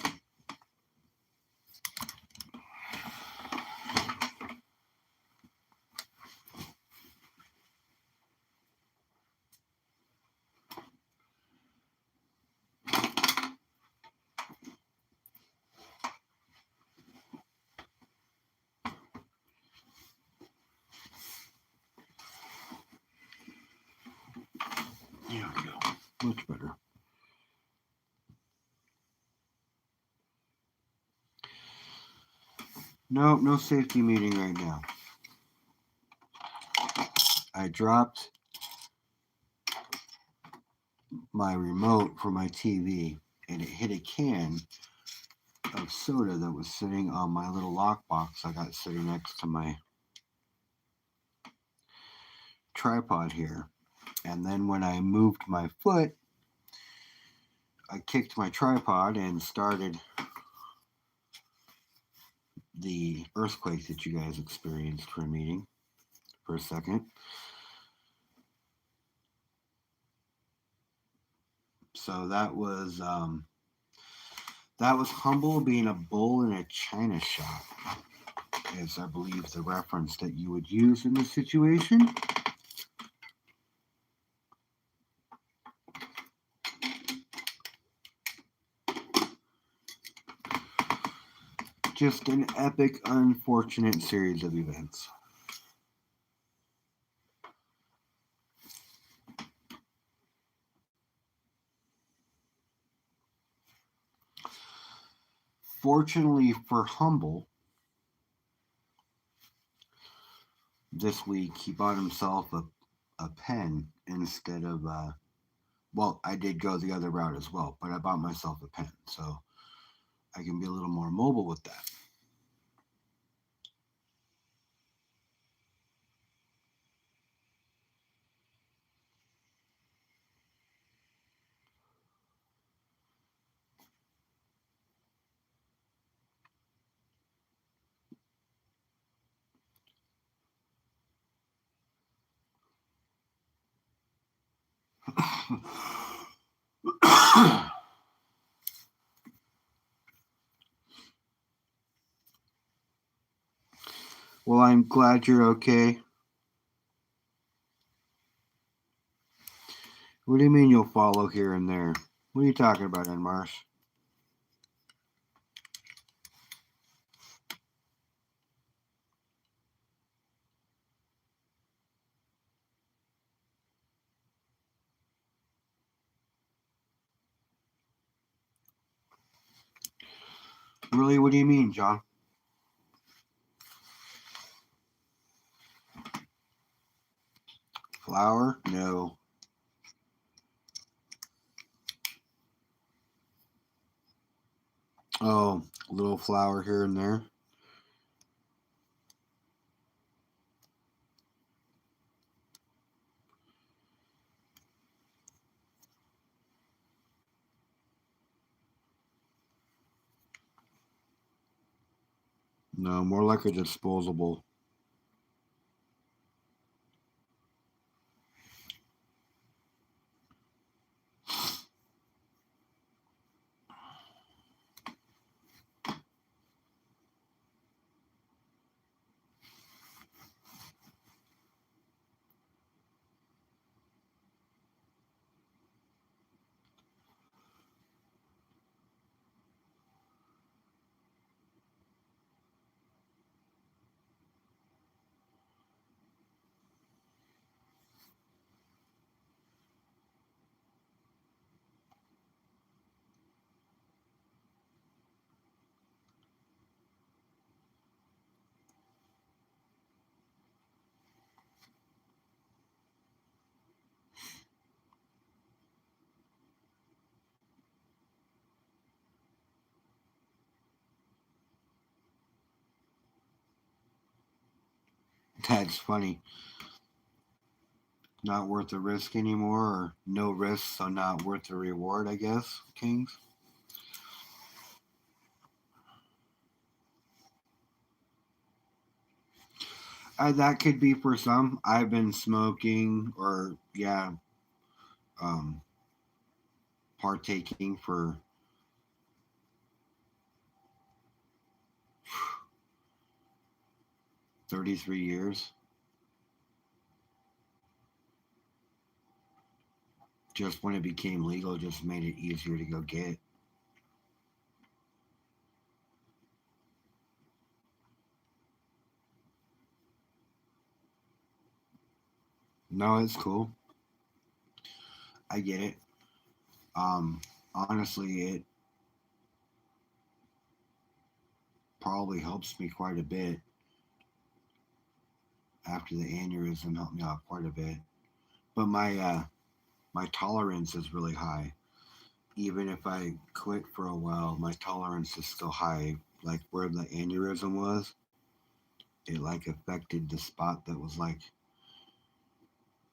There we go. Much better. Nope, no safety meeting right now. I dropped my remote for my TV and it hit a can of soda that was sitting on my little lockbox I got sitting next to my tripod here. And then when I moved my foot, I kicked my tripod and started the earthquake that you guys experienced for a meeting for a second. So that was humble being a bull in a china shop, is I believe the reference that you would use in this situation. Just an epic, unfortunate series of events. Fortunately for Humble, this week he bought himself a pen instead of, well, I did go the other route as well, but I bought myself a pen, so I can be a little more mobile with that. Well, I'm glad you're okay. What do you mean you'll follow here and there? What are you talking about, Enmarsh? Really, what do you mean, John? Flower? No. Oh, a little flower here and there. No, more like a disposable. That's funny. Not worth the risk anymore, or no risk, so not worth the reward, I guess, Kings? That could be for some. I've been smoking, or, yeah, um, partaking for 33 years. Just when it became legal, it just made it easier to go get. No, it's cool. I get it. Honestly, it probably helps me quite a bit. After the aneurysm helped me out quite a bit. But my tolerance is really high. Even if I quit for a while, my tolerance is still high. Like where the aneurysm was, it like affected the spot that was like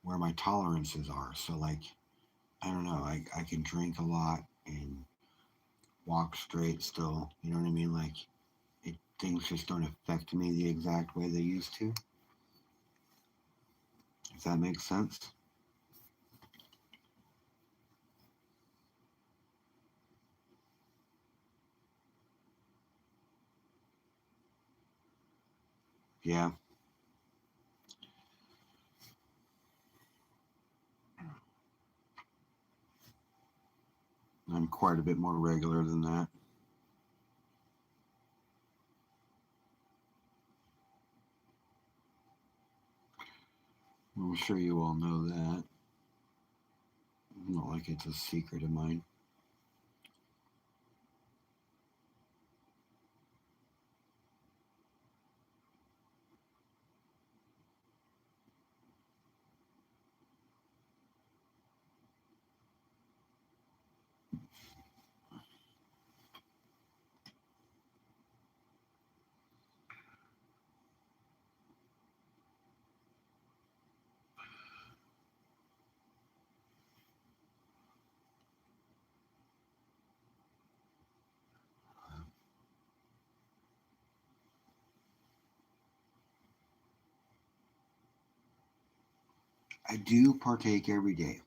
where my tolerances are. So like I don't know, I can drink a lot and walk straight still. You know what I mean? Like things just don't affect me the exact way they used to. If that makes sense. Yeah, I'm quite a bit more regular than that. I'm sure you all know that. Not like it's a secret of mine. I do partake every day.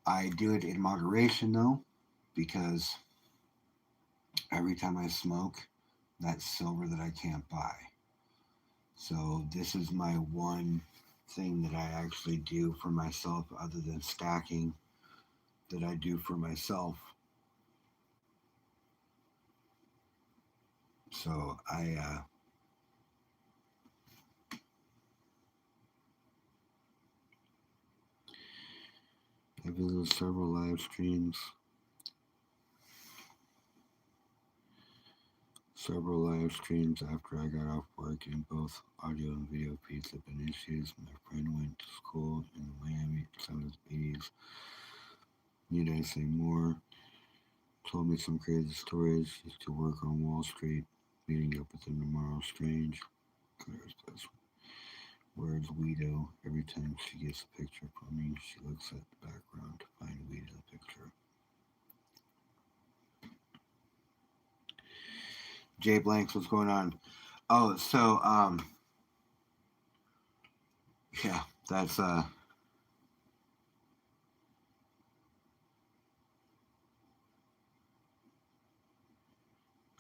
I do it in moderation though, because every time I smoke, that's silver that I can't buy. So this is my one thing that I actually do for myself, other than stacking, that I do for myself. So I visited several live streams. Several live streams after I got off work, and both audio and video feeds have been issues. My friend went to school in Miami, 70s, 80s. Need I say more? Told me some crazy stories. Used to work on Wall Street. Meeting up with him tomorrow. Strange. Claire's best. Where's Guido? Every time she gets a picture from me, she looks at the background to find Guido's picture. Jay Blanks, what's going on? Oh, so yeah, that's oh,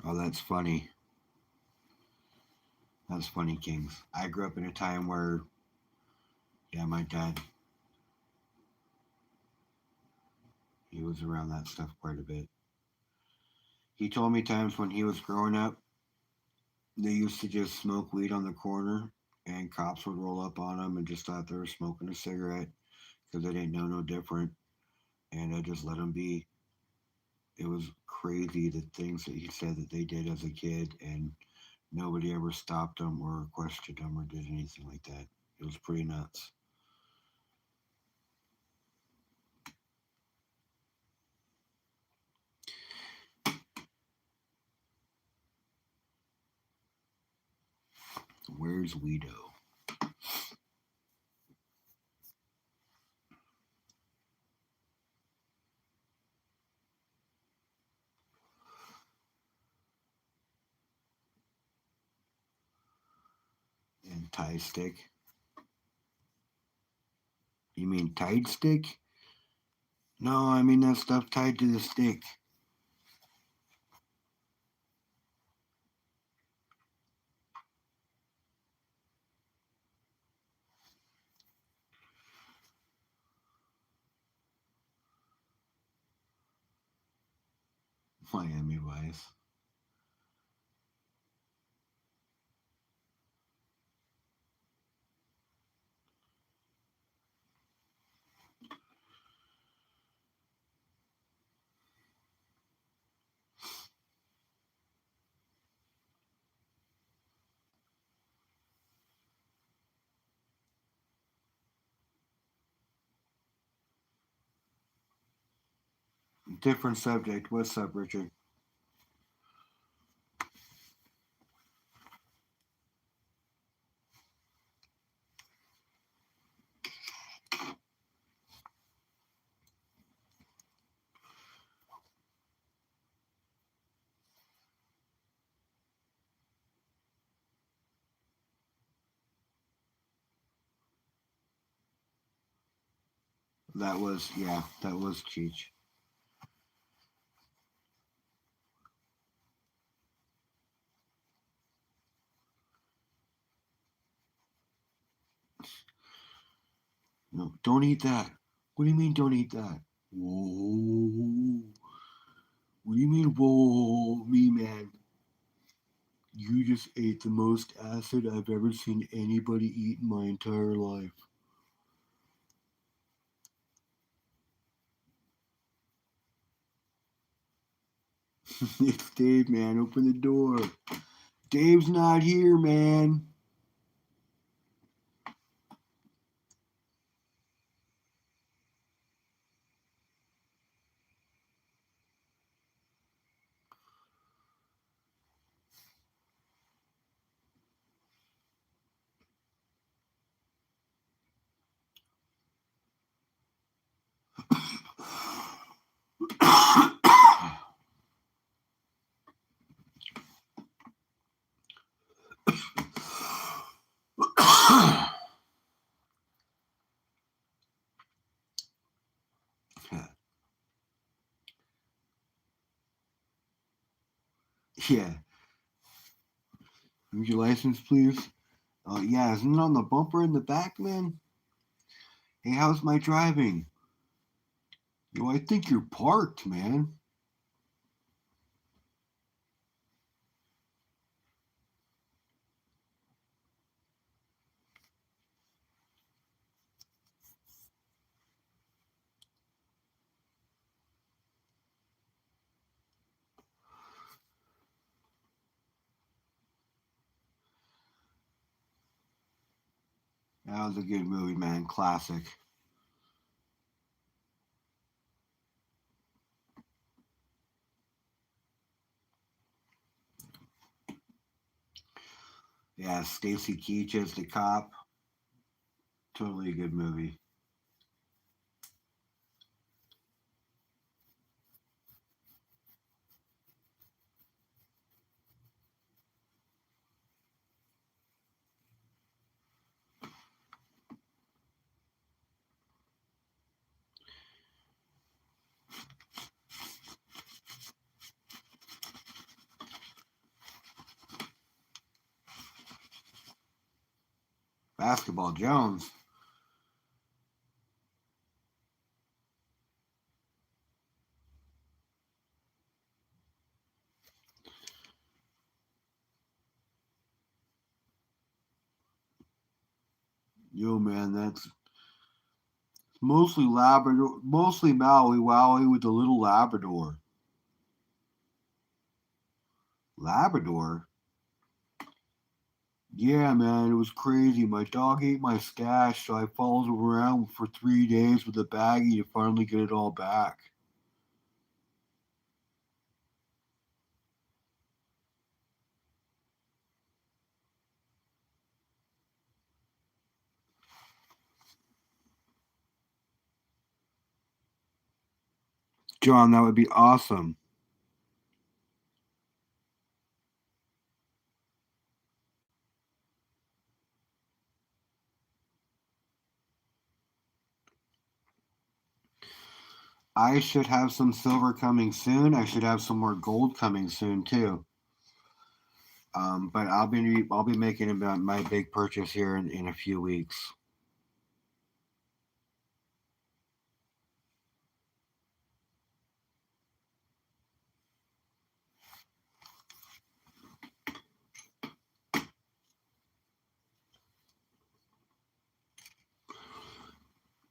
that's funny. That's funny, Kings. I grew up in a time where, yeah, my dad, he was around that stuff quite a bit. He told me times when he was growing up, they used to just smoke weed on the corner, and cops would roll up on them and just thought they were smoking a cigarette because they didn't know no different, and I just let them be. It was crazy the things that he said that they did as a kid, and nobody ever stopped them or questioned them or did anything like that. It was pretty nuts. Where's Guido? And tie stick? You mean tied stick? No, I mean that stuff tied to the stick. Miami Vice. Different subject. What's up, Richard? That was, yeah, that was Cheech. No, don't eat that. What do you mean, don't eat that? Whoa. What do you mean, whoa, me, man? You just ate the most acid I've ever seen anybody eat in my entire life. It's Dave, man. Open the door. Dave's not here, man. Yeah. Use your license, please. Oh, yeah. Isn't it on the bumper in the back, man? Hey, how's my driving? Yo, I think you're parked, man. That was a good movie, man. Classic. Yeah, Stacy Keach as the cop. Totally a good movie. Basketball Jones. Yo, man, that's mostly Labrador, mostly Maui Wowie with the little Labrador. Labrador? Yeah, man, it was crazy. My dog ate my stash, so I followed him around for 3 days with a baggie to finally get it all back. John, that would be awesome. I should have some silver coming soon. I should have some more gold coming soon too. But I'll be making about my big purchase here in a few weeks.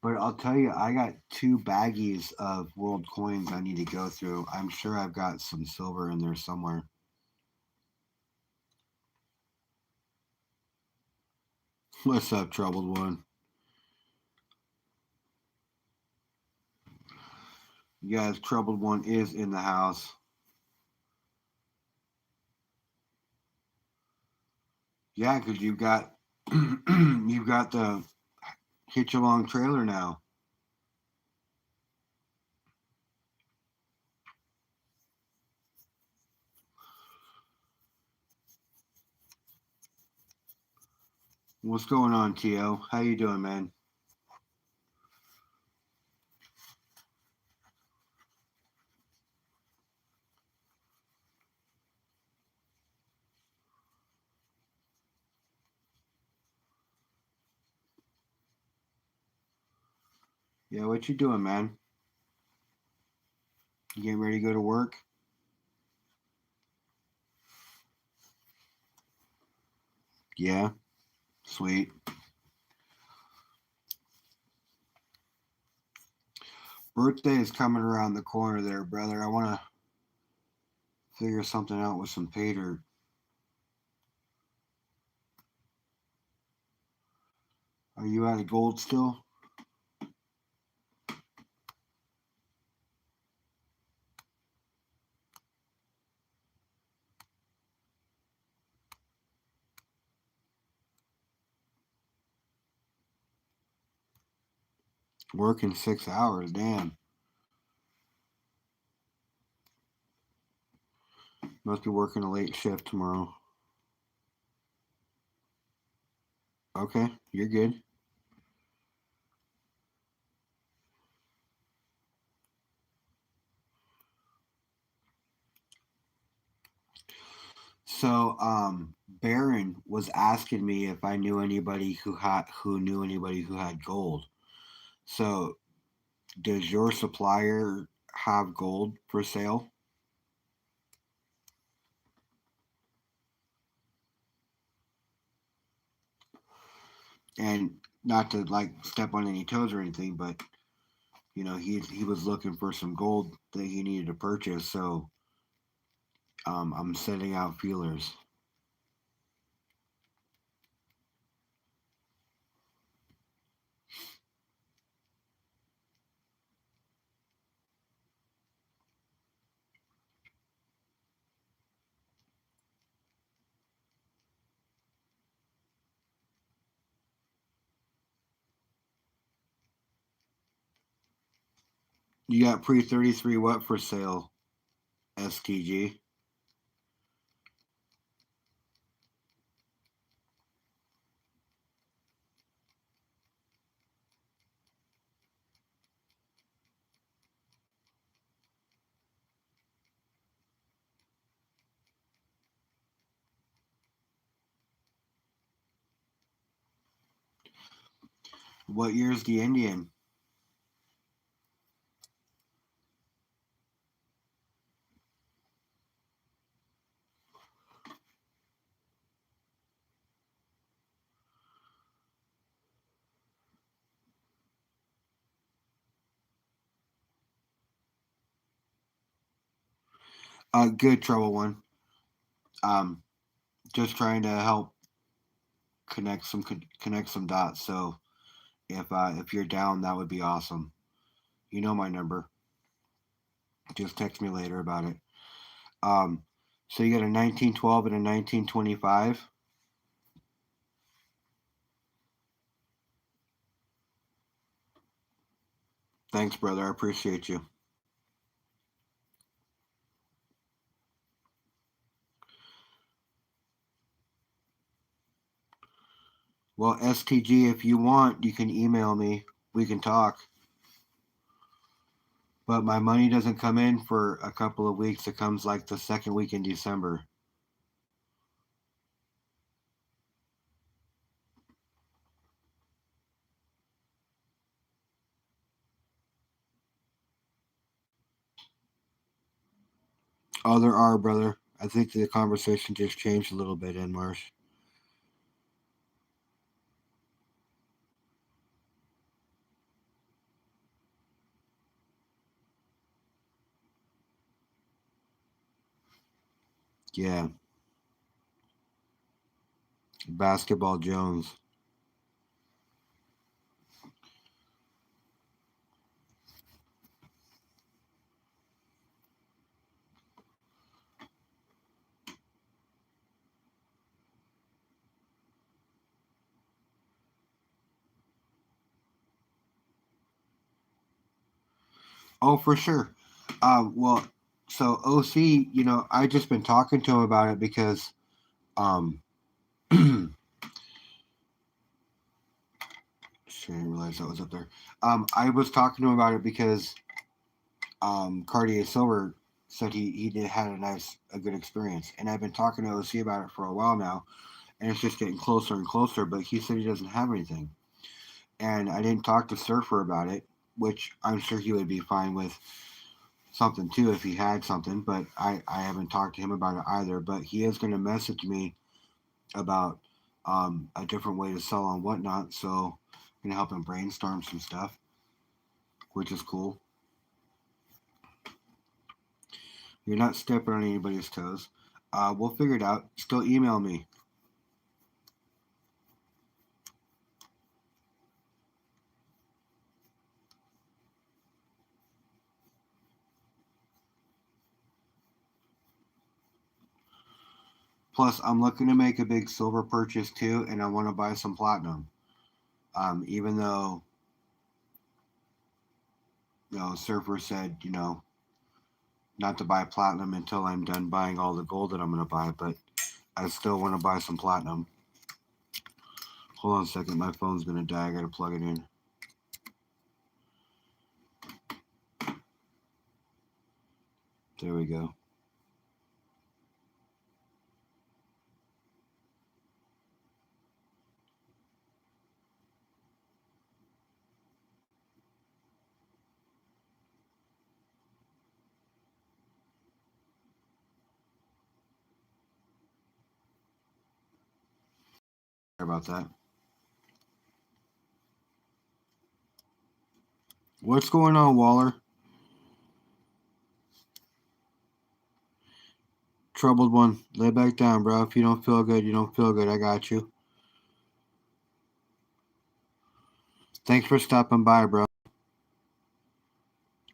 But I'll tell you, I got 2 baggies of world coins I need to go through. I'm sure I've got some silver in there somewhere. What's up, troubled one? Yes, troubled one is in the house. Yeah, because you've got the hitch along trailer now. What's going on, Tio? How you doing, man? Yeah, what you doing, man? You getting ready to go to work? Yeah, sweet. Birthday is coming around the corner there, brother. I want to figure something out with some pay dirt. Are you out of gold still? Working 6 hours, damn. Must be working a late shift tomorrow. Okay, you're good. So, Baron was asking me if I knew anybody who had gold. So, does your supplier have gold for sale? And not to like step on any toes or anything, but he was looking for some gold that he needed to purchase. So, I'm sending out feelers. You got pre 33 what for sale, STG? What year's the Indian? Good trouble one. Um, just trying to help connect some dots. So if you're down, that would be awesome. You know my number. Just text me later about it. Um, so you got a 1912 and a 1925. Thanks, brother. I appreciate you. Well, STG, if you want, you can email me. We can talk. But my money doesn't come in for a couple of weeks. It comes like the second week in December. Oh, there are, brother. I think the conversation just changed a little bit in Marsh. Yeah. Basketball Jones. Oh, for sure. Well, so OC, I just been talking to him about it because, um, shit, I didn't realize that was up there. I was talking to him about it because, Cartier Silver said he did had a good experience, and I've been talking to OC about it for a while now, and it's just getting closer and closer. But he said he doesn't have anything, and I didn't talk to Surfer about it, which I'm sure he would be fine with something too if he had something, but I haven't talked to him about it either. But he is going to message me about a different way to sell on whatnot, so I'm going to help him brainstorm some stuff, which is cool. You're not stepping on anybody's toes. We'll figure it out. Still email me. Plus, I'm looking to make a big silver purchase too, and I want to buy some platinum. Even though, Surfer said, not to buy platinum until I'm done buying all the gold that I'm going to buy, but I still want to buy some platinum. Hold on a second, my phone's going to die. I got to plug it in. There we go. about that. What's going on, Waller? Troubled one. Lay back down, bro. If you don't feel good, you don't feel good. I got you. Thanks for stopping by, bro.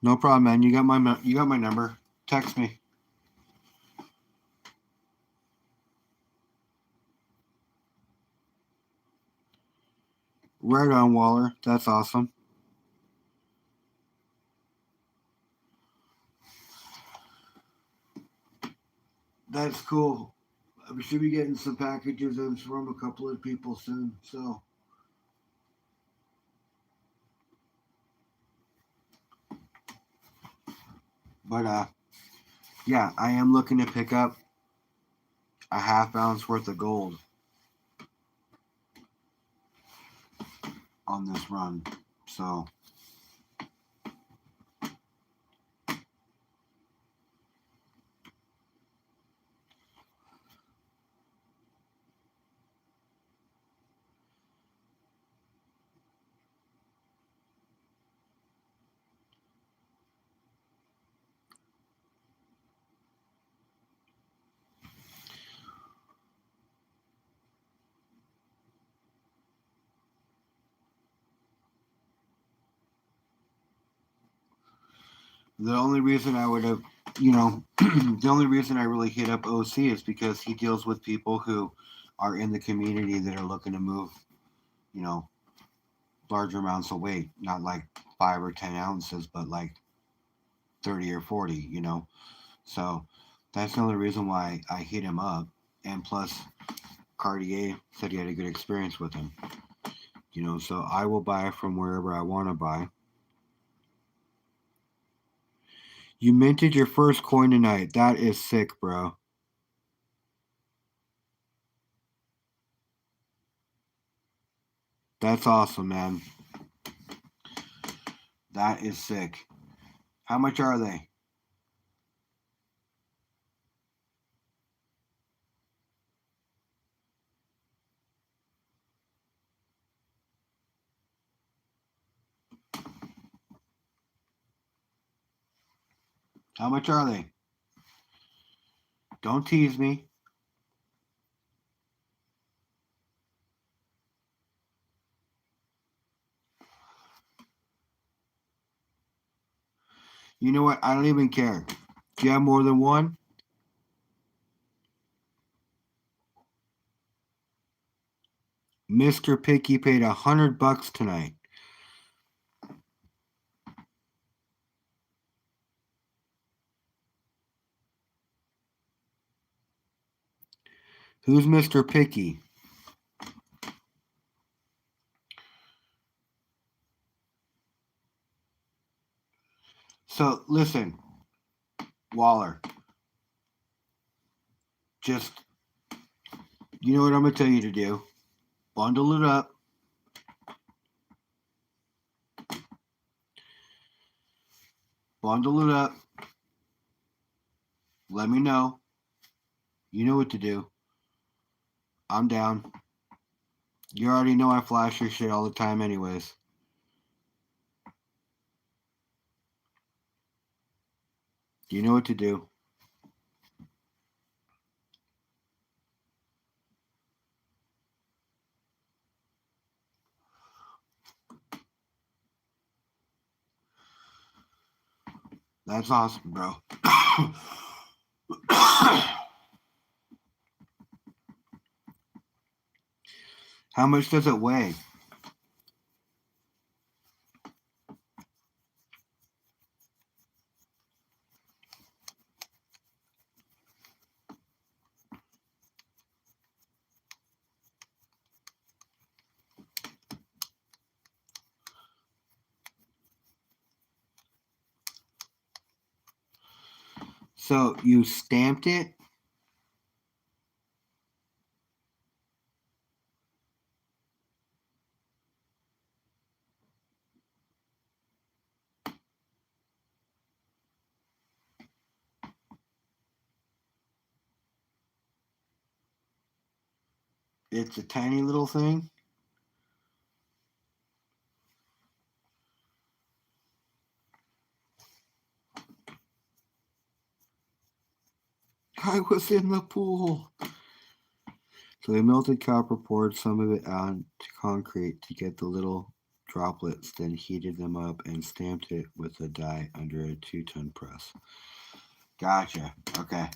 No problem, man. You got my number. Text me. Right on, Waller. That's awesome. That's cool. We should be getting some packages in from a couple of people soon. So, but yeah, I am looking to pick up a half ounce worth of gold on this run. So. The only reason I would have, the only reason I really hit up OC is because he deals with people who are in the community that are looking to move, you know, larger amounts of weight, not like 5 or 10 ounces, but like 30 or 40. So that's the only reason why I hit him up. And plus, Cartier said he had a good experience with him. So I will buy from wherever I want to buy. You minted your first coin tonight. That is sick, bro. That's awesome, man. That is sick. How much are they? How much are they? Don't tease me. You know what? I don't even care. Do you have more than one? Mr. Picky paid $100 tonight. Who's Mr. Picky? So listen, Waller. Just, you know what I'm gonna tell you to do? Bundle it up. Bundle it up. Let me know. You know what to do. I'm down. You already know I flash your shit all the time, anyways. You know what to do. That's awesome, bro. How much does it weigh? So you stamped it? It's a tiny little thing. I was in the pool. So they melted copper, poured some of it onto concrete to get the little droplets, then heated them up and stamped it with a die under a 2-ton press. Gotcha. Okay.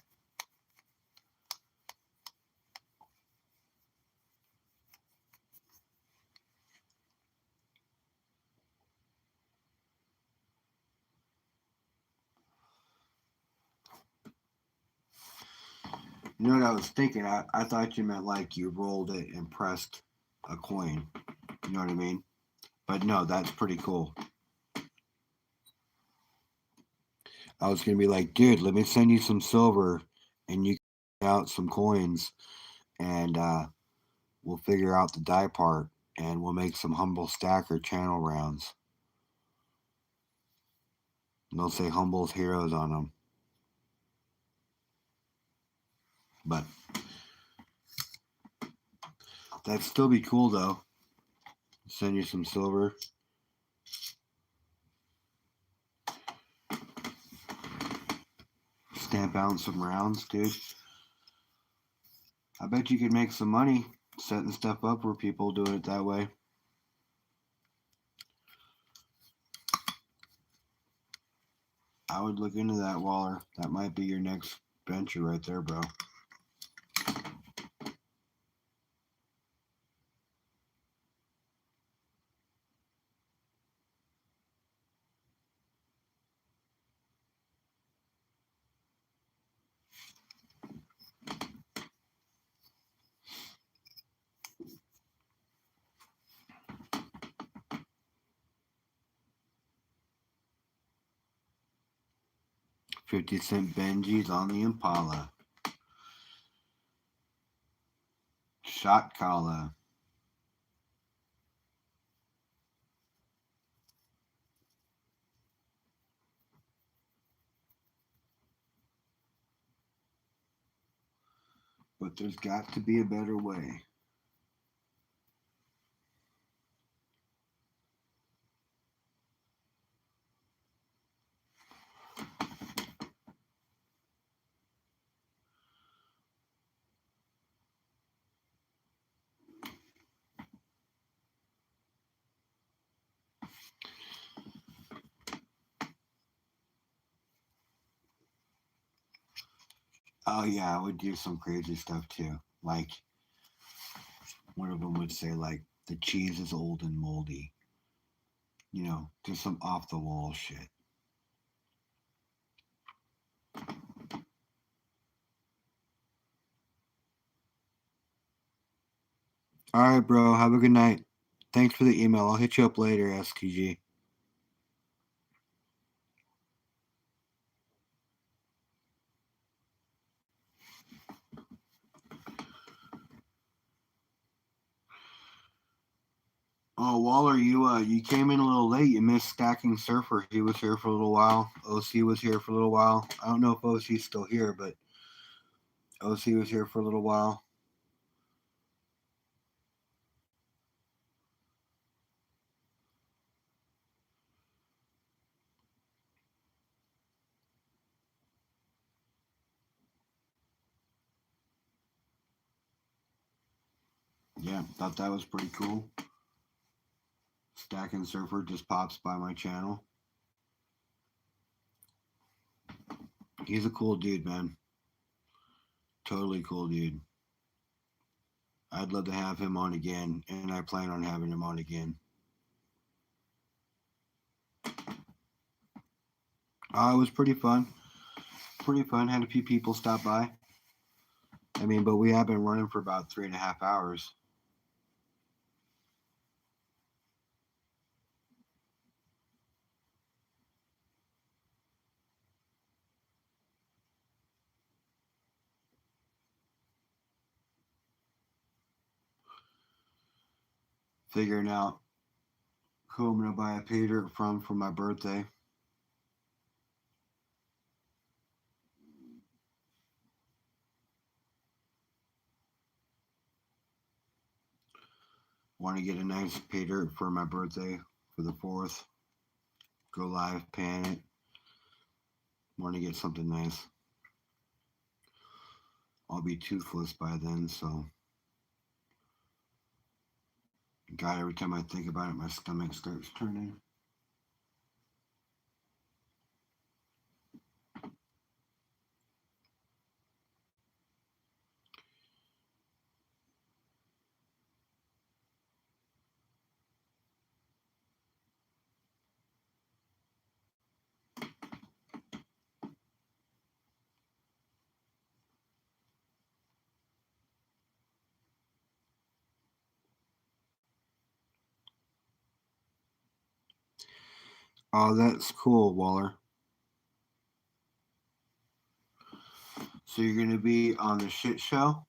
You know what I was thinking? I thought you meant like you rolled it and pressed a coin. You know what I mean? But no, that's pretty cool. I was gonna be like, dude, let me send you some silver, and you can out some coins, and we'll figure out the die part, and we'll make some humble stacker channel rounds. And they'll say Humble's Heroes on them. But that'd still be cool though. Send you some silver. Stamp out some rounds, dude. I bet you could make some money setting stuff up for people doing it that way. I would look into that, Waller. That might be your next venture right there, bro. $50 Benji's on the Impala. Shot collar. But there's got to be a better way. Oh yeah, I would do some crazy stuff too. Like one of them would say like the cheese is old and moldy. You know, just some off the wall shit. All right, bro. Have a good night. Thanks for the email. I'll hit you up later, STG. Oh, Waller, you came in a little late. You missed Stacking Surfer. He was here for a little while. OC was here for a little while. I don't know if OC's still here, but OC was here for a little while. Yeah, thought that was pretty cool. Stacking Surfer just pops by my channel. He's a cool dude, man. Totally cool dude. I'd love to have him on again, and I plan on having him on again. It was pretty fun. Pretty fun. Had a few people stop by. I mean, but we have been running for about 3.5 hours. Figuring out who I'm gonna buy a Peter from for my birthday. Want to get a nice pay dirt for my birthday for the 4th. Go live, pan it. Want to get something nice. I'll be toothless by then, so. God, every time I think about it, my stomach starts turning. Oh, that's cool, Waller. So you're going to be on the shit show?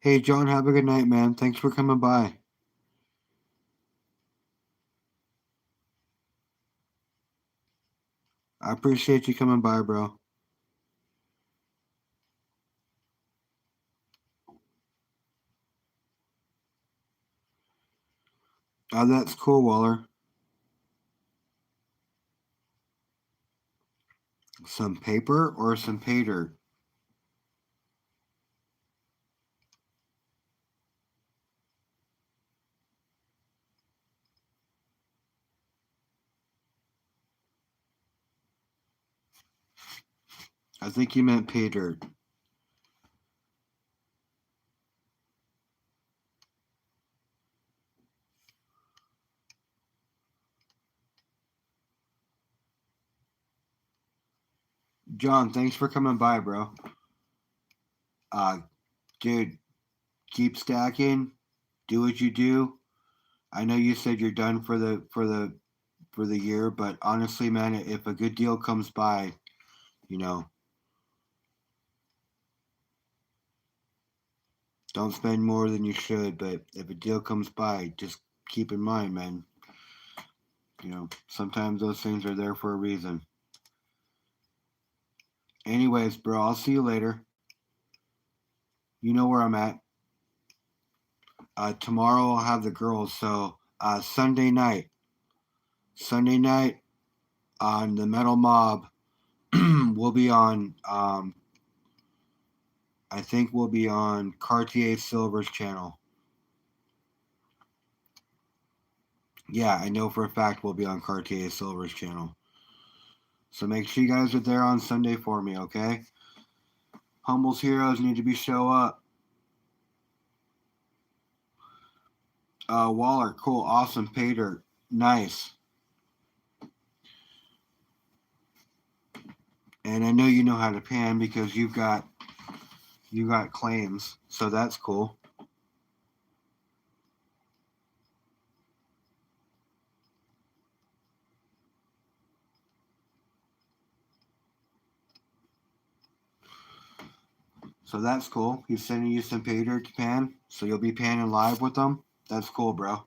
Hey, John, have a good night, man. Thanks for coming by. I appreciate you coming by, bro. Oh, that's cool, Waller. Some paper or some pay dirt? I think you meant pay dirt. John, thanks for coming by, bro. Uh, dude, keep stacking. Do what you do. I know you said you're done for the year, but honestly, man, if a good deal comes by, you know, don't spend more than you should. But if a deal comes by, just keep in mind, man. You know, sometimes those things are there for a reason. Anyways, bro, I'll see you later. You know where I'm at. Tomorrow I'll have the girls. So Sunday night on the Metal Mob, we'll be on. I think we'll be on Cartier Silver's channel. Yeah, I know for a fact we'll be on Cartier Silver's channel. So make sure you guys are there on Sunday for me, okay? Humble's heroes need to be show up. Waller, cool, awesome, pay dirt, nice. And I know you know how to pan because you got claims, so that's cool. So that's cool. He's sending you some pay dirt to pan, so you'll be panning live with them. That's cool, bro.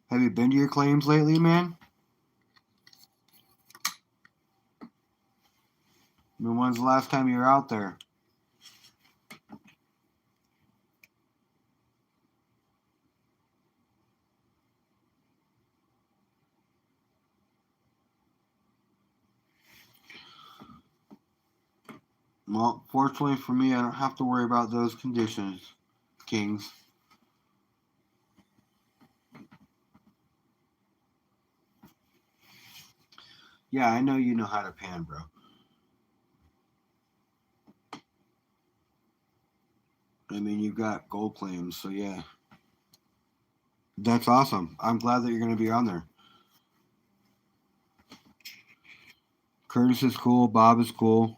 Have you been to your claims lately, man? I mean, when's the last time you were out there? Well, fortunately for me, I don't have to worry about those conditions, Kings. Yeah, I know you know how to pan, bro. I mean, you've got gold claims, so yeah. That's awesome. I'm glad that you're going to be on there. Curtis is cool. Bob is cool.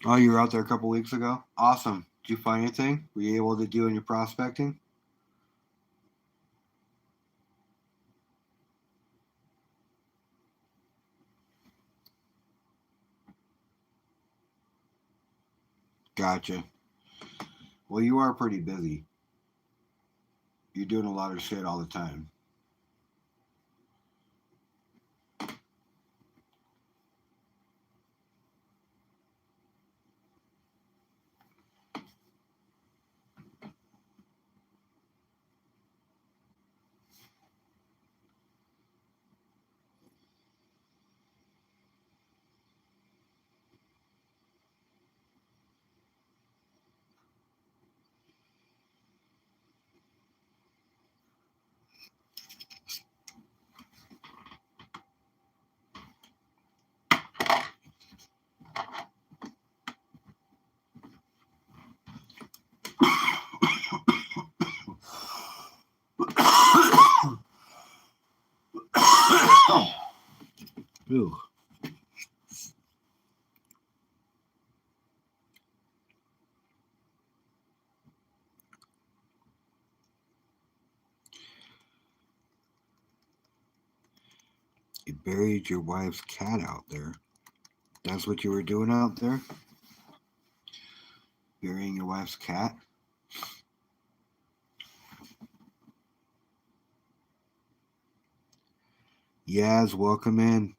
Oh, you were out there a couple weeks ago? Awesome. Did you find anything? Were you able to do any prospecting? Gotcha. Well, you are pretty busy. You're doing a lot of shit all the time. Ooh. You buried your wife's cat out there. That's what you were doing out there? Burying your wife's cat? Yaz, welcome in.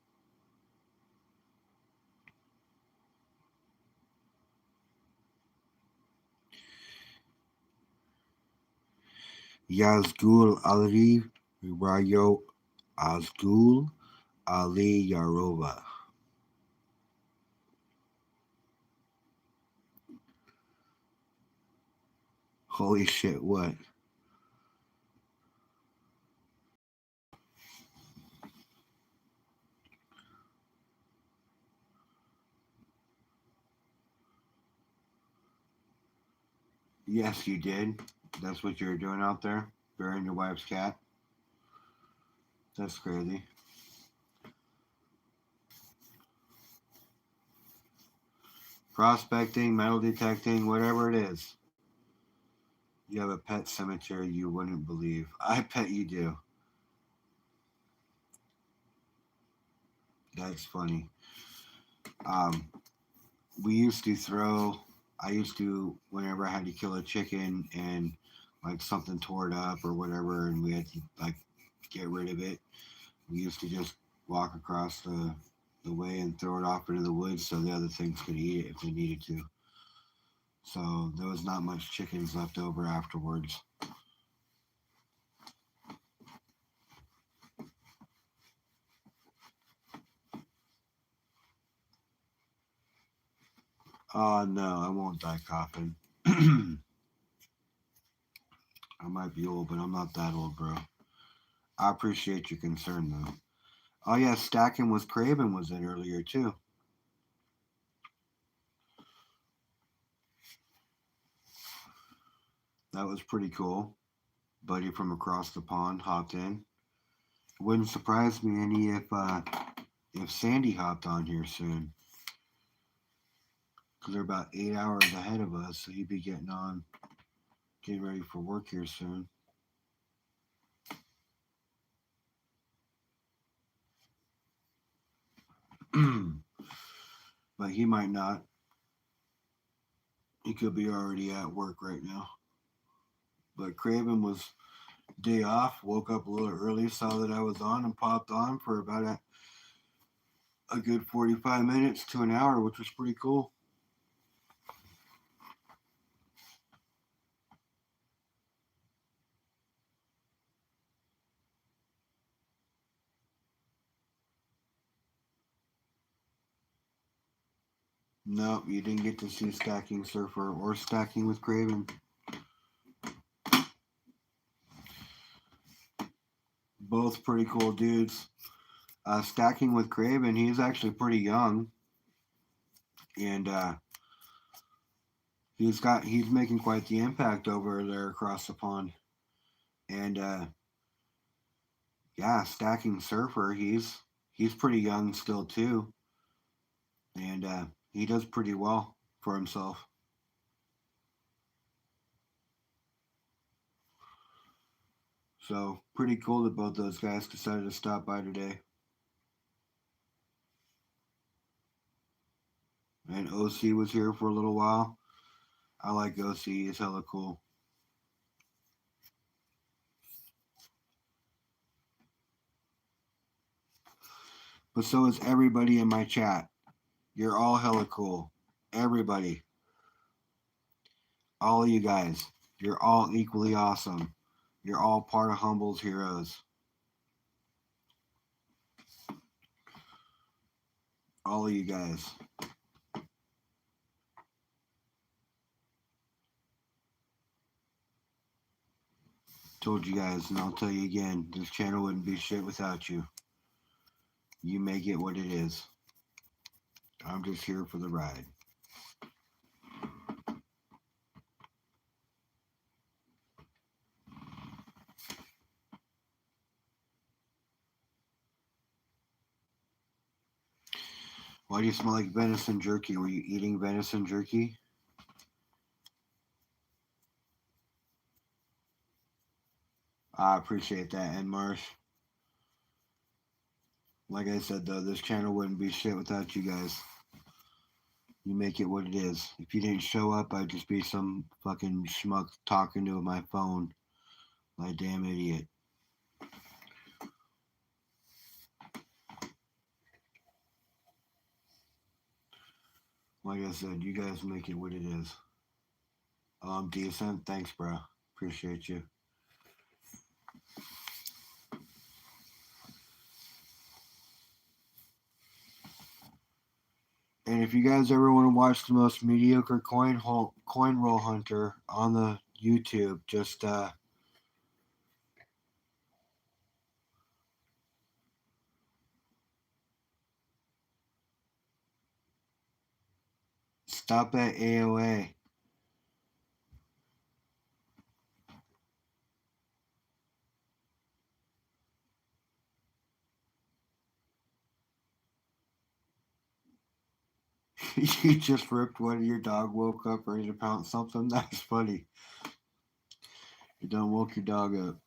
Yazgul Ali Rayo Azgul Ali Yarova. Holy shit, what? Yes, you did. That's what you were doing out there? Burying your wife's cat? That's crazy. Prospecting, metal detecting, whatever it is. You have a pet cemetery you wouldn't believe. I bet you do. That's funny. Um, we used to throw. I used to whenever I had to kill a chicken and like something tore it up or whatever, and we had to like get rid of it. We used to just walk across the way and throw it off into the woods so the other things could eat it if they needed to. So there was not much chickens left over afterwards. Oh no, I won't die coughing. I might be old, but I'm not that old, bro. I appreciate your concern though. Oh yeah, Stacking with Craven was in earlier too. That was pretty cool. Buddy from across the pond hopped in. Wouldn't surprise me any if Sandy hopped on here soon. Because they're about 8 hours ahead of us, so he'd be getting on, getting ready for work here soon. But he might not. He could be already at work right now. But Craven was day off, woke up a little early, saw that I was on, and popped on for about a good 45 minutes to an hour, which was pretty cool. No, you didn't get to see Stacking Surfer or Stacking with Craven. Both pretty cool dudes. Stacking with Craven, he's actually pretty young, and he's making quite the impact over there across the pond. And yeah, Stacking Surfer, he's pretty young still too, and he does pretty well for himself. So pretty cool that both those guys decided to stop by today. And OC was here for a little while. I like OC; he's hella cool. But so is everybody in my chat. You're all hella cool. Everybody. All of you guys. You're all equally awesome. You're all part of Humble's heroes. All of you guys. Told you guys, and I'll tell you again, this channel wouldn't be shit without you. You make it what it is. I'm just here for the ride. Why do you smell like venison jerky? Were you eating venison jerky? I appreciate that, and Marsh. Like I said, though, this channel wouldn't be shit without you guys. You make it what it is. If you didn't show up, I'd just be some fucking schmuck talking to my phone like a damn idiot. Like I said, you guys make it what it is. Decent. Thanks, bro. Appreciate you. And if you guys ever want to watch the most mediocre coin roll hunter on the YouTube, just stop at AOA. You just ripped one of your dog woke up ready to pounce something? That's funny. You done woke your dog up.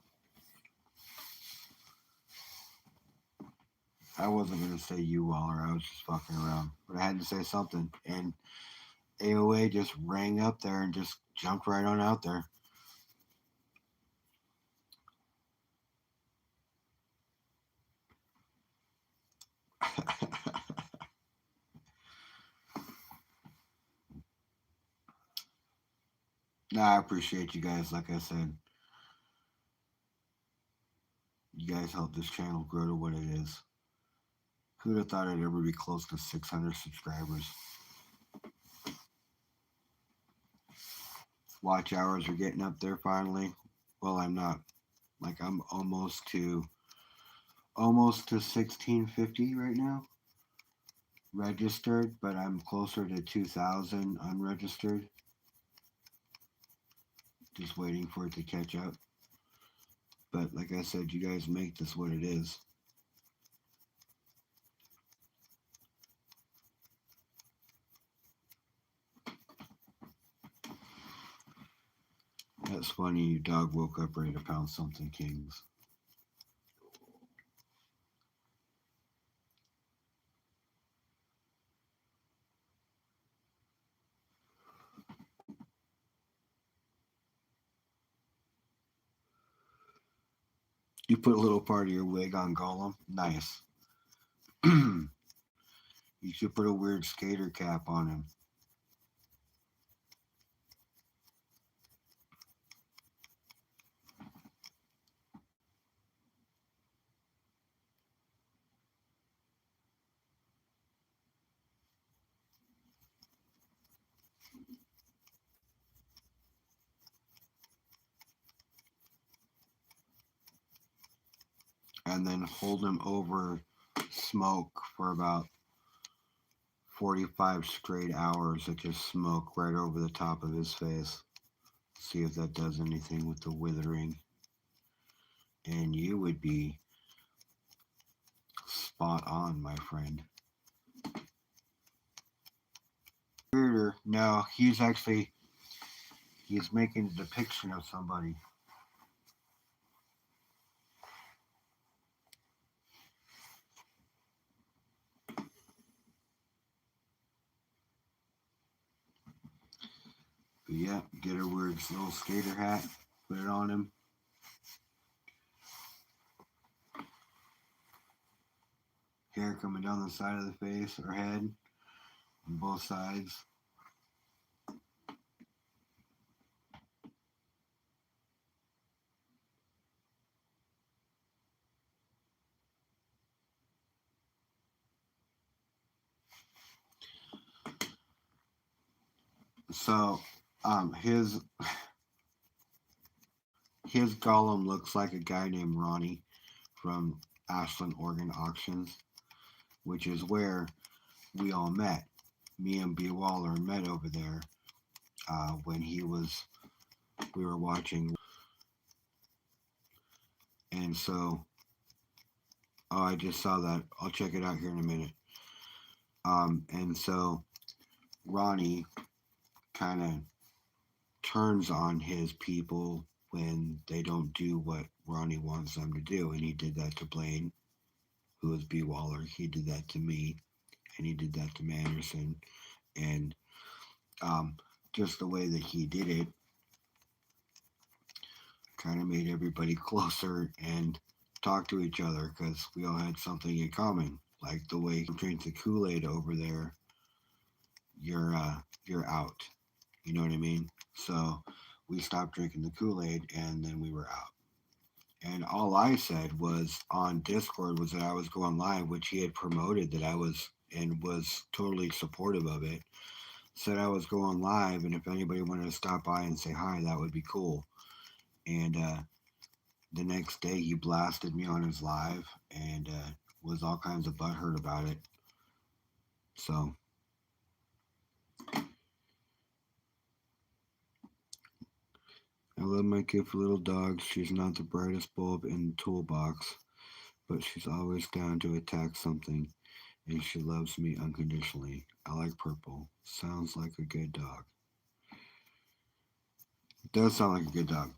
I wasn't going to say you, Waller. I was just fucking around. But I had to say something. And AOA just rang up there and just jumped right on out there. Nah, I appreciate you guys. Like I said, you guys helped this channel grow to what it is. Who'd have thought I'd ever be close to 600 subscribers? Watch hours are getting up there finally. Well, I'm not. Like I'm almost to 1650 right now registered, but I'm closer to 2000 unregistered. Just waiting for it to catch up. But like I said, you guys make this what it is. That's funny. Your dog woke up ready to pound something, Kings. You put a little part of your wig on Gollum. Nice. You should put a weird skater cap on him. and then hold him over smoke for about 45 straight hours of just smoke right over the top of his face. See if that does anything with the withering. And you would be spot on, my friend. Weirder. No, he's making a depiction of somebody. But yeah, get a weird little skater hat, put it on him. Hair coming down the side of the face or head on both sides. So, his Gollum looks like a guy named Ronnie from Ashland, Oregon auctions, which is where we all met. Me and B. Waller met over there when we were watching. And so, oh, I just saw that. I'll check it out here in a minute. And so Ronnie kind of turns on his people when they don't do what Ronnie wants them to do. And he did that to Blaine, who is B. Waller. He did that to me, and he did that to Manderson. And just the way that he did it kind of made everybody closer and talk to each other because we all had something in common. Like the way you drink the Kool-Aid over there, you're out. You know what I mean? So we stopped drinking the Kool-Aid and then we were out. And all I said was on Discord was that I was going live, which he had promoted that I was and was totally supportive of it. Said I was going live, and if anybody wanted to stop by and say hi, that would be cool. And the next day, he blasted me on his live and was all kinds of butthurt about it. So I love my cute little dog. She's not the brightest bulb in the toolbox, but she's always down to attack something, and she loves me unconditionally. I like purple. Sounds like a good dog. It does sound like a good dog.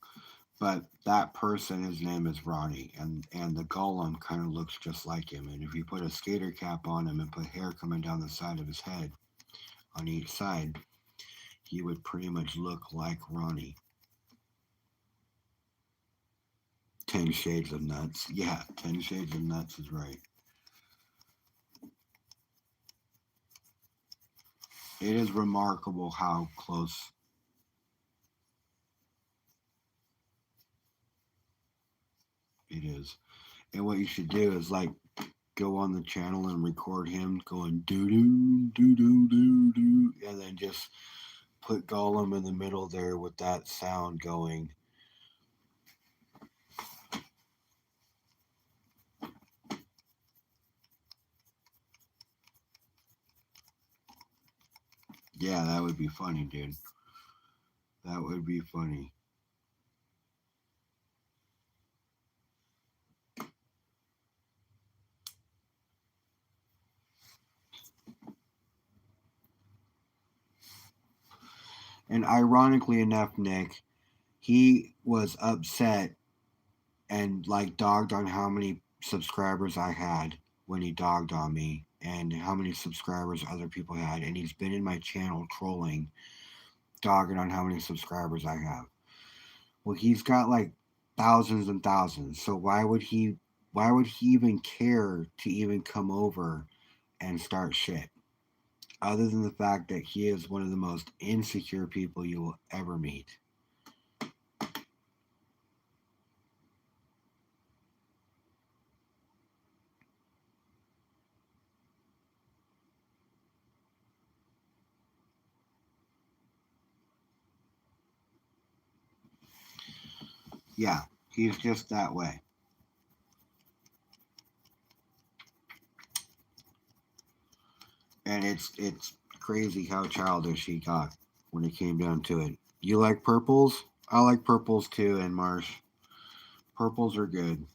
But that person, his name is Ronnie, and the golem kind of looks just like him. And if you put a skater cap on him and put hair coming down the side of his head on each side, he would pretty much look like Ronnie. 10 Shades of Nuts. Yeah, 10 Shades of Nuts is right. It is remarkable how close it is. And what you should do is like go on the channel and record him going doo doo doo doo doo doo, and then just put Gollum in the middle there with that sound going. Yeah, that would be funny, dude. That would be funny. And ironically enough, Nick, he was upset and like dogged on how many subscribers I had when he dogged on me and how many subscribers other people had. And he's been in my channel trolling, dogging on how many subscribers I have. Well, he's got like thousands and thousands. So why would he even care to even come over and start shit? Other than the fact that he is one of the most insecure people you will ever meet. Yeah, he's just that way. And it's crazy how childish he got when it came down to it. You like purples? I like purples too, and Marsh. Purples are good.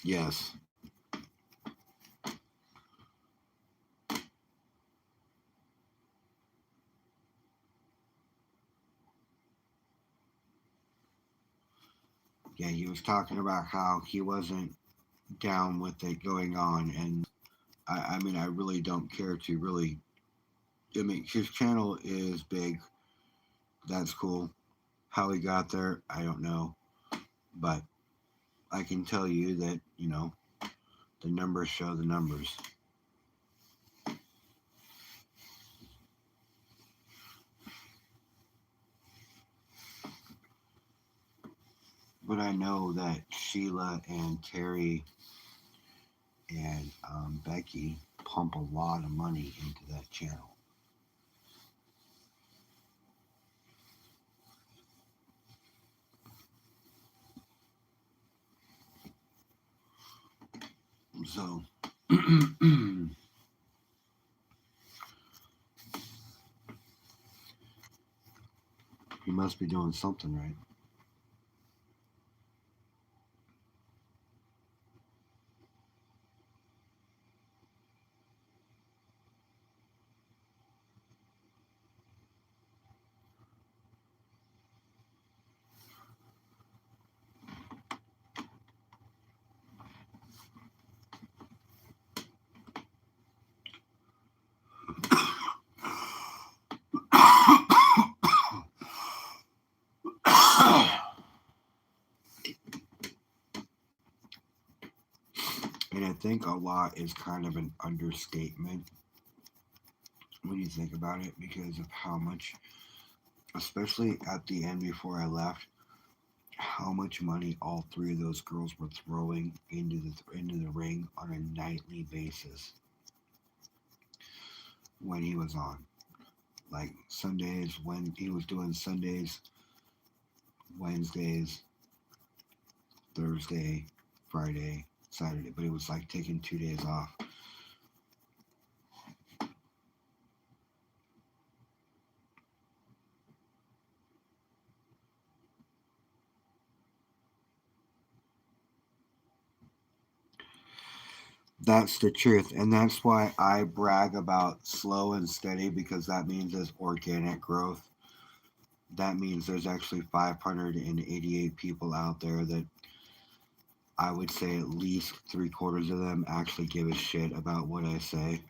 Yes. Yeah, he was talking about how he wasn't down with it going on, and I mean, I really don't care to really. I mean, his channel is big. That's cool. How he got there, I don't know, but I can tell you that the numbers show the numbers. But I know that Sheila and Terry and Becky pump a lot of money into that channel. So he must be doing something right. And I think a lot is kind of an understatement when you think about it because of how much, especially at the end before I left, how much money all three of those girls were throwing into the ring on a nightly basis when he was on. Like Sundays when he was doing Sundays, Wednesdays, Thursday, Friday, Saturday, but it was like taking 2 days off. That's the truth, and that's why I brag about slow and steady because that means there's organic growth. That means there's actually 588 people out there that I would say at least three quarters of them actually give a shit about what I say.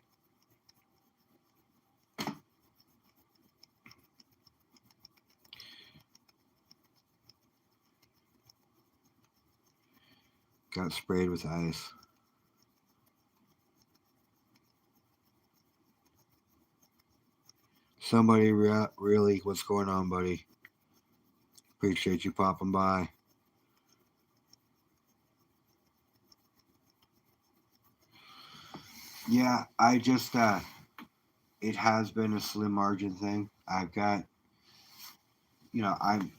Got sprayed with ice. Somebody really, what's going on, buddy? Appreciate you popping by. Yeah, I just it has been a slim margin thing. I've got, I'm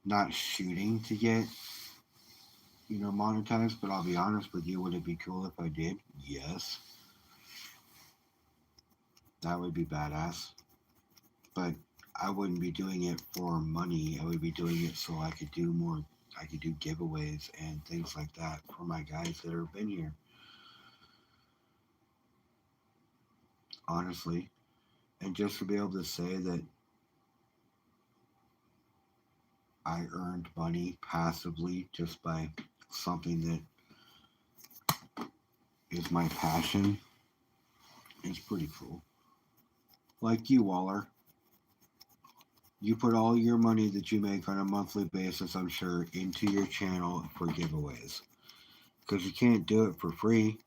not shooting to get, monetized, but I'll be honest with you, would it be cool if I did? Yes, that would be badass. But I wouldn't be doing it for money. I would be doing it so I could do more. I could do giveaways and things like that for my guys that have been here. Honestly, and just to be able to say that I earned money passively just by something that is my passion is pretty cool. Like you, Waller. You put all your money that you make on a monthly basis, I'm sure, into your channel for giveaways. Because you can't do it for free.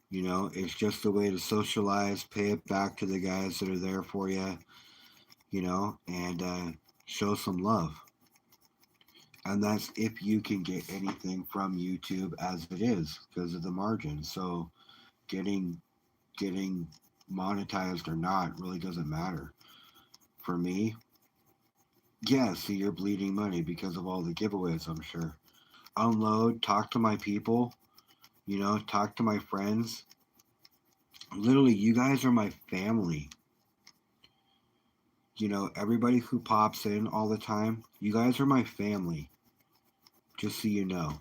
It's just a way to socialize, pay it back to the guys that are there for you, and show some love. And that's if you can get anything from YouTube as it is because of the margin. So getting monetized or not really doesn't matter. For me, yeah, see, you're bleeding money because of all the giveaways, I'm sure. Unload, talk to my people, talk to my friends. Literally, you guys are my family. Everybody who pops in all the time, you guys are my family, just so you know.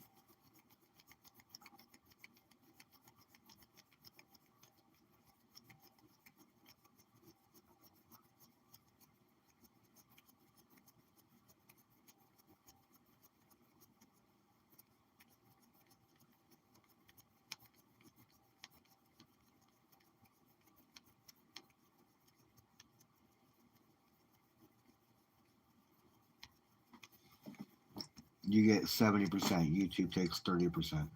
You get 70%, YouTube takes 30%.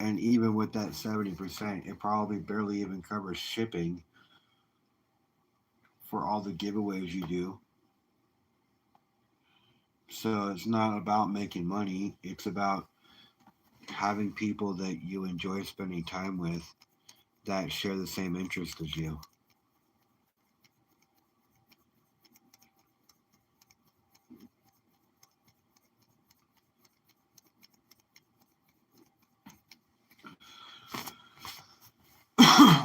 And even with that 70%, it probably barely even covers shipping for all the giveaways you do. So it's not about making money, it's about having people that you enjoy spending time with that share the same interest as you.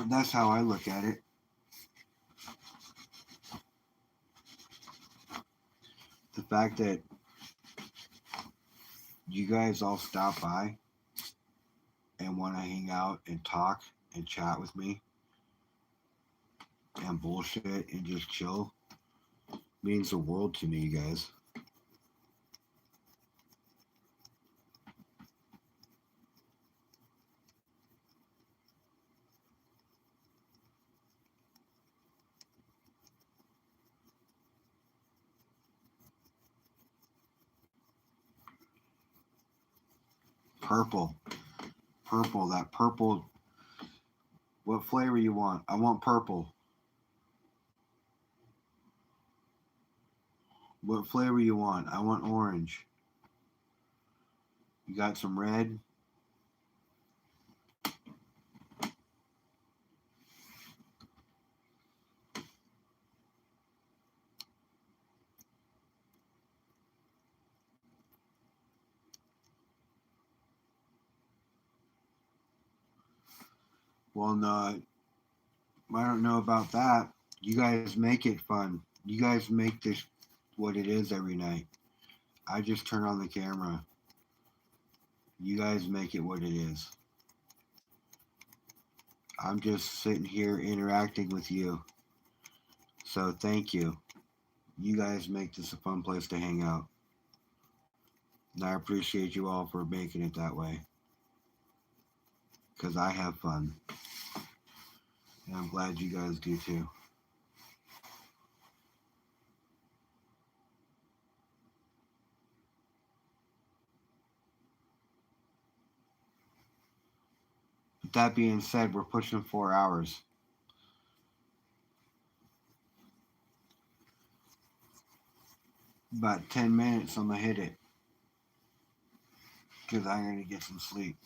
That's how I look at it. The fact that you guys all stop by and want to hang out and talk and chat with me and bullshit and just chill means the world to me, you guys. Purple. Purple. That purple. What flavor you want? I want purple. What flavor you want? I want orange. You got some red? Well, no, I don't know about that. You guys make it fun. You guys make this what it is every night. I just turn on the camera. You guys make it what it is. I'm just sitting here interacting with you. So thank you. You guys make this a fun place to hang out. And I appreciate you all for making it that way. Because I have fun. And I'm glad you guys do too. With that being said, we're pushing 4 hours. About 10 minutes, I'm going to hit it. Because I'm going to get some sleep.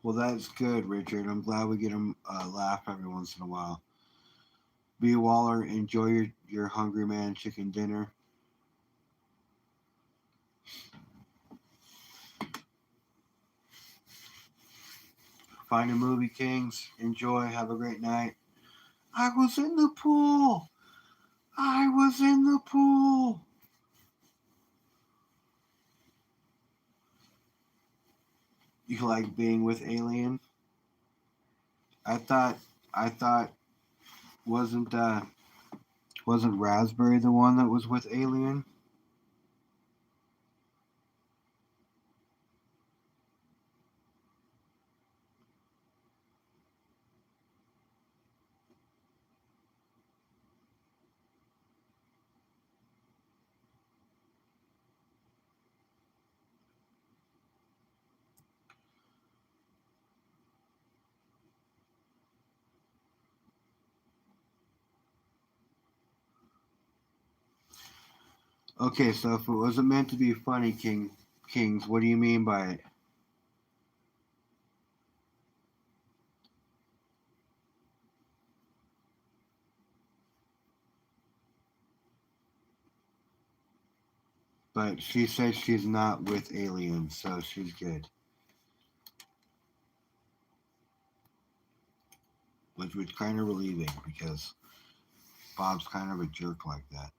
Well, that's good, Richard. I'm glad we get them laugh every once in a while. B. Waller, enjoy your Hungry Man chicken dinner. Find a movie, Kings. Enjoy. Have a great night. I was in the pool. I was in the pool. You like being with Alien? I thought wasn't wasn't Raspberry the one that was with Alien? Okay, so if it wasn't meant to be funny, Kings, what do you mean by it? But she said she's not with aliens, so she's good. Which was kind of relieving because Bob's kind of a jerk like that.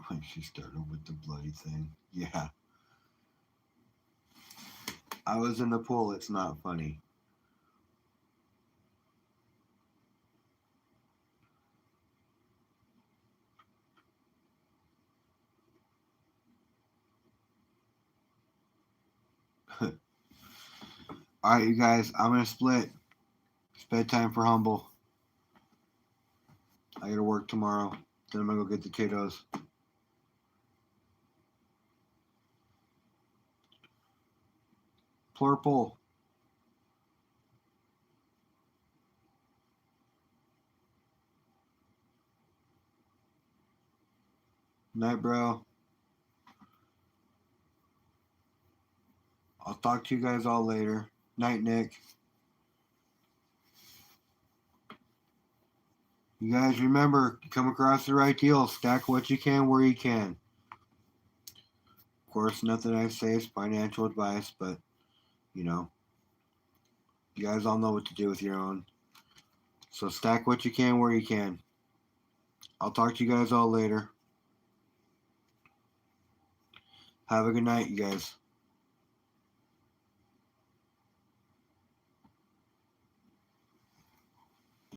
When she started with the bloody thing. Yeah. I was in the pool, it's not funny. Alright, you guys, I'm gonna split. It's bedtime for Humble. I gotta work tomorrow. Then I'm gonna go get the kiddos. Plurple. Night, bro. I'll talk to you guys all later. Night, Nick. You guys remember, come across the right deal. Stack what you can where you can. Of course, nothing I say is financial advice, but, you know, you guys all know what to do with your own. So stack what you can where you can. I'll talk to you guys all later. Have a good night, you guys.